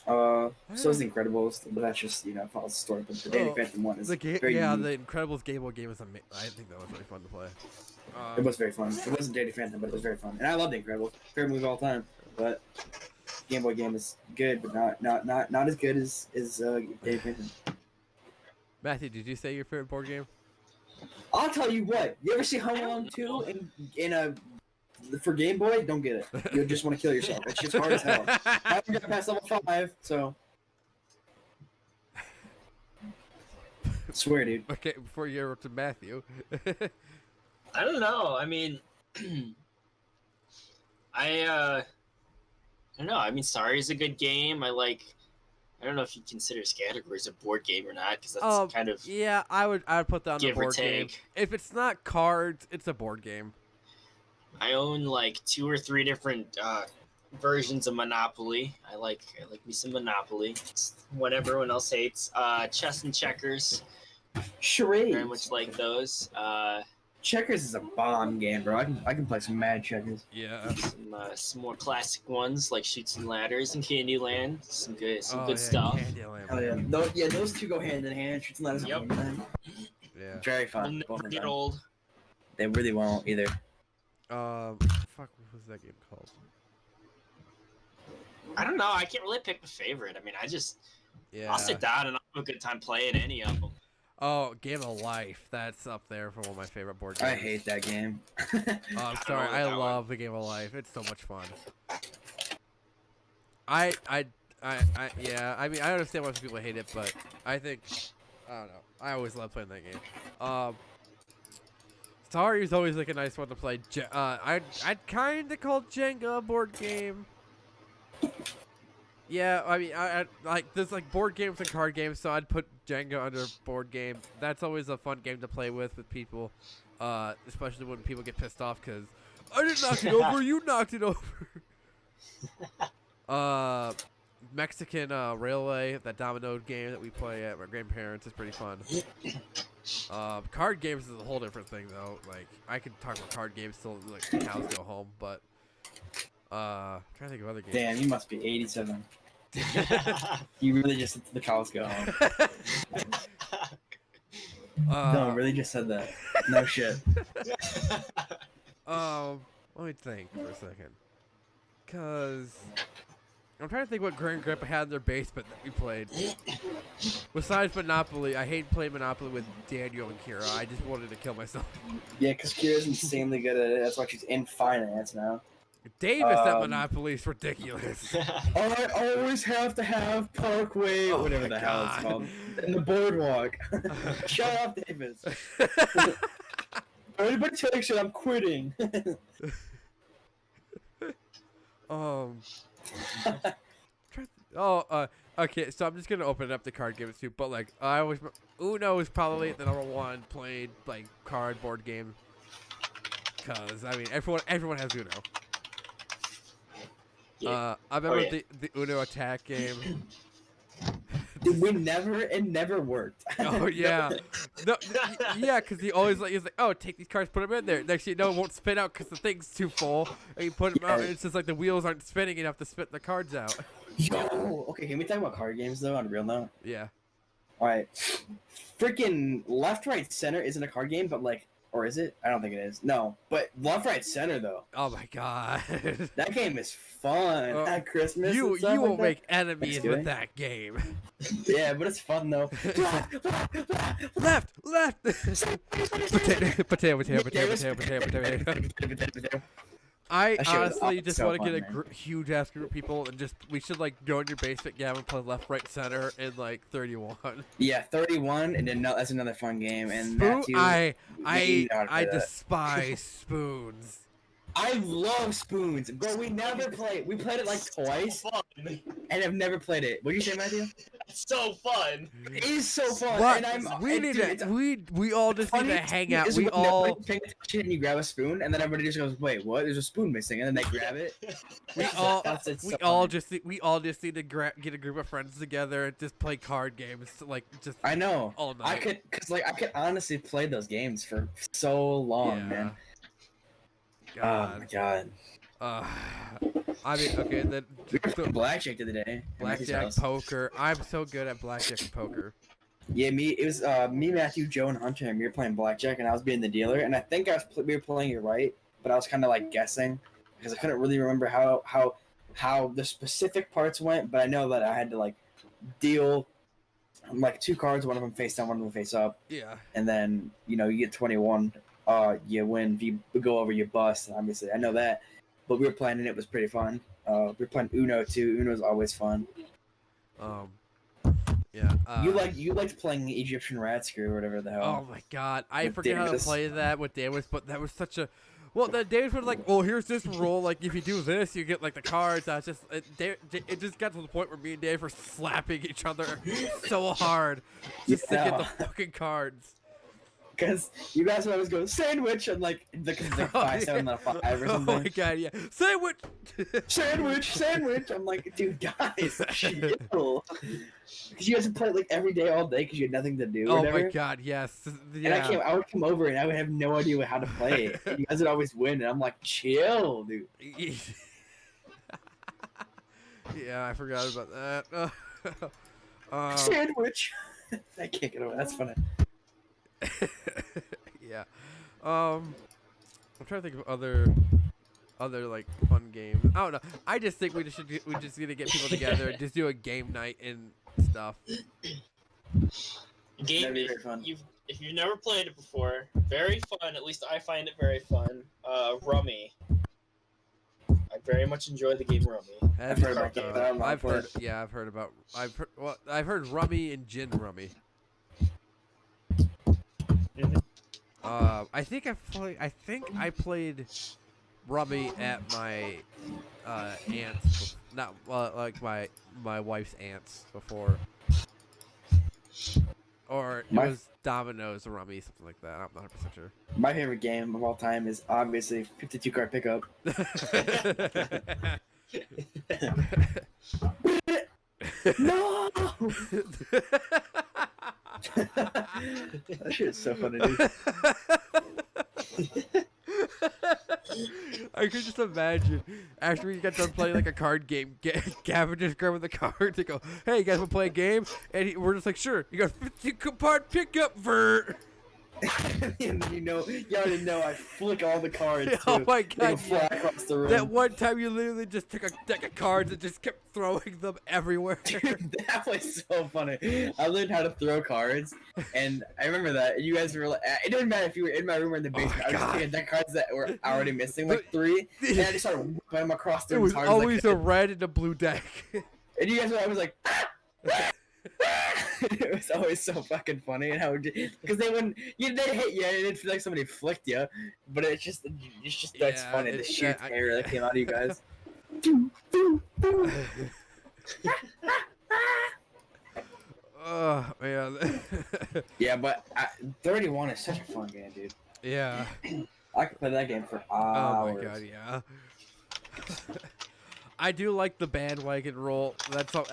So is the Incredibles, but that's just follows the story. But the Danny Phantom one is very unique. The Incredibles Game Boy game is amazing. I think that was really fun to play. It was very fun. It wasn't Danny Phantom, but it was very fun. And I love the Incredibles. Favorite movie of all time. But Game Boy game is good, but not as good as Danny Phantom. Matthew, did you say your favorite board game? I'll tell you what. You ever see Home Alone 2 for Game Boy? Don't get it. You'll just want to kill yourself. It's just hard as hell. I haven't got past level 5, so. I swear, dude. Okay, before you go to Matthew. I don't know. I mean, I don't know. I mean, Sorry is a good game. I don't know if you consider Scattergories a board game or not, because that's kind of Yeah, I would put that on the give or board game. take. If it's not cards, it's a board game. I own like 2 or 3 different versions of Monopoly. I like me some Monopoly. It's what everyone else hates. Chess and checkers. Charades. Very much like those. Checkers is a bomb game, bro. I can play some mad checkers. Yeah. Some more classic ones like Chutes and Ladders and Candyland. Some good stuff. Candyland. Oh yeah, those two go hand in hand. Shoots and ladders. Yep. Yeah. Very Will fun. never get old. They really won't either. Fuck, what was that game called? I don't know. I can't really pick a favorite. I mean, Yeah. I'll sit down and I'll have a good time playing any of them. Oh, Game of Life. That's up there for one of my favorite board games. I hate that game. Oh, I'm sorry. know I that love the Game of Life. It's so much fun. Yeah. I mean, I understand why some people hate it, but I think I don't know. I always love playing that game. Sorry is always like a nice one to play. I'd kind of call Jenga a board game. Yeah, I mean, I like there's like board games and card games, so I'd put Jenga under board game. That's always a fun game to play with people, especially when people get pissed off because I didn't knock it over, you knocked it over. Mexican Railway, that domino game that we play at my grandparents, is pretty fun. Card games is a whole different thing though. Like I could talk about card games till like the cows go home, but trying to think of other games. Damn, you must be 87. You really just said the cows go home. No, really just said that. No shit. Let me think for a second. Cause I'm trying to think what Grandpa had in their basement that we played. Besides Monopoly, I hate playing Monopoly with Daniel and Kira. I just wanted to kill myself. Yeah, because Kira's insanely good at it. That's why she's in finance now. Davis at Monopoly is ridiculous. I always have to have Parkway, Oh whatever my the hell God. it's called. And the boardwalk. Shut up, Davis. Anybody takes it, I'm quitting. Okay, so I'm just gonna open it up to card games too, but like I always Uno is probably the #1 played like card board game. Cause I mean everyone has Uno. Yeah. I remember the Uno attack game. Dude, it never worked. Oh yeah, yeah, because he's like, oh, take these cards, put them in there. Next thing you know, it won't spin out because the thing's too full. And you put them out, and it's just like the wheels aren't spinning enough to spit the cards out. Yo, okay, can we talk about card games though on a real note? Yeah. All right, freaking left, right, center isn't a card game, but like, or is it? I don't think it is. No, but left, right, center though. Oh my god. That game is fun at Christmas. You and stuff will like make enemies Thanksgiving. with that game. that. Yeah, but it's fun though. Left. Potato. I That shit was honestly just so want to fun, get a man. huge ass group of people and we should like go in your basement, Gavin, play left, right, center in like 31. Yeah, 31, and then that's another fun game. And Spoon, Matthew, I you know how to play that. despise spoons. I love spoons, bro. We never played. We played it like twice, Fun. and I've never played it. What'd you say, Matthew? It's so fun. It is so fun. What? And We all just need to hang out. We all pay attention and you grab a spoon, and then everybody just goes, "Wait, what? There's a spoon missing," and then they grab it. we all just need to get a group of friends together and just play card games. Like just I know. all night. I could honestly play those games for so long, man. God. Oh my god. I mean, okay, then We were playing blackjack the other day. at Matthew's blackjack, house. poker. I'm so good at blackjack and poker. Yeah, it was me, Matthew, Joe, and Hunter, and we were playing blackjack, and I was being the dealer, and I think we were playing it right, but I was kind of like guessing because I couldn't really remember how the specific parts went, but I know that I had to like deal like 2 cards, one of them face down, one of them face up, Yeah. and then you get 21, you win. If you go over, you bust. Obviously, I know that, but we were playing and it was pretty fun. We were playing Uno too. Uno's always fun. Yeah. You liked playing Egyptian rat screw or whatever the hell. Oh my god, I With forget how to Davis. play that with Davis, but that was such a. Well, the Davis was like, "Oh, here's this rule. Like, if you do this, you get like the cards." I was just, it just got to the point where me and Dave were slapping each other so hard just to get the fucking cards. Because you guys would always go sandwich and like the like 5, 7 out of 5 or something. Oh my god, yeah, sandwich. Sandwich. I'm like, dude, guys, chill. Because you guys would play like every day, all day, because you had nothing to do. Oh whatever. my god, yes. Yeah. And I would come over and I would have no idea how to play it. And you guys would always win, and I'm like, chill, dude. Yeah, I forgot about that. Sandwich. I can't get over. That's funny. Yeah. I'm trying to think of other like fun games. I don't know. I just think we just need to get people together and just do a game night and stuff. Game That'd be very fun. if you've never played it before, very fun. At least I find it very fun. Rummy. I very much enjoy the game Rummy. I've heard about that, but I'm not playing it. I've heard Rummy and Gin Rummy. I think I played Rummy at my aunt's, not like my wife's aunt's before, or it was Domino's Rummy, something like that. I'm not 100% sure. My favorite game of all time is obviously 52 card pickup. No! That shit is so funny, dude. I could just imagine after we got done playing like a card game, Gavin just grabbing the cards and go, "Hey, you guys want to play a game?" And we're just like, "Sure." He goes, "50 card pickup Vr." And you already know I flick all the cards. Oh too. my They go god! fly across the room. That one time you literally just took a deck of cards and just kept throwing them everywhere. Dude, that was so funny. I learned how to throw cards, and I remember that. And you guys were like, it didn't matter if you were in my room or in the basement. I was just taking deck cards that were already missing, like 3, and I just started whipping them across the room. It was as hard as I always could. a red and a blue deck. And you guys were always like, it was always so fucking funny, and how because they wouldn't, they'd hit you, and it'd feel like somebody flicked you, but it's just that's Yeah, funny. The sheer I- terror that came out of you guys. Oh man. Yeah, but 31 is such a fun game, dude. Yeah. I could play that game for hours. Oh my god, yeah. I do like the bandwagon roll. That's all.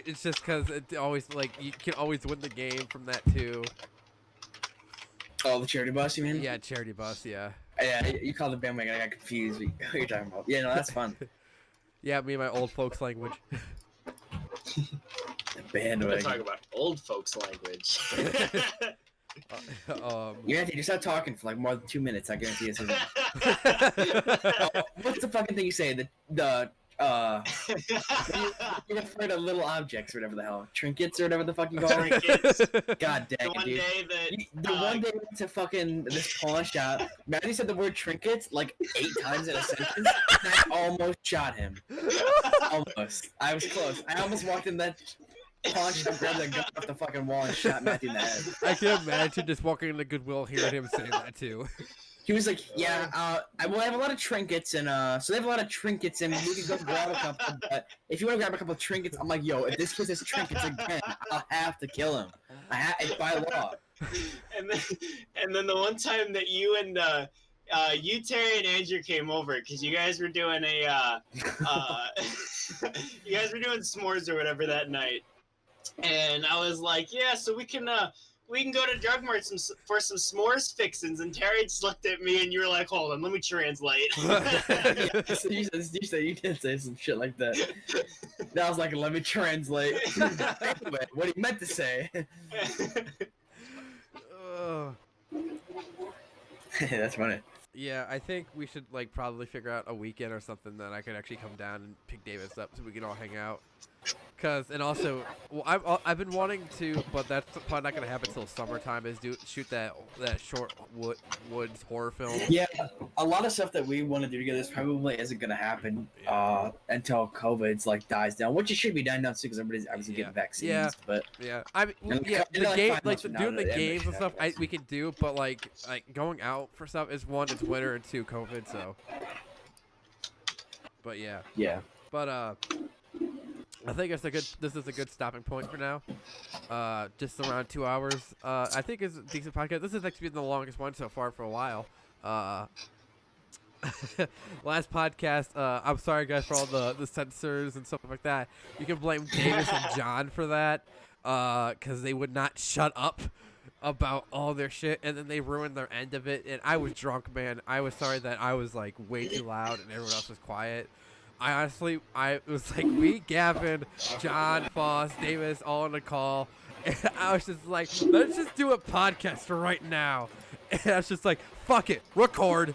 It's just because it always like you can always win the game from that too. Oh, the charity bus, you mean? Yeah, charity bus. Yeah. Yeah, you called the bandwagon. I got confused. What you're talking about? Yeah, no, that's fun. Yeah, me and my old folks language. The We're bandwagon. talking about old folks language. You have to just start talking for like more than 2 minutes. I guarantee you. What's the fucking thing you say? You're afraid of little objects or whatever the hell, trinkets or whatever the fuck you call them. Trinkets. God dang The it, one dude. day that The one day we went to fucking this pawn shop, Matthew said the word trinkets like 8 times in a sentence, and I almost shot him. Almost. I was close. I almost walked in that pawn shop, grabbed the gun off the fucking wall, and shot Matthew in the head. I can imagine just walking into Goodwill, hearing him saying that too. He was like, "Yeah, I have a lot of trinkets, and so they have a lot of trinkets, and we can go grab a couple. But if you want to grab a couple of trinkets, I'm like, yo, if this kid has trinkets again, I'll have to kill him. It's by law." and then the one time that you and you, Terry, and Andrew came over because you guys were doing you guys were doing s'mores or whatever that night, and I was like, "Yeah, so we can go to Drug Mart for some s'mores fixins," and Terry just looked at me and you were like, "Hold on, let me translate." Yeah, so you did say some shit like that. And I was like, "Let me translate." Anyway, what he meant to say. That's funny. Yeah, I think we should like probably figure out a weekend or something that I could actually come down and pick Davis up so we can all hang out. And also, well, I've been wanting to, but that's probably not gonna happen until summertime. Is shoot that short woods horror film. Yeah, a lot of stuff that we want to do together probably isn't gonna happen until COVID's like dies down, which it should be dying down soon because everybody's obviously getting vaccines. Yeah. But Yeah, I mean, And yeah, kinda the like game, 5 like months from now doing the that games and everybody stuff, should have we can do, but like going out for stuff is one, it's winter, and two, COVID. So, but yeah, but I think this is a good stopping point for now. Just around 2 hours. I think it's a decent podcast. This is actually the longest one so far for a while. Last podcast, I'm sorry guys for all the censors and stuff like that. You can blame Davis and John for that, because they would not shut up about all their shit, and then they ruined their end of it. And I was drunk, man. I was sorry that I was like way too loud and everyone else was quiet. I was like, we, Gavin, John, Foss, Davis, all on the call. And I was just like, let's just do a podcast for right now. And I was just like, fuck it, record.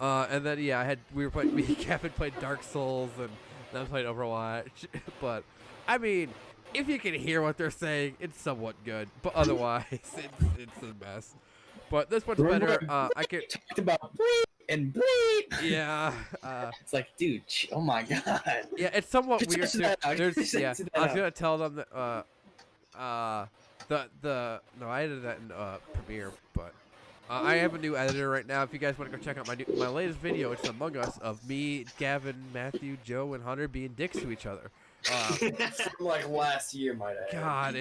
And then yeah, Gavin played Dark Souls and then played Overwatch. But I mean, if you can hear what they're saying, it's somewhat good. But otherwise, it's a mess. But this one's better. I can talked about bleep and bleep. Yeah. It's like, dude, oh my god. Yeah, it's somewhat Just weird. censor that out. There's, Just yeah, censor I that was gonna tell them that no, I edited that in Premiere, but I have a new editor right now. If you guys want to go check out my latest video, it's Among Us of me, Gavin, Matthew, Joe, and Hunter being dicks to each other. From like last year, might I add. God,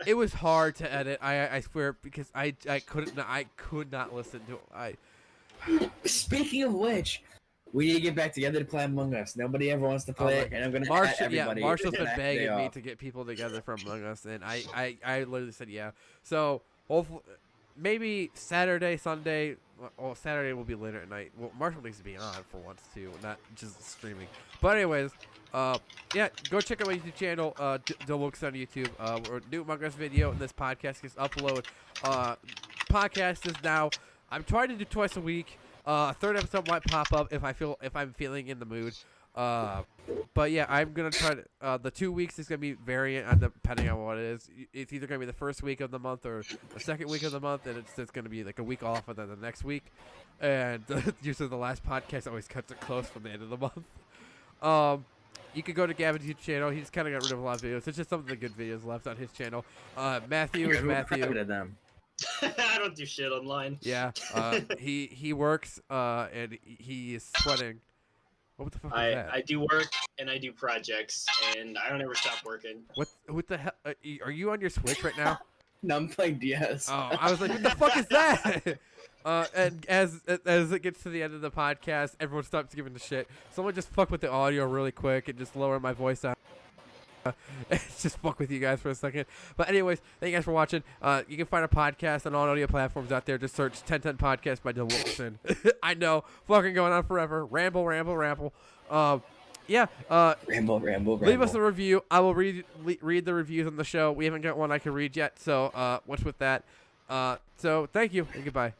it was hard to edit. I swear, because I could not listen to it. Speaking of which, we need to get back together to play Among Us. Nobody ever wants to play it, and I'm gonna add everybody. Marshall's been that begging day me off. to get people together for Among Us, and I literally said yeah. So hopefully, maybe Saturday, Sunday. Well, Saturday will be later at night. Well, Marshall needs to be on for once too, not just streaming. But anyways, yeah, go check out my YouTube channel, Wilkinson on YouTube. We're new Among Us video, and this podcast gets uploaded. Podcast is now. I'm trying to do twice a week. Third episode might pop up if I'm feeling in the mood. But yeah, I'm gonna try to. The 2 weeks is gonna be variant depending on what it is. It's either gonna be the first week of the month or the second week of the month, and it's gonna be like a week off and then the next week. And usually the last podcast always cuts it close from the end of the month. You can go to Gavin's YouTube channel. He just kind of got rid of a lot of videos. It's just some of the good videos left on his channel. Matthew is Matthew. Them. I don't do shit online. Yeah, he works and he is sweating. What the fuck is that? I do work and I do projects and I don't ever stop working. What the hell? Are you on your Switch right now? No, I'm playing DS. Oh, I was like, what the fuck is that? And as it gets to the end of the podcast, everyone stops giving a shit. Someone just fuck with the audio really quick and just lower my voice down. Just fuck with you guys for a second. But anyways, thank you guys for watching. You can find a podcast on all audio platforms out there. Just search 1010 Podcast by Dillon Wilkinson. I know, fucking going on forever. Ramble. Yeah. Ramble. Leave us a review. I will read the reviews on the show. We haven't got one I can read yet, so what's with that? So thank you and goodbye.